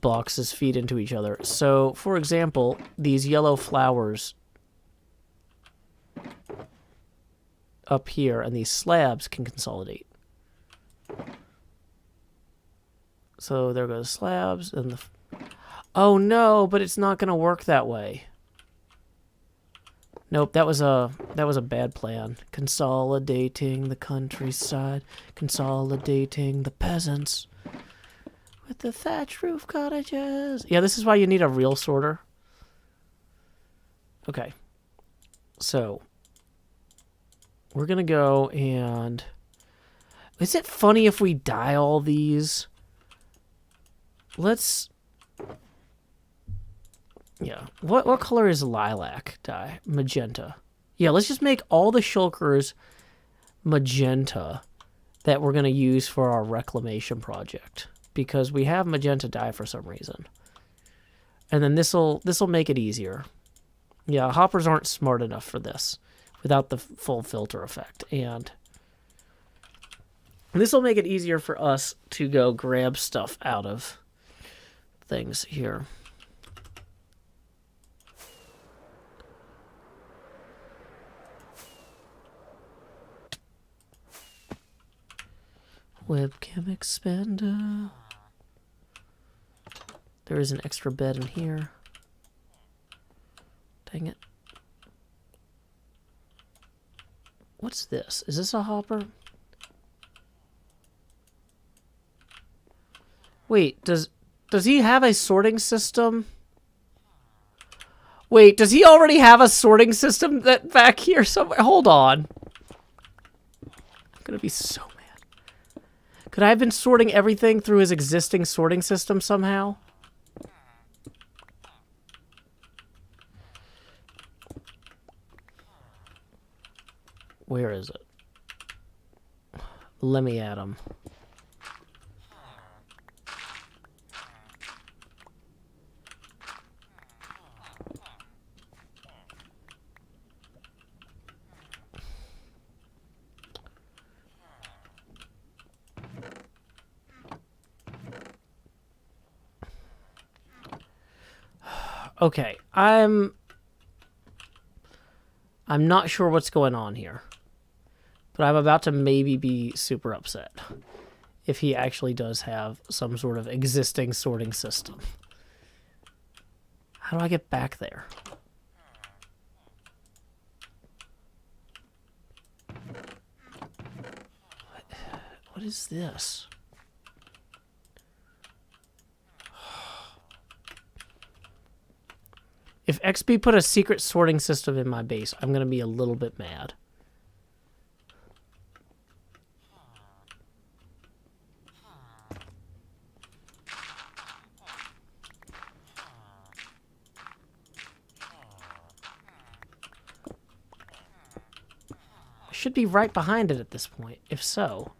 boxes feed into each other. So, for example, these yellow flowers up here and these slabs can consolidate. So there goes slabs and the... Oh no, but it's not going to work that way. Nope, that was a bad plan. Consolidating the countryside, consolidating the peasants with the thatch roof cottages. Yeah, this is why you need a real sorter. Okay. So we're going to go and... Is it funny if we dye all these? Let's... Yeah. What color is lilac dye? Magenta. Yeah, let's just make all the shulkers magenta that we're going to use for our reclamation project. Because we have magenta dye for some reason. And then this'll make it easier. Yeah, hoppers aren't smart enough for this without the full filter effect. And this will make it easier for us to go grab stuff out of things here. Webcam expander. There is an extra bed in here. Dang it. What's this? Is this a hopper? Wait, does he have a sorting system? Wait, does he already have a sorting system that back here somewhere? Hold on. I'm gonna be so mad. Could I have been sorting everything through his existing sorting system somehow? Where is it? Let me add him. Okay, I'm not sure what's going on here. But I'm about to maybe be super upset if he actually does have some sort of existing sorting system. How do I get back there? What is this? If XP put a secret sorting system in my base, I'm going to be a little bit mad. I should be right behind it at this point, if so.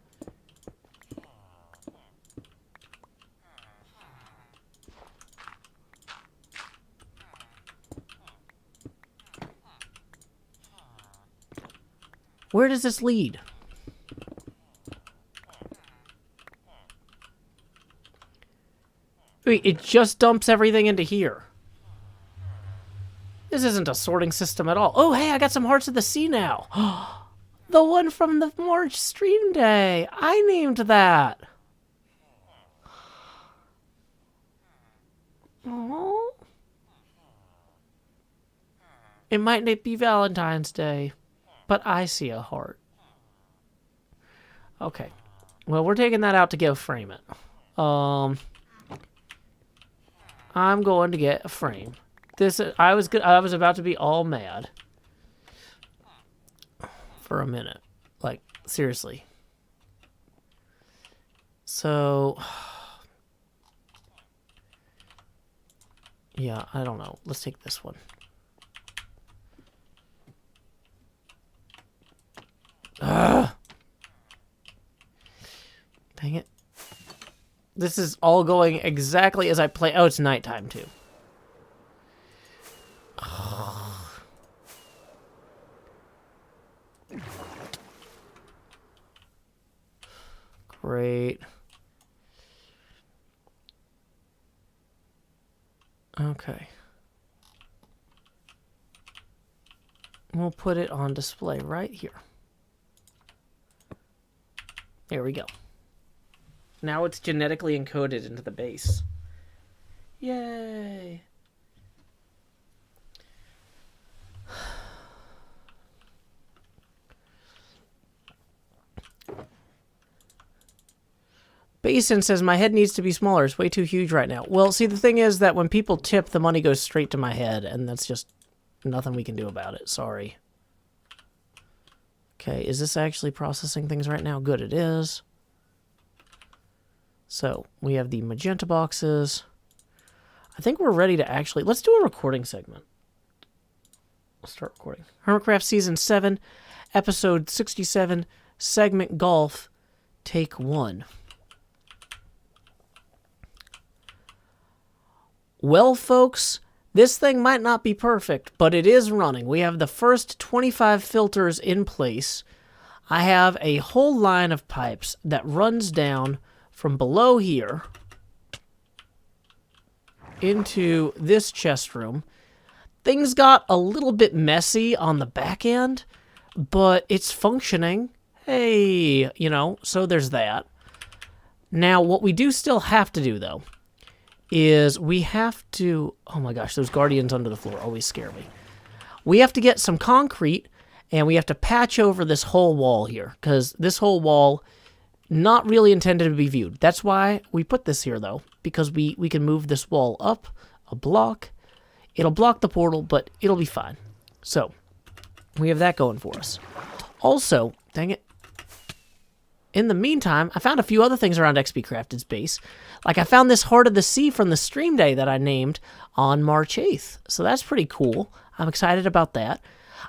Where does this lead? Wait, it just dumps everything into here. This isn't a sorting system at all. Oh, hey, I got some Hearts of the Sea now. The one from the March stream day. I named that. Aww. It might not be Valentine's Day. But I see a heart. Okay. Well, we're taking that out to go frame it. I'm going to get a frame. I was about to be all mad. For a minute. Like, seriously. So... Yeah, I don't know. Let's take this one. Ugh. Dang it. This is all going exactly as I play. Oh, it's nighttime too. Great. Okay. We'll put it on display right here. There we go. Now it's genetically encoded into the base. Yay! Basin says, my head needs to be smaller. It's way too huge right now. Well, see, the thing is that when people tip, the money goes straight to my head, and that's just nothing we can do about it. Sorry. Okay, is this actually processing things right now? Good, it is. So, we have the magenta boxes. I think we're ready to actually... Let's do a recording segment. Let's start recording. Hermitcraft Season 7, Episode 67, Segment Golf, Take 1. Well, folks, this thing might not be perfect, but it is running. We have the first 25 filters in place. I have a whole line of pipes that runs down from below here into this chest room. Things got a little bit messy on the back end, but it's functioning. Hey, you know, so there's that. Now, what we do still have to do, though, is we have to... Oh my gosh, those guardians under the floor always scare me. We have to get some concrete, and we have to patch over this whole wall here, because this whole wall, not really intended to be viewed. That's why we put this here, though, because we can move this wall up a block. It'll block the portal, but it'll be fine. So, we have that going for us. Also, dang it, in the meantime, I found a few other things around XP Crafted's base. Like, I found this Heart of the Sea from the stream day that I named on March 8th. So that's pretty cool. I'm excited about that.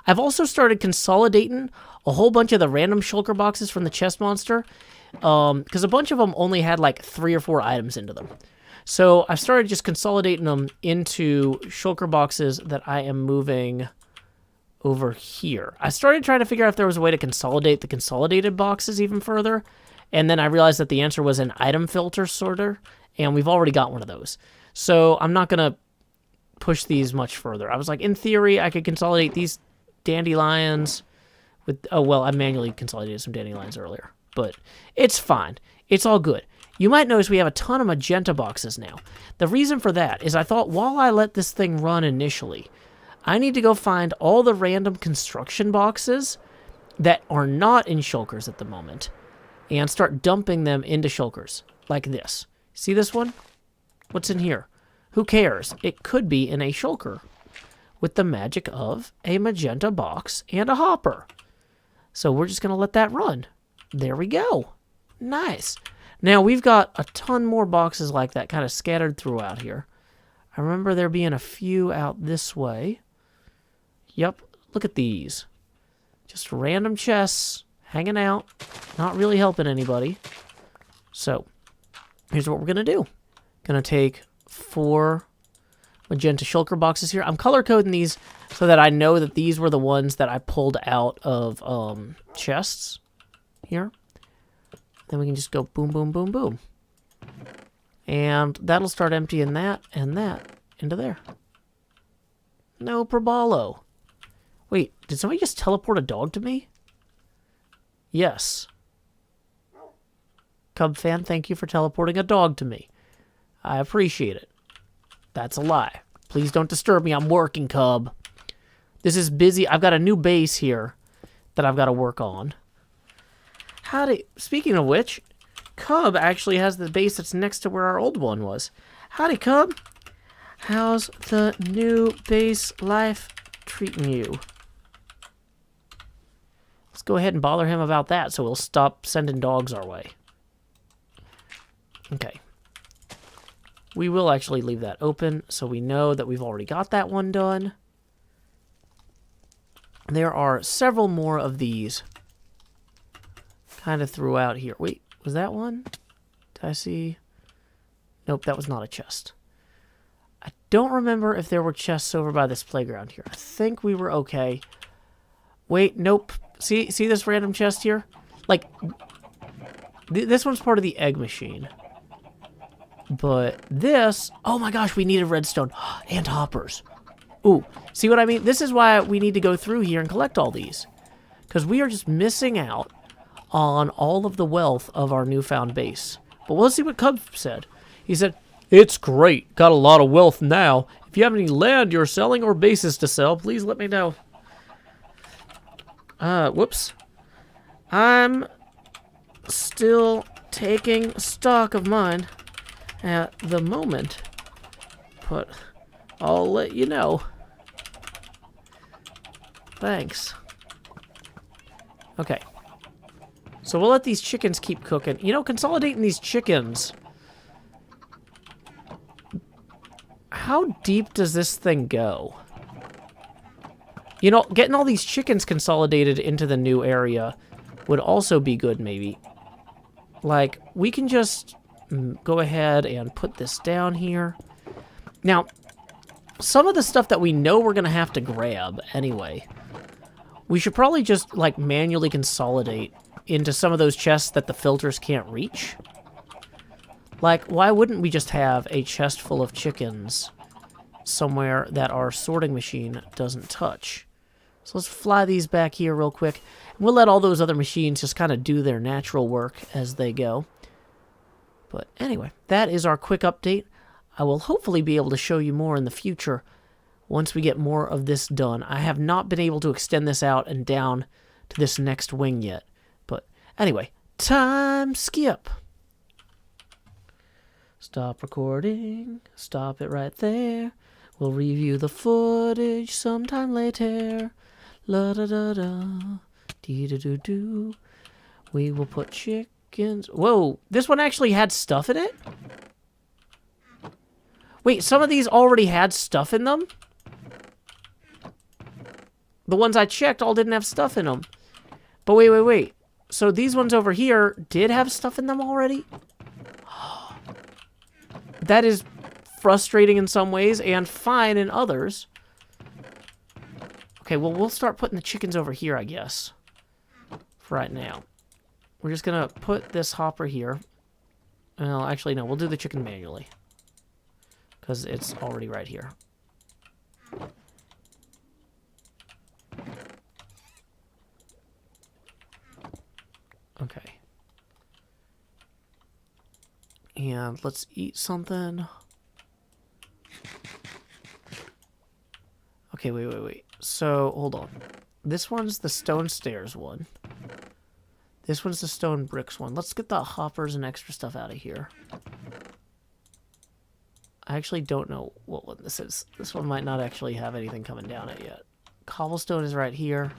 I've also started consolidating a whole bunch of the random shulker boxes from the chest monster. Because a bunch of them only had like 3 or 4 items into them. So I've started just consolidating them into shulker boxes that I am moving over here. I started trying to figure out if there was a way to consolidate the consolidated boxes even further, and then I realized that the answer was an item filter sorter, and we've already got one of those. So I'm not going to push these much further. I was like, in theory, I could consolidate these dandelions with... Oh, well, I manually consolidated some dandelions earlier, but it's fine. It's all good. You might notice we have a ton of magenta boxes now. The reason for that is I thought while I let this thing run initially, I need to go find all the random construction boxes that are not in shulkers at the moment and start dumping them into shulkers, like this. See this one? What's in here? Who cares? It could be in a shulker with the magic of a magenta box and a hopper. So we're just going to let that run. There we go. Nice. Now we've got a ton more boxes like that kind of scattered throughout here. I remember there being a few out this way. Yep, look at these. Just random chests hanging out, not really helping anybody. So, here's what we're going to do. Going to take 4 magenta shulker boxes here. I'm color coding these so that I know that these were the ones that I pulled out of chests here. Then we can just go boom, boom, boom, boom. And that'll start emptying that and that into there. No probalo. Wait, did somebody just teleport a dog to me? Yes. Cub fan, thank you for teleporting a dog to me. I appreciate it. That's a lie. Please don't disturb me. I'm working, Cub. This is busy. I've got a new base here that I've got to work on. Speaking of which, Cub actually has the base that's next to where our old one was. Howdy, Cub. How's the new base life treating you? Let's go ahead and bother him about that so we'll stop sending dogs our way. Okay. We will actually leave that open so we know that we've already got that one done. There are several more of these kind of throughout here. Wait, was that one? Did I see? Nope, that was not a chest. I don't remember if there were chests over by this playground here. I think we were okay. Wait, nope. See this random chest here? Like, this one's part of the egg machine. But this... Oh my gosh, we needed redstone. And hoppers. Ooh, see what I mean? This is why we need to go through here and collect all these. Because we are just missing out on all of the wealth of our newfound base. But we'll see what Cub said. He said, "It's great. Got a lot of wealth now. If you have any land you're selling or bases to sell, please let me know." Whoops. I'm still taking stock of mine at the moment, but I'll let you know. Thanks. Okay. So we'll let these chickens keep cooking. You know, consolidating these chickens. How deep does this thing go? You know, getting all these chickens consolidated into the new area would also be good, maybe. Like, we can just go ahead and put this down here. Now, some of the stuff that we know we're going to have to grab anyway, we should probably just, like, manually consolidate into some of those chests that the filters can't reach. Like, why wouldn't we just have a chest full of chickens somewhere that our sorting machine doesn't touch? So let's fly these back here real quick. And we'll let all those other machines just kind of do their natural work as they go. But anyway, that is our quick update. I will hopefully be able to show you more in the future once we get more of this done. I have not been able to extend this out and down to this next wing yet. But anyway, time skip. Stop recording. Stop it right there. We'll review the footage sometime later. La da da da. Dee da do do. We will put chickens. Whoa, this one actually had stuff in it? Wait, some of these already had stuff in them? The ones I checked all didn't have stuff in them. But wait. So these ones over here did have stuff in them already? That is frustrating in some ways and fine in others. Okay, well, we'll start putting the chickens over here, I guess. For right now. We're just going to put this hopper here. Well, actually, no. We'll do the chicken manually. Because it's already right here. Okay. And let's eat something. Okay, wait. So, hold on. This one's the stone stairs one. This one's the stone bricks one. Let's get the hoppers and extra stuff out of here. I actually don't know what one this is. This one might not actually have anything coming down it yet. Cobblestone is right here.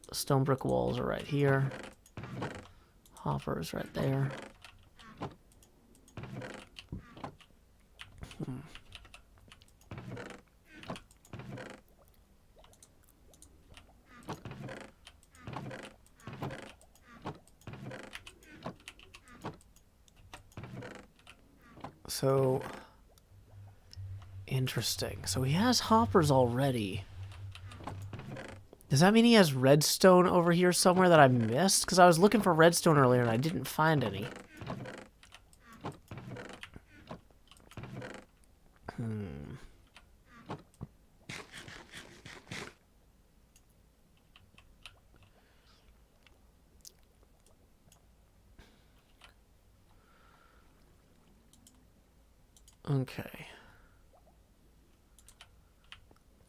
The stone brick walls are right here. Hoppers right there. So, interesting. So he has hoppers already. Does that mean he has redstone over here somewhere that I missed? Because I was looking for redstone earlier and I didn't find any. Okay.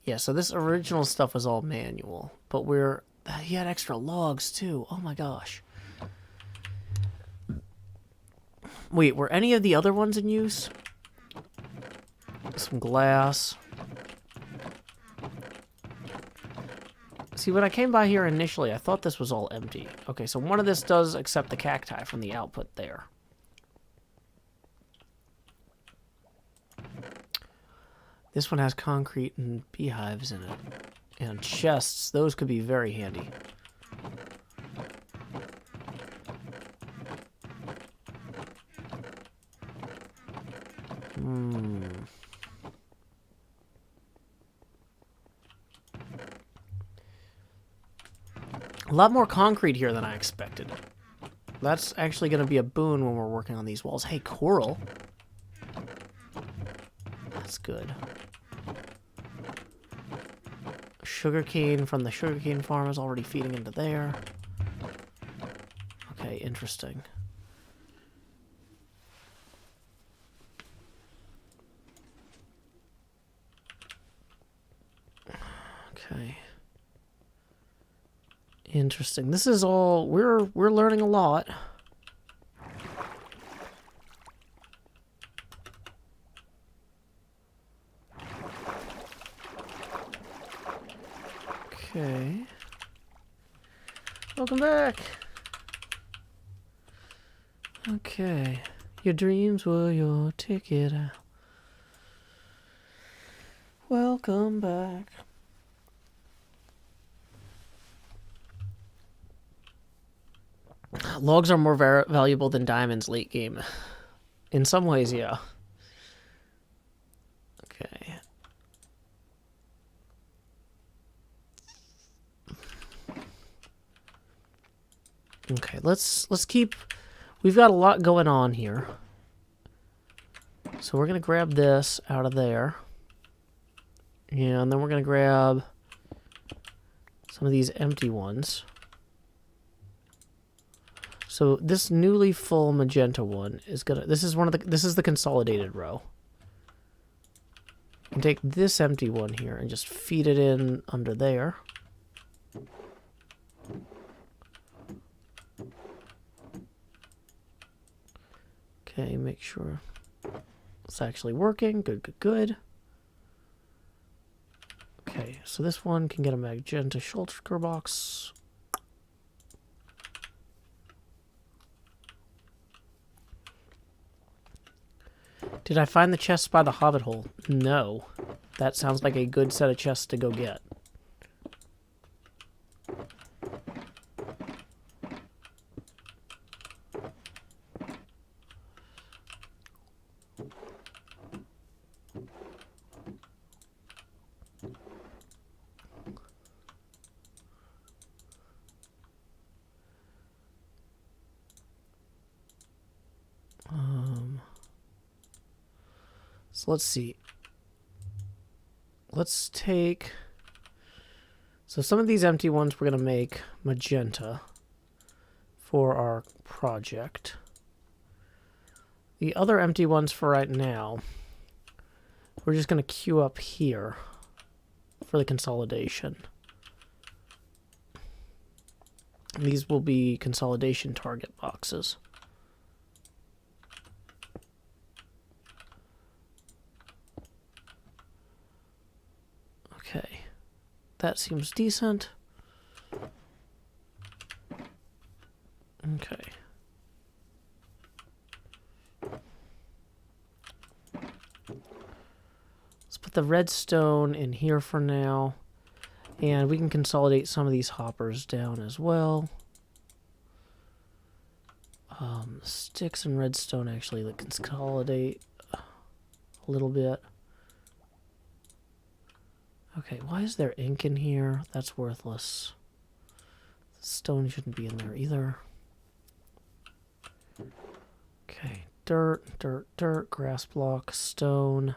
Yeah, so this original stuff was all manual, but he had extra logs too. Oh my gosh. Wait, were any of the other ones in use? Some glass. See, when I came by here initially, I thought this was all empty. Okay, so one of this does accept the cacti from the output there. This one has concrete and beehives in it. And chests. Those could be very handy. A lot more concrete here than I expected. That's actually going to be a boon when we're working on these walls. Hey, coral. That's good. Sugarcane from the sugarcane farm is already feeding into there. Okay, interesting. Okay. Interesting. This is all we're learning a lot. Okay. Welcome back. Okay. Your dreams were your ticket out. Welcome back. Logs are more valuable than diamonds late game. In some ways, yeah. Okay. Okay, let's keep... We've got a lot going on here. So we're going to grab this out of there. Yeah, and then we're going to grab some of these empty ones. So this newly full magenta one is gonna... This is the consolidated row. And take this empty one here and just feed it in under there. Okay, make sure it's actually working. Good, good, good. Okay, so this one can get a magenta shulker box. Did I find the chests by the hobbit hole? No. That sounds like a good set of chests to go get. So let's see. Let's take... So some of these empty ones we're going to make magenta for our project. The other empty ones for right now, we're just going to queue up here for the consolidation. These will be consolidation target boxes. Okay, that seems decent. Okay. Let's put the redstone in here for now. And we can consolidate some of these hoppers down as well. Sticks and redstone actually consolidate a little bit. Okay, why is there ink in here? That's worthless. Stone shouldn't be in there either. Okay, dirt, dirt, dirt, grass block, stone.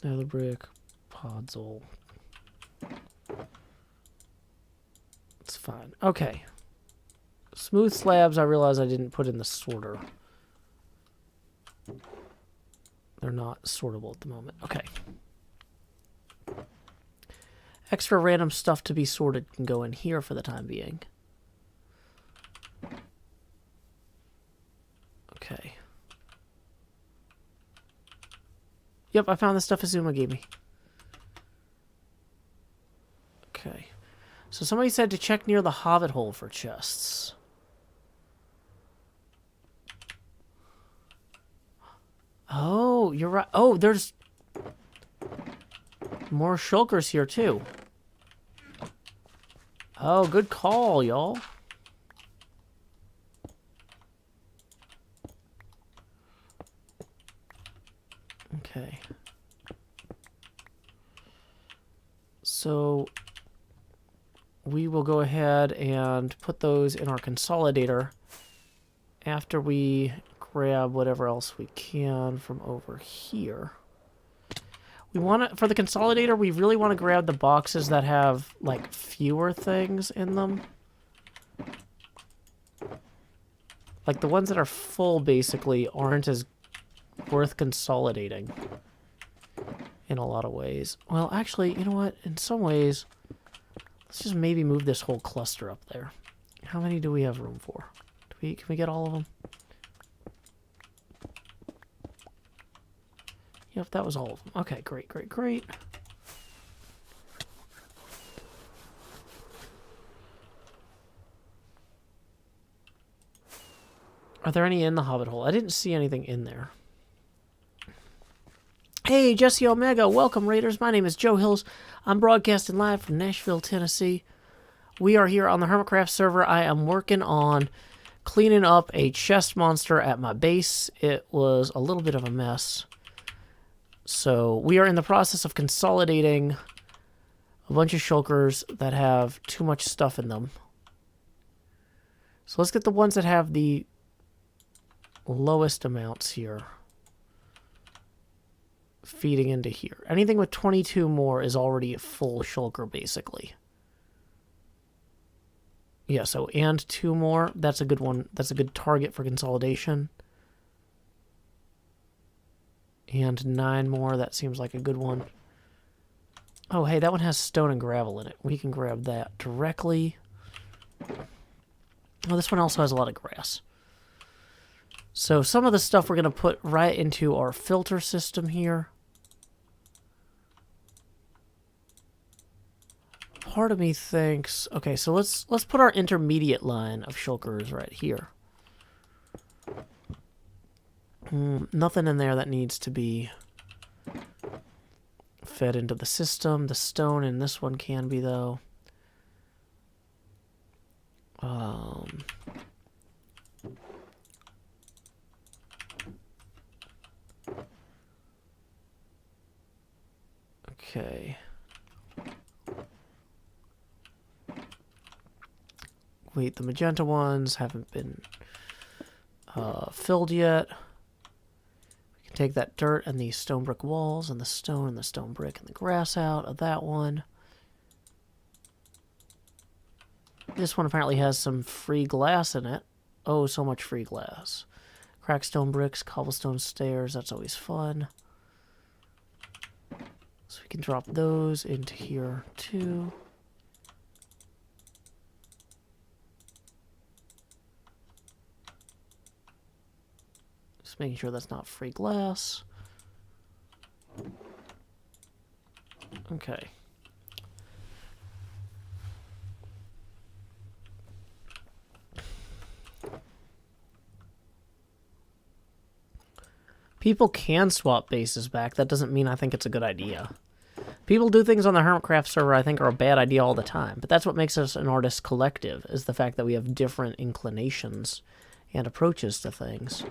Nether brick, podzol. It's fine. Okay. Smooth slabs, I realize I didn't put in the sorter. They're not sortable at the moment. Okay. Extra random stuff to be sorted can go in here for the time being. Okay. Yep, I found the stuff Azuma gave me. Okay. So somebody said to check near the hobbit hole for chests. Oh, you're right. Oh, there's more shulkers here too. Oh, good call, y'all. Okay. So we will go ahead and put those in our consolidator after we grab whatever else we can from over here. We want to, for the consolidator, we really want to grab the boxes that have, like, fewer things in them. Like, the ones that are full, basically, aren't as worth consolidating in a lot of ways. Well, actually, you know what? In some ways, let's just maybe move this whole cluster up there. How many do we have room for? Can we get all of them? Yep, that was all of them. Okay, great, great, great. Are there any in the Hobbit hole? I didn't see anything in there. Hey, Jesse Omega, welcome, Raiders. My name is Joe Hills. I'm broadcasting live from Nashville, Tennessee. We are here on the Hermitcraft server. I am working on cleaning up a chest monster at my base. It was a little bit of a mess. So we are in the process of consolidating a bunch of shulkers that have too much stuff in them. So let's get the ones that have the lowest amounts here feeding into here. Anything with 22 more is already a full shulker, basically. Yeah, so and 2 more, that's a good one. That's a good target for consolidation. And 9 more, that seems like a good one. Oh, hey, that one has stone and gravel in it. We can grab that directly. Oh, this one also has a lot of grass. So some of the stuff we're going to put right into our filter system here. Part of me thinks, okay, so let's put our intermediate line of shulkers right here. Nothing in there that needs to be fed into the system. The stone in this one can be, though. Okay. Wait, the magenta ones haven't been filled yet. We can take that dirt and these stone brick walls and the stone brick and the grass out of that one. This one apparently has some free glass in it. Oh, so much free glass. Cracked stone bricks, cobblestone stairs, that's always fun. So we can drop those into here too. Just making sure that's not free glass. Okay. People can swap bases back. That doesn't mean I think it's a good idea. People do things on the Hermitcraft server I think are a bad idea all the time, but that's what makes us an artist collective, is the fact that we have different inclinations and approaches to things.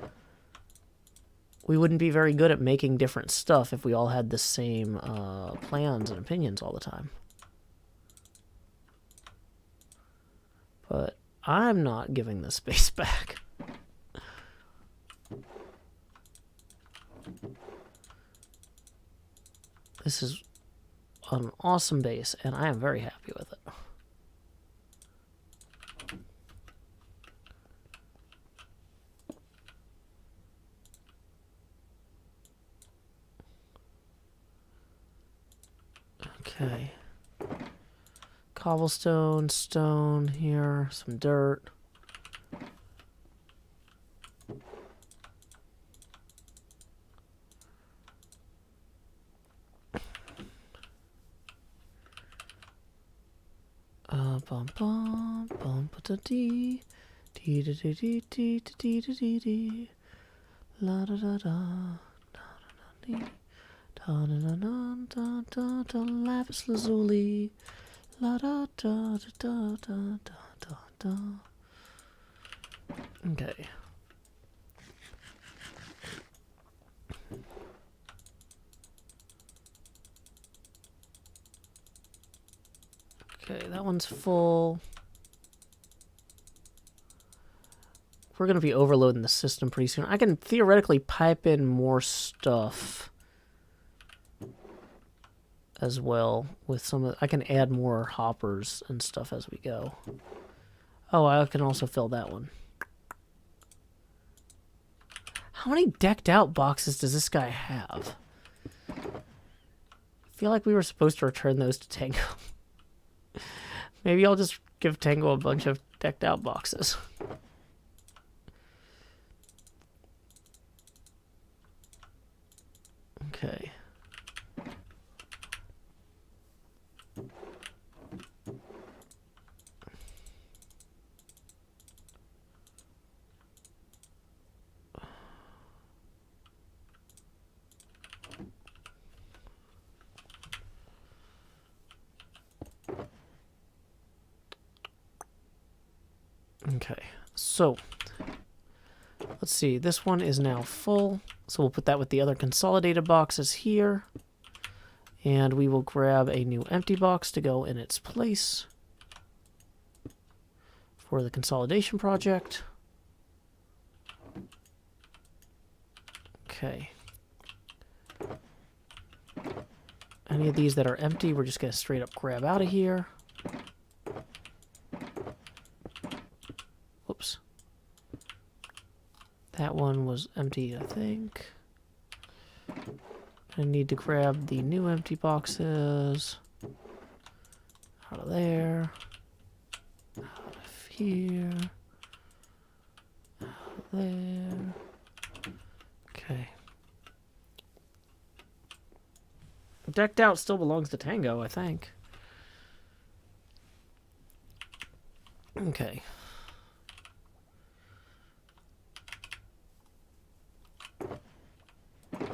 We wouldn't be very good at making different stuff if we all had the same plans and opinions all the time. But I'm not giving this space back. This is an awesome base, and I am very happy with it. Okay. Cobblestone, stone here, some dirt. Bum bum bum da dee dee da dee dee dee dee dee dee la da da da da da dee da da da da da da lapis lazuli la da da da da da da da. Okay. Okay, that one's full. We're going to be overloading the system pretty soon. I can theoretically pipe in more stuff as well with some of... I can add more hoppers and stuff as we go. Oh, I can also fill that one. How many decked out boxes does this guy have? I feel like we were supposed to return those to Tango. Maybe I'll just give Tango a bunch of decked out boxes. Okay. Okay, so let's see. This one is now full, so we'll put that with the other consolidated boxes here. And we will grab a new empty box to go in its place for the consolidation project. Okay. Any of these that are empty, we're just going to straight up grab out of here. Whoops. That one was empty, I think. I need to grab the new empty boxes. Out of there. Out of here. Out of there. Okay. Decked out still belongs to Tango, I think. Okay.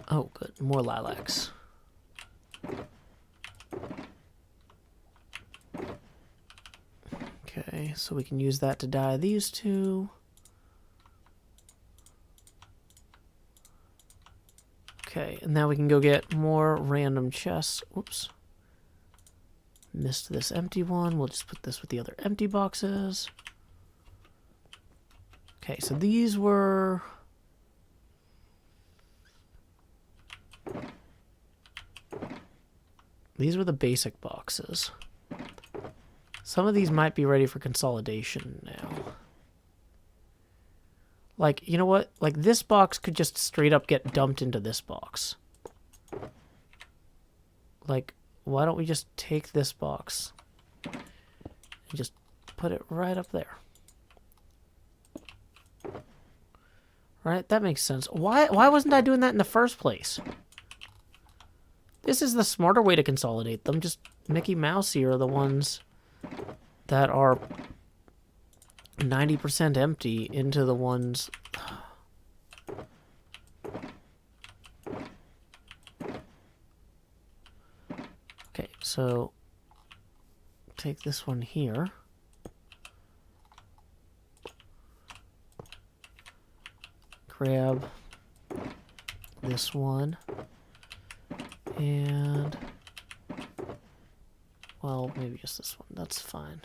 Oh, good. More lilacs. Okay, so we can use that to dye these two. Okay, and now we can go get more random chests. Whoops. Missed this empty one. We'll just put this with the other empty boxes. Okay, so these were... These were the basic boxes. Some of these might be ready for consolidation now. Like, you know what? Like, this box could just straight up get dumped into this box. Like, why don't we just take this box and just put it right up there? Right? That makes sense. Why wasn't I doing that in the first place? This is the smarter way to consolidate them. Just Mickey Mousey are the ones that are 90% empty into the ones... Okay, so take this one here. Grab this one. And, well, maybe just this one. That's fine.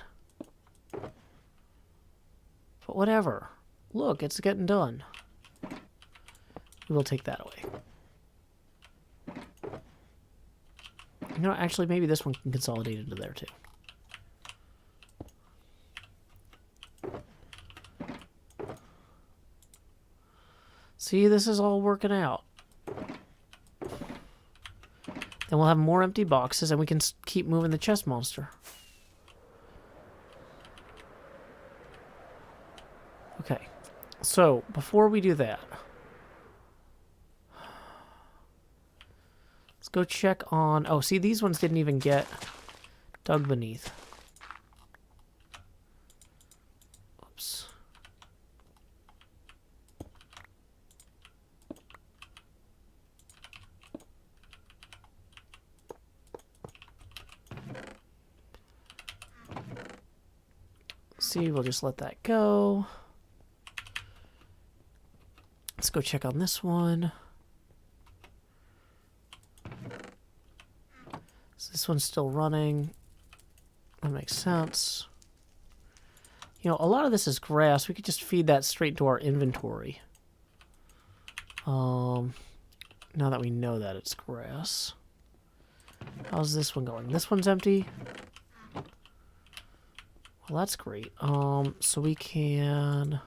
But whatever. Look, it's getting done. We will take that away. You know, actually, maybe this one can consolidate into there, too. See, this is all working out. Then we'll have more empty boxes, and we can keep moving the chest monster. Okay, so before we do that, let's go check on... Oh, see, these ones didn't even get dug beneath. Oops. See, we'll just let that go. Let's go check on this one. So this one's still running. That makes sense. You know, a lot of this is grass. We could just feed that straight into our inventory. Now that we know that it's grass. How's this one going? This one's empty. Well, that's great. So we can...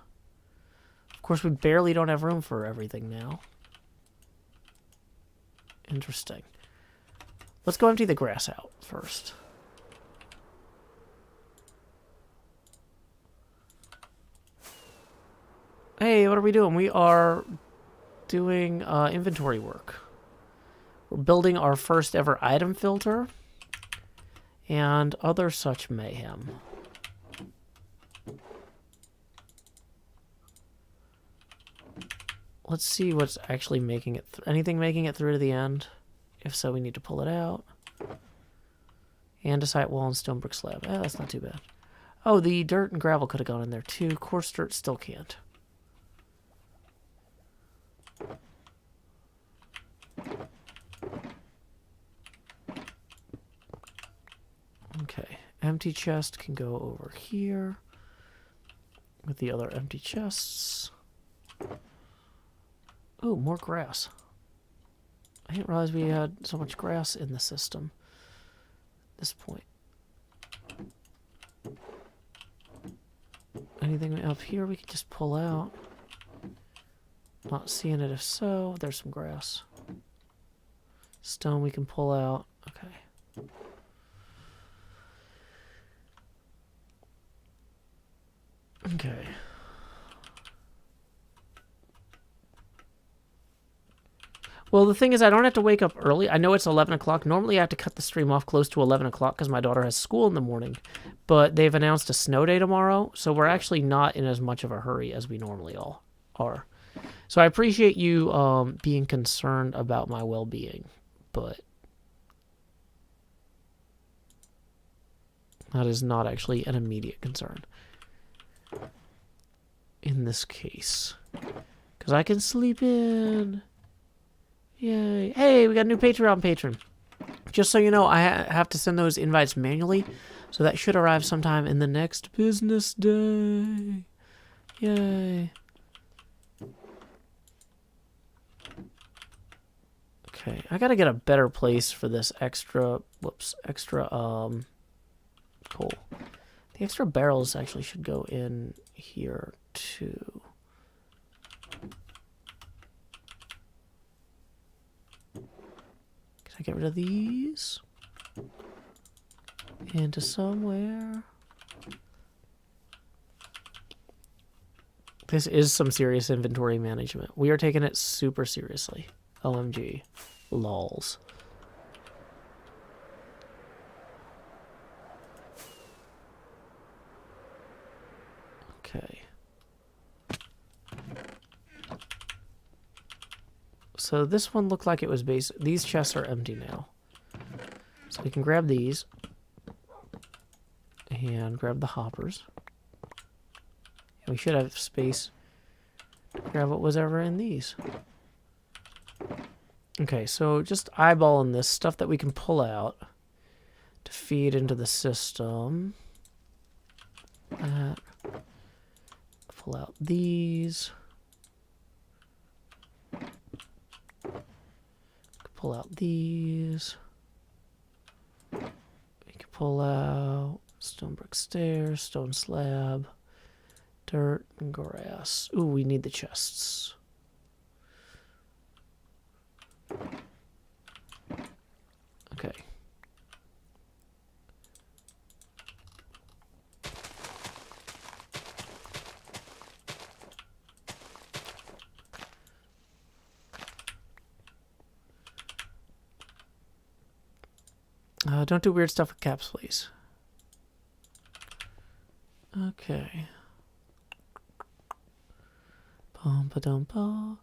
Of course, we barely don't have room for everything now. Interesting. Let's go empty the grass out first. Hey, what are we doing? We are doing inventory work. We're building our first ever item filter and other such mayhem. Let's see what's actually making it. Anything making it through to the end? If so, we need to pull it out. Andesite wall and stone brick slab. Eh, that's not too bad. Oh, the dirt and gravel could have gone in there too. Coarse dirt still can't. Okay, empty chest can go over here with the other empty chests. Oh, more grass. I didn't realize we had so much grass in the system at this point. Anything up here we can just pull out. Not seeing it if so. There's some grass. Stone we can pull out. Okay. Okay. Well, the thing is, I don't have to wake up early. I know it's 11 o'clock. Normally, I have to cut the stream off close to 11 o'clock because my daughter has school in the morning. But they've announced a snow day tomorrow, so we're actually not in as much of a hurry as we normally all are. So I appreciate you being concerned about my well-being, but that is not actually an immediate concern in this case. Because I can sleep in. Yay. Hey, we got a new Patreon patron. Just so you know, I have to send those invites manually, so that should arrive sometime in the next business day. Yay. Okay, I gotta get a better place for this extra, coal. The extra barrels actually should go in here too. Can I get rid of these? Into somewhere. This is some serious inventory management. We are taking it super seriously. OMG. Lols. Okay. So this one looked like it was basic. These chests are empty now. So we can grab these. And grab the hoppers. And we should have space to grab what was ever in these. Okay, so just eyeballing this stuff that we can pull out to feed into the system. Pull out these. Pull out these. We can pull out stone brick stairs, stone slab, dirt, and grass. Ooh, we need the chests. Okay. Don't do weird stuff with caps, please. Okay. Bum-ba-dum-ba.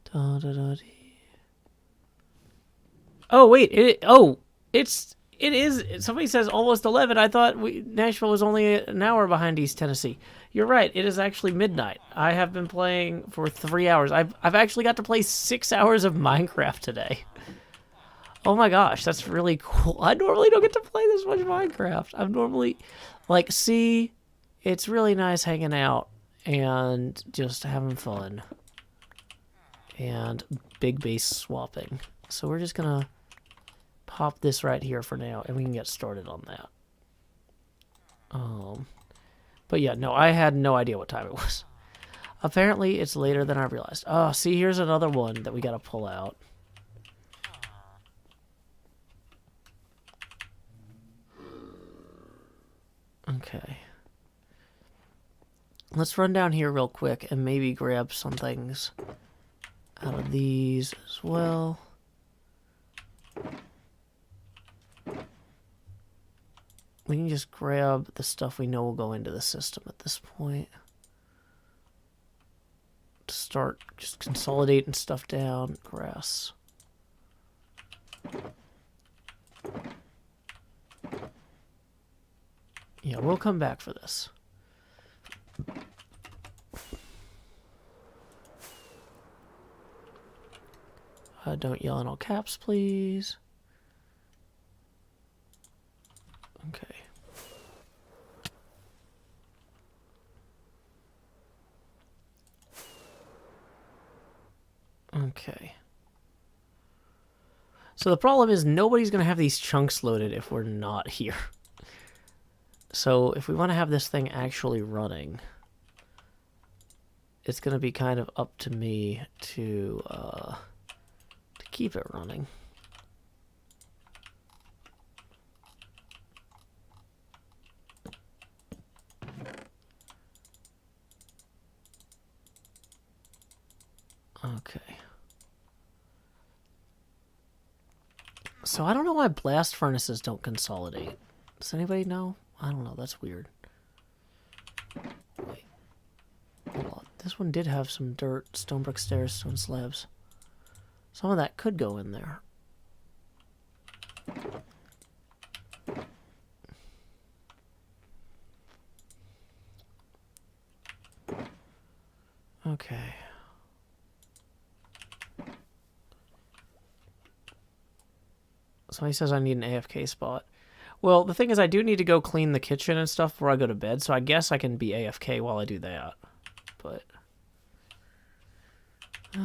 Da-da-da-dee. Oh wait! It is. Somebody says almost 11. I thought Nashville was only an hour behind East Tennessee. You're right. It is actually midnight. I have been playing for 3 hours. I've actually got to play 6 hours of Minecraft today. Oh my gosh, that's really cool. I normally don't get to play this much Minecraft. I'm normally like, see, it's really nice hanging out and just having fun and big base swapping. So we're just gonna pop this right here for now, and we can get started on that. But yeah, no, I had no idea what time it was. Apparently, it's later than I realized. Oh, see, here's another one that we gotta pull out. Okay. Let's run down here real quick and maybe grab some things out of these as well. We can just grab the stuff we know will go into the system at this point. To start just consolidating stuff down. Grass. Yeah, we'll come back for this. Don't yell in all caps, please. Okay. Okay. So the problem is nobody's going to have these chunks loaded if we're not here. So if we want to have this thing actually running, it's going to be kind of up to me to keep it running. Okay. So I don't know why blast furnaces don't consolidate. Does anybody know? I don't know. That's weird. Wait. Hold on. This one did have some dirt, stone brick stairs, stone slabs. Some of that could go in there. Okay. Somebody says I need an AFK spot. Well, the thing is I do need to go clean the kitchen and stuff before I go to bed, so I guess I can be AFK while I do that. But...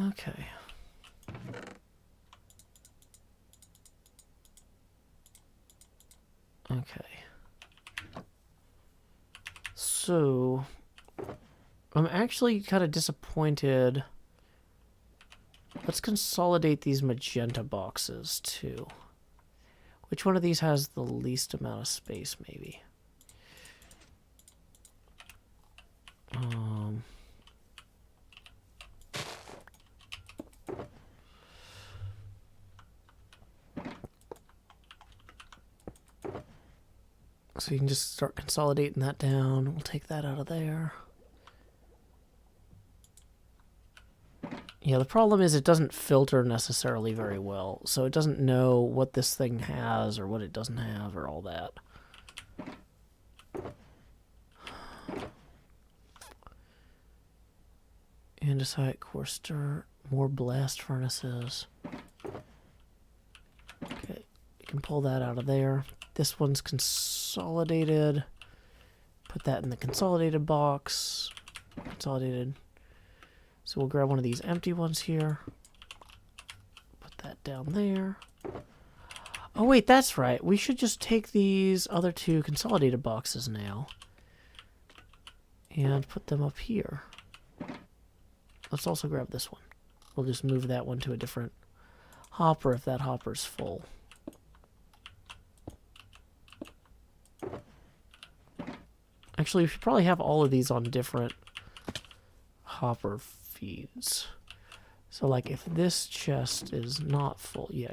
okay. Okay. So... I'm actually kind of disappointed. Let's consolidate these magenta boxes, too. Which one of these has the least amount of space, maybe? So you can just start consolidating that down. We'll take that out of there. Yeah, the problem is it doesn't filter necessarily very well, so it doesn't know what this thing has or what it doesn't have or all that. Andesite, coarse dirt, more blast furnaces. Okay, you can pull that out of there. This one's consolidated. Put that in the consolidated box. Consolidated. So we'll grab one of these empty ones here. Put that down there. Oh wait, that's right. We should just take these other two consolidated boxes now. And put them up here. Let's also grab this one. We'll just move that one to a different hopper if that hopper's full. Actually, we should probably have all of these on different hopper feeds. So like if this chest is not full, yeah.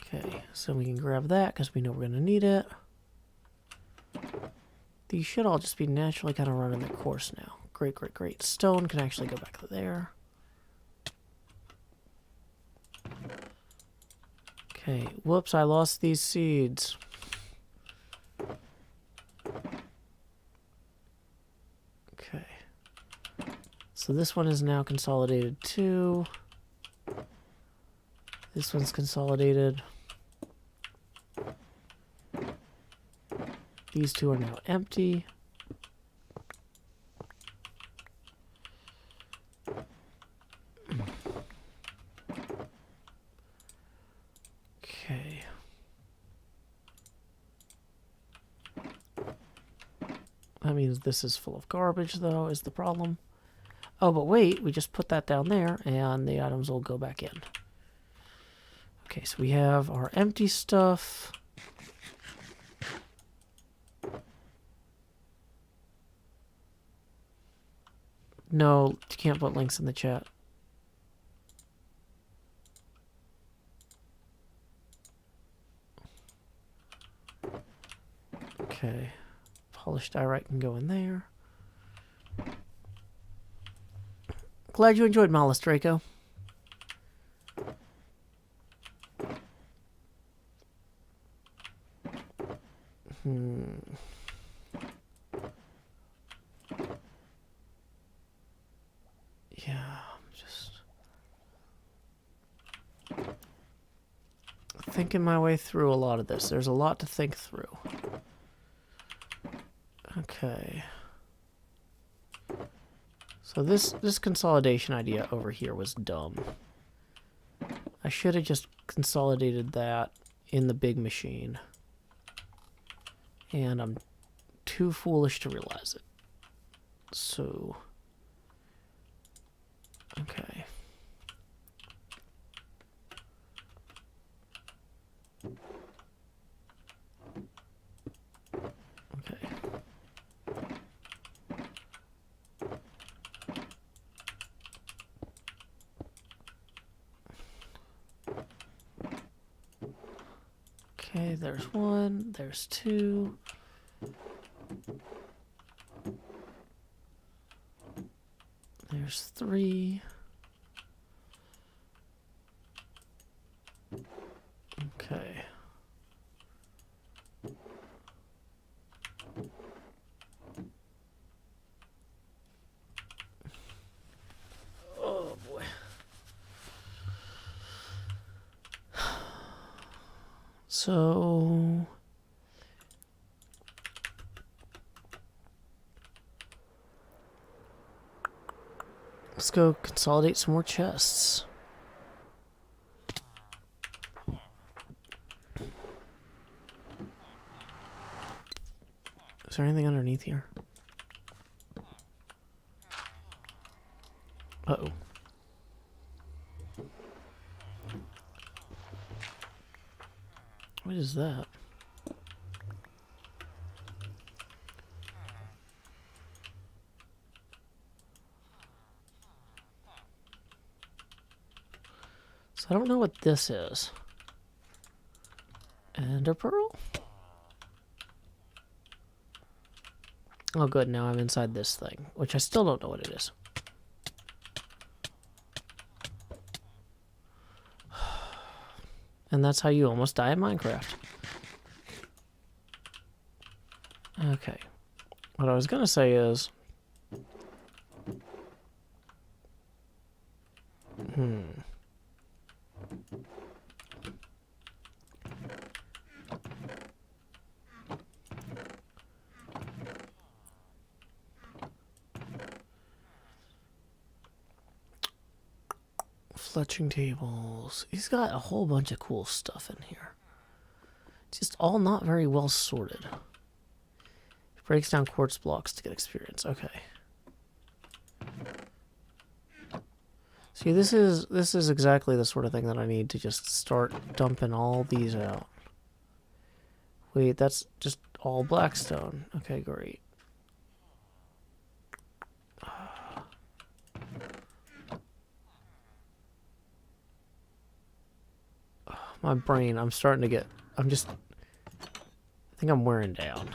Okay, so we can grab that because we know we're gonna need it. These should all just be naturally kind of running their course now. Great. Stone can actually go back to there. Okay, whoops, I lost these seeds. Okay. So this one is now consolidated too. This one's consolidated. These two are now empty. That means this is full of garbage, though, is the problem. Oh, but wait, we just put that down there, and the items will go back in. Okay, so we have our empty stuff. No, you can't put links in the chat. Okay. Polished diorite can go in there. Glad you enjoyed Malus, Draco. Yeah, I'm just thinking my way through a lot of this. There's a lot to think through. Okay. So this consolidation idea over here was dumb. I should have just consolidated that in the big machine. And I'm too foolish to realize it. So, okay. Okay. Okay, there's one, there's two. There's three. Okay. Oh boy. So let's go consolidate some more chests. Is there anything underneath here? Uh-oh. What is that? So I don't know what this is. Ender pearl? Oh good, now I'm inside this thing, which I still don't know what it is. And that's how you almost die in Minecraft. Okay. What I was gonna say is... Fletching tables. He's got a whole bunch of cool stuff in here. It's just all not very well sorted. He breaks down quartz blocks to get experience. Okay. See, this is exactly the sort of thing that I need to just start dumping all these out. Wait, that's just all blackstone. Okay, great. My brain, I'm starting to get... I think I'm wearing down.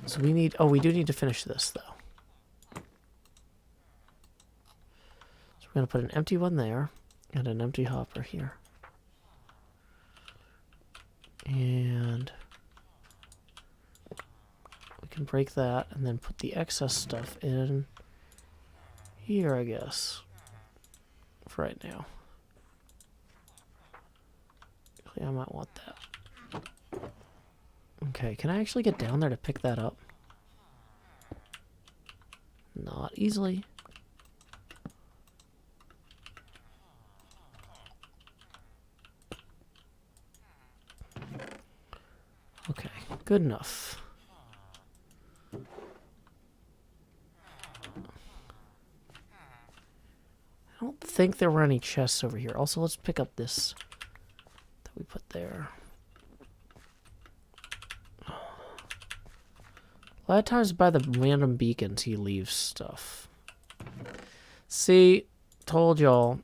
So we need... Oh, we do need to finish this, though. So we're going to put an empty one there, and an empty hopper here. And... we can break that, and then put the excess stuff in here, I guess. For right now. Actually, I might want that. Okay, can I actually get down there to pick that up? Not easily. Okay, Good enough. I don't think there were any chests over here. Also, let's pick up this that we put there. A lot of times by the random beacons he leaves stuff. See, told y'all.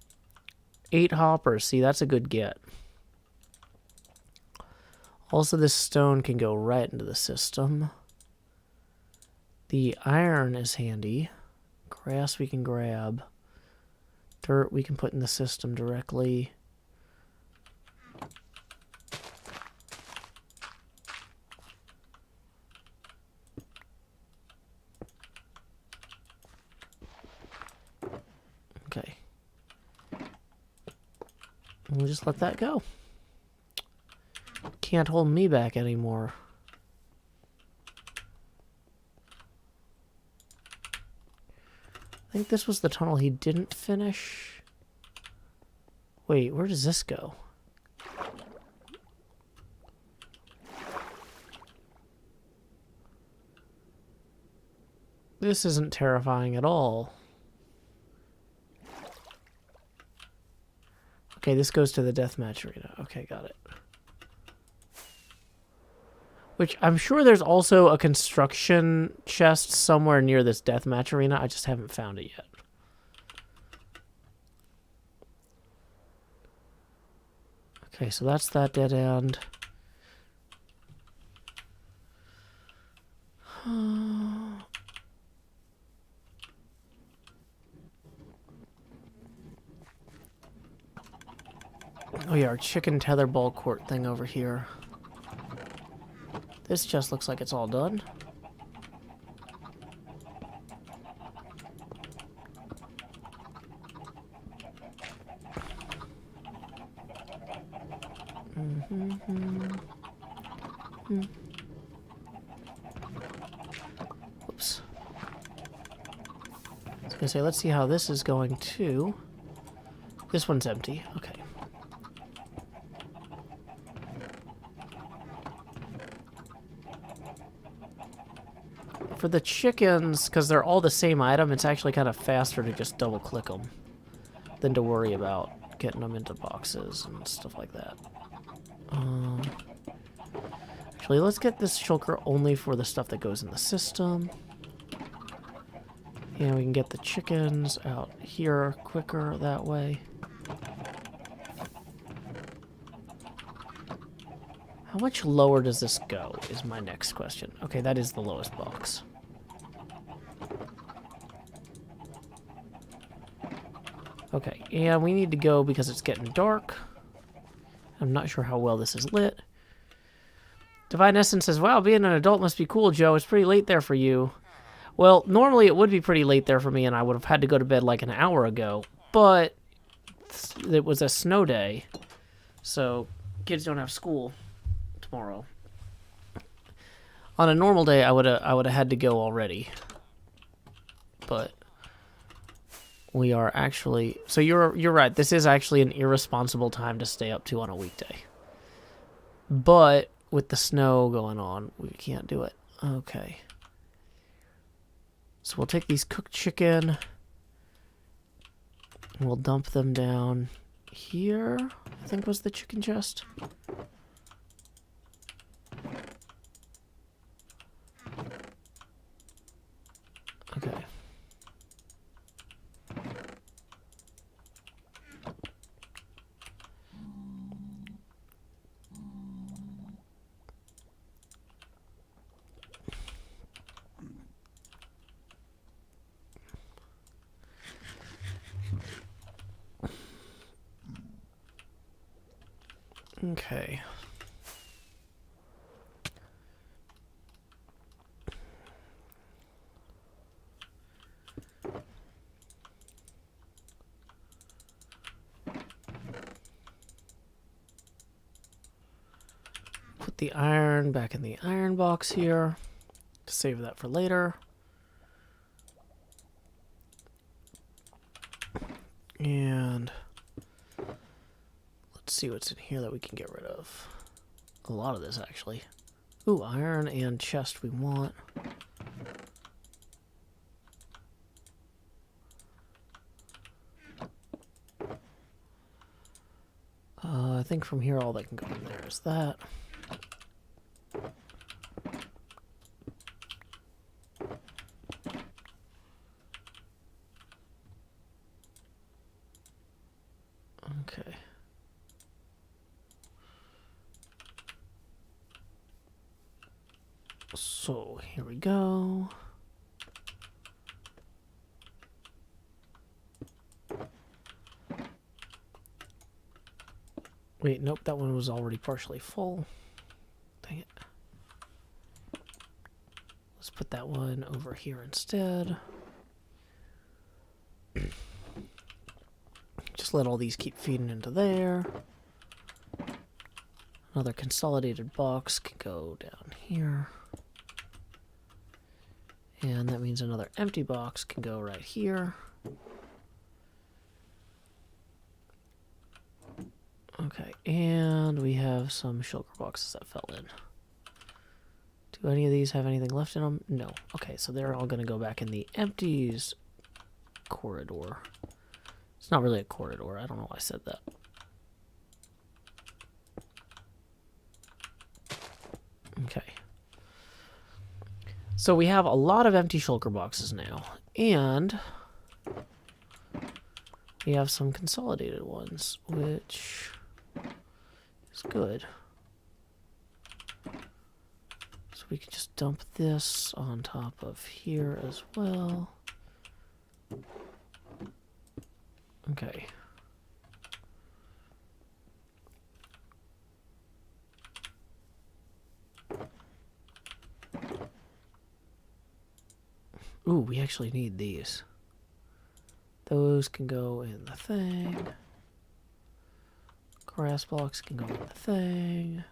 8 hoppers. See, that's a good get. Also, this stone can go right into the system. The iron is handy. Grass we can grab. Dirt we can put in the system directly. Okay. We'll just let that go. Can't hold me back anymore. I think this was the tunnel he didn't finish. Wait, where does this go? This isn't terrifying at all. Okay, this goes to the deathmatch arena. Okay, got it. Which I'm sure there's also a construction chest somewhere near this deathmatch arena. I just haven't found it yet. Okay, so that's that dead end. Oh yeah, our chicken tetherball court thing over here. This chest looks like it's all done. Whoops. I was gonna say, let's see how this is going too. This one's empty. Okay. For the chickens, because they're all the same item, it's actually kind of faster to just double click them than to worry about getting them into boxes and stuff like that. Actually, let's get this shulker only for the stuff that goes in the system. And we can get the chickens out here quicker that way. How much lower does this go is my next question. Okay, that is the lowest box. Okay, and we need to go because it's getting dark. I'm not sure how well this is lit. Divine Essence says, wow, being an adult must be cool, Joe. It's pretty late there for you. Well, normally it would be pretty late there for me, and I would have had to go to bed like an hour ago. But it was a snow day, so kids don't have school tomorrow. On a normal day, I would have had to go already. But we are actually... So you're right. This is actually an irresponsible time to stay up to on a weekday. But with the snow going on, we can't do it. Okay. So we'll take these cooked chicken. And we'll dump them down here. I think was the chicken chest. Okay. Okay. Put the iron back in the iron box here. Save that for later. And let's see what's in here that we can get rid of. A lot of this, actually. Ooh, iron and chest we want. I think from here all that can go in there is that. Okay. So here we go. Wait, nope, that one was already partially full. Dang it. Let's put that one over here instead. Just let all these keep feeding into there. Another consolidated box can go down here. And that means another empty box can go right here. Okay, and we have some shulker boxes that fell in. Do any of these have anything left in them? No. Okay, so they're all going to go back in the empties corridor. It's not really a corridor. I don't know why I said that. Okay. So we have a lot of empty shulker boxes now, and we have some consolidated ones, which is good. So we can just dump this on top of here as well. Okay. Ooh, we actually need these. Those can go in the thing. Grass blocks can go in the thing.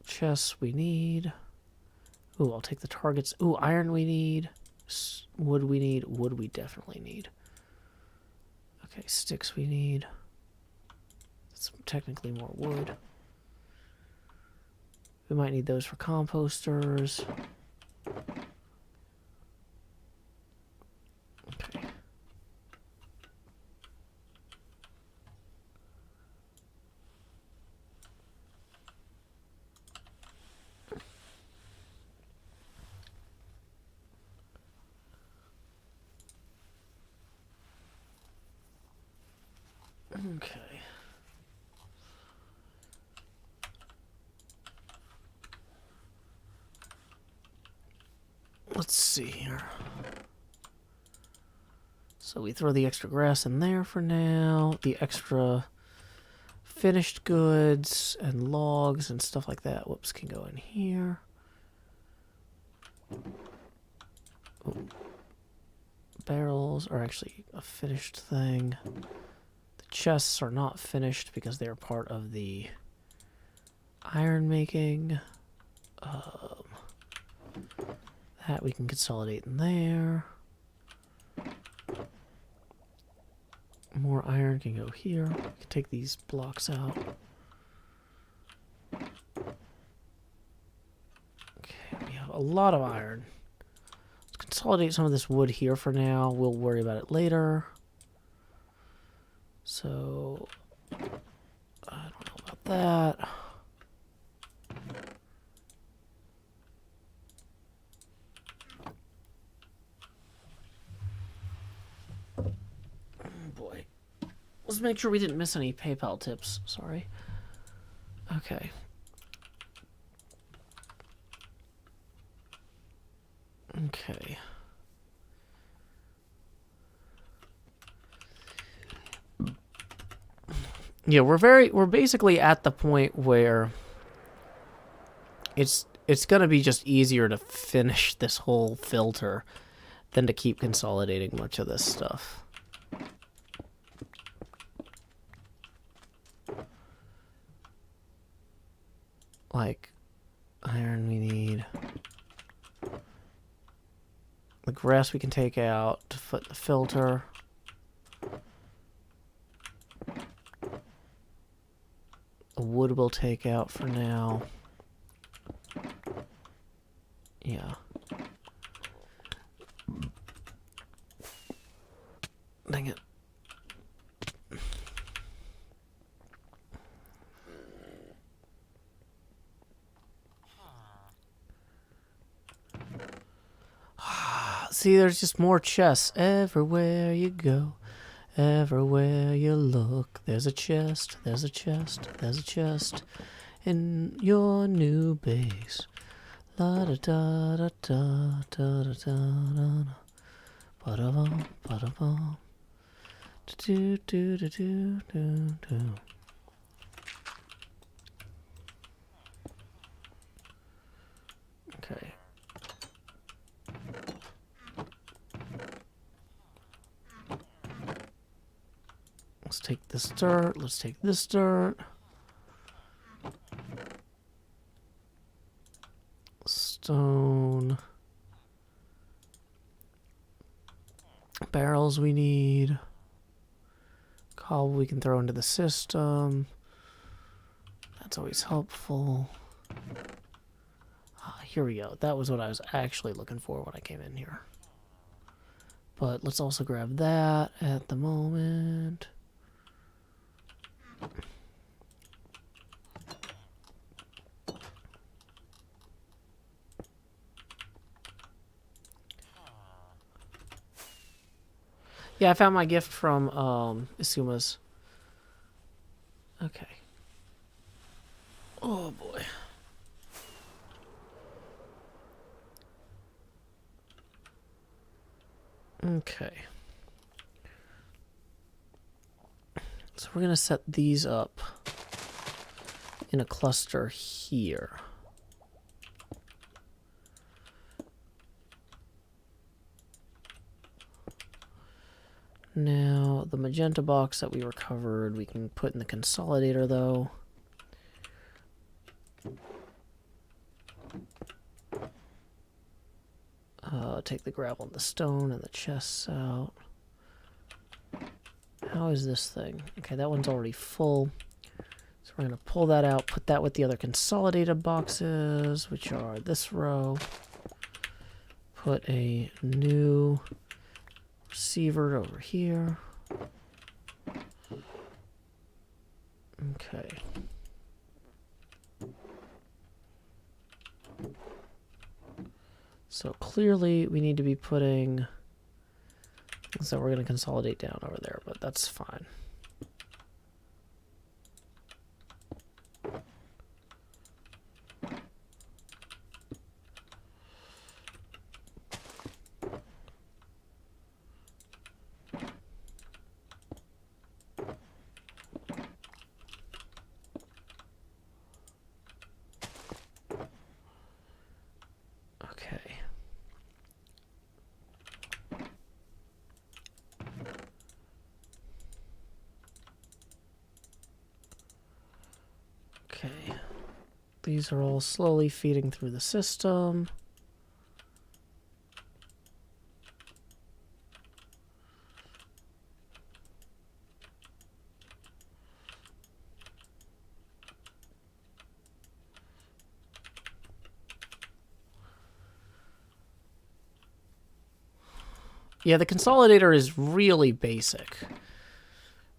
Chests we need. Ooh, I'll take the targets. Ooh, iron we need. Wood we need. Wood we definitely need. Okay, sticks we need. That's technically more wood. We might need those for composters. Okay. Okay. Let's see here. So we throw the extra grass in there for now. The extra finished goods and logs and stuff like that. Whoops, can go in here. Ooh. Barrels are actually a finished thing. The chests are not finished because they're part of the iron making. That we can consolidate in there. More iron can go here. We can take these blocks out. Okay, we have a lot of iron. Let's consolidate some of this wood here for now. We'll worry about it later. So, I don't know about that. Let's make sure we didn't miss any PayPal tips. Sorry. Okay. Okay. Yeah, we're basically at the point where it's gonna be just easier to finish this whole filter than to keep consolidating much of this stuff. Like, iron we need. The grass we can take out to fit the filter. The we'll take out for now. Yeah. Dang it. See, there's just more chests everywhere you go. Everywhere you look, there's a chest, there's a chest, there's a chest in your new base. La da da da da da da da da. Ba da bum, ba da bum. Do do do do do do. Okay. Let's take this dirt. Let's take this dirt. Stone. Barrels we need. Cobble we can throw into the system. That's always helpful. Ah, here we go. That was what I was actually looking for when I came in here. But let's also grab that at the moment. Yeah, I found my gift from Isuma's. Okay. Oh boy. Okay. So we're going to set these up in a cluster here. Now, the magenta box that we recovered, we can put in the consolidator, though. Take the gravel and the stone and the chests out. How is this thing? Okay, that one's already full. So we're going to pull that out, put that with the other consolidated boxes, which are this row. Put a new receiver over here. Okay. So clearly we need to be putting, so we're going to consolidate down over there, but that's fine. Okay, these are all slowly feeding through the system. Yeah, the consolidator is really basic.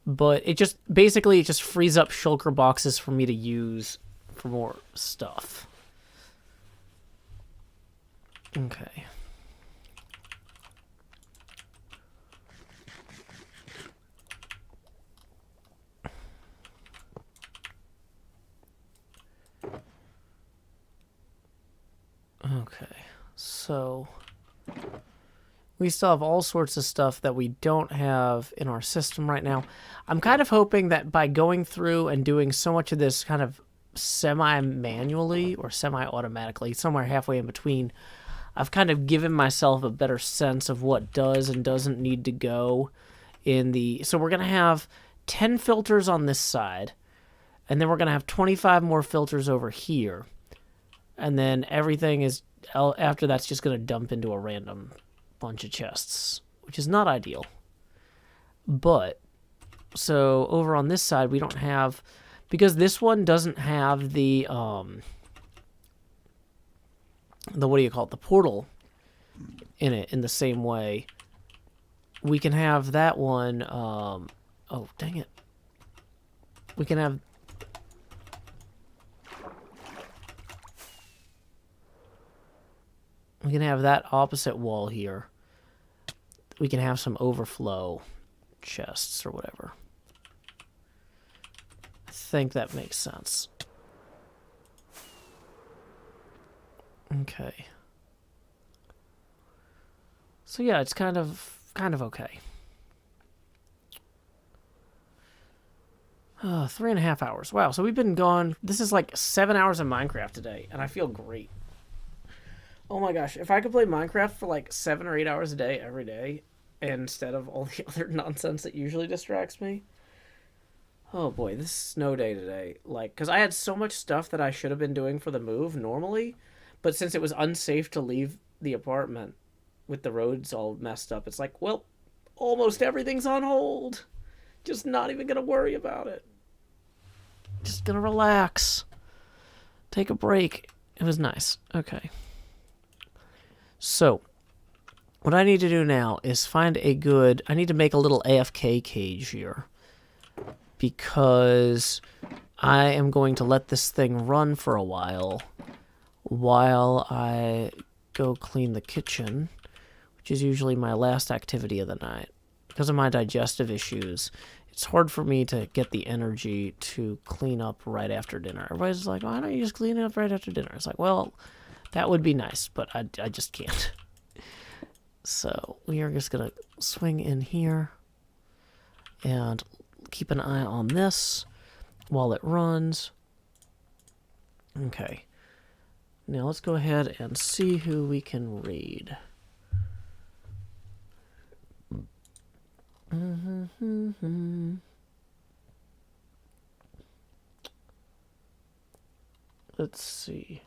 But it just, basically, it just frees up shulker boxes for me to use for more stuff. Okay. Okay, so we still have all sorts of stuff that we don't have in our system right now. I'm kind of hoping that by going through and doing so much of this kind of semi-manually or semi-automatically, somewhere halfway in between, I've kind of given myself a better sense of what does and doesn't need to go in the... So we're going to have 10 filters on this side, and then we're going to have 25 more filters over here. And then everything is... After that's just going to dump into a random bunch of chests, which is not ideal. But so over on this side we don't have because this one doesn't have the what do you call it, the portal in it in the same way. We can have that one, oh, dang it. We can have... We can have that opposite wall here. We can have some overflow chests or whatever. I think that makes sense. Okay. So yeah, it's kind of okay. 3.5 hours. Wow, so we've been gone. This is like 7 hours of Minecraft today, and I feel great. Oh my gosh, if I could play Minecraft for like 7 or 8 hours a day every day, instead of all the other nonsense that usually distracts me. Oh boy, this snow day today. Like, because I had so much stuff that I should have been doing for the move normally, but since it was unsafe to leave the apartment with the roads all messed up, it's like, well, almost everything's on hold. Just not even gonna worry about it. Just gonna relax. Take a break. It was nice. Okay. So, what I need to do now is find a good... I need to make a little AFK cage here. Because I am going to let this thing run for a while I go clean the kitchen, which is usually my last activity of the night. Because of my digestive issues, it's hard for me to get the energy to clean up right after dinner. Everybody's like, why don't you just clean it up right after dinner? It's like, well, that would be nice, but I just can't. So we are just going to swing in here and keep an eye on this while it runs. Okay. Now let's go ahead and see who we can read. Let's see.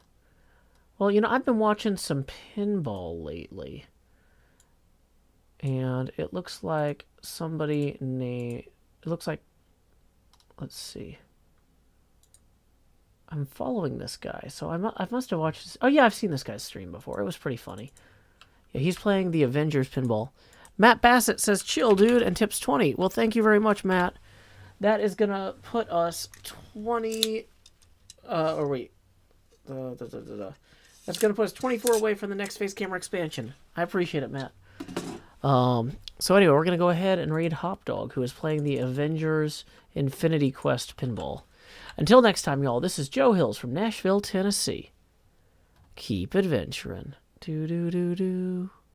Well, you know, I've been watching some pinball lately. And it looks like somebody named... It looks like... Let's see. I'm following this guy, so I must have watched this. Oh yeah, I've seen this guy's stream before. It was pretty funny. Yeah, he's playing the Avengers pinball. Matt Bassett says, chill, dude, and tips 20. Well, thank you very much, Matt. That is going to put us 20... or wait. That's going to put us 24 away from the next face camera expansion. I appreciate it, Matt. So anyway, we're going to go ahead and raid Hopdog, who is playing the Avengers Infinity Quest pinball. Until next time, y'all, this is Joe Hills from Nashville, Tennessee. Keep adventuring. Do-do-do-do.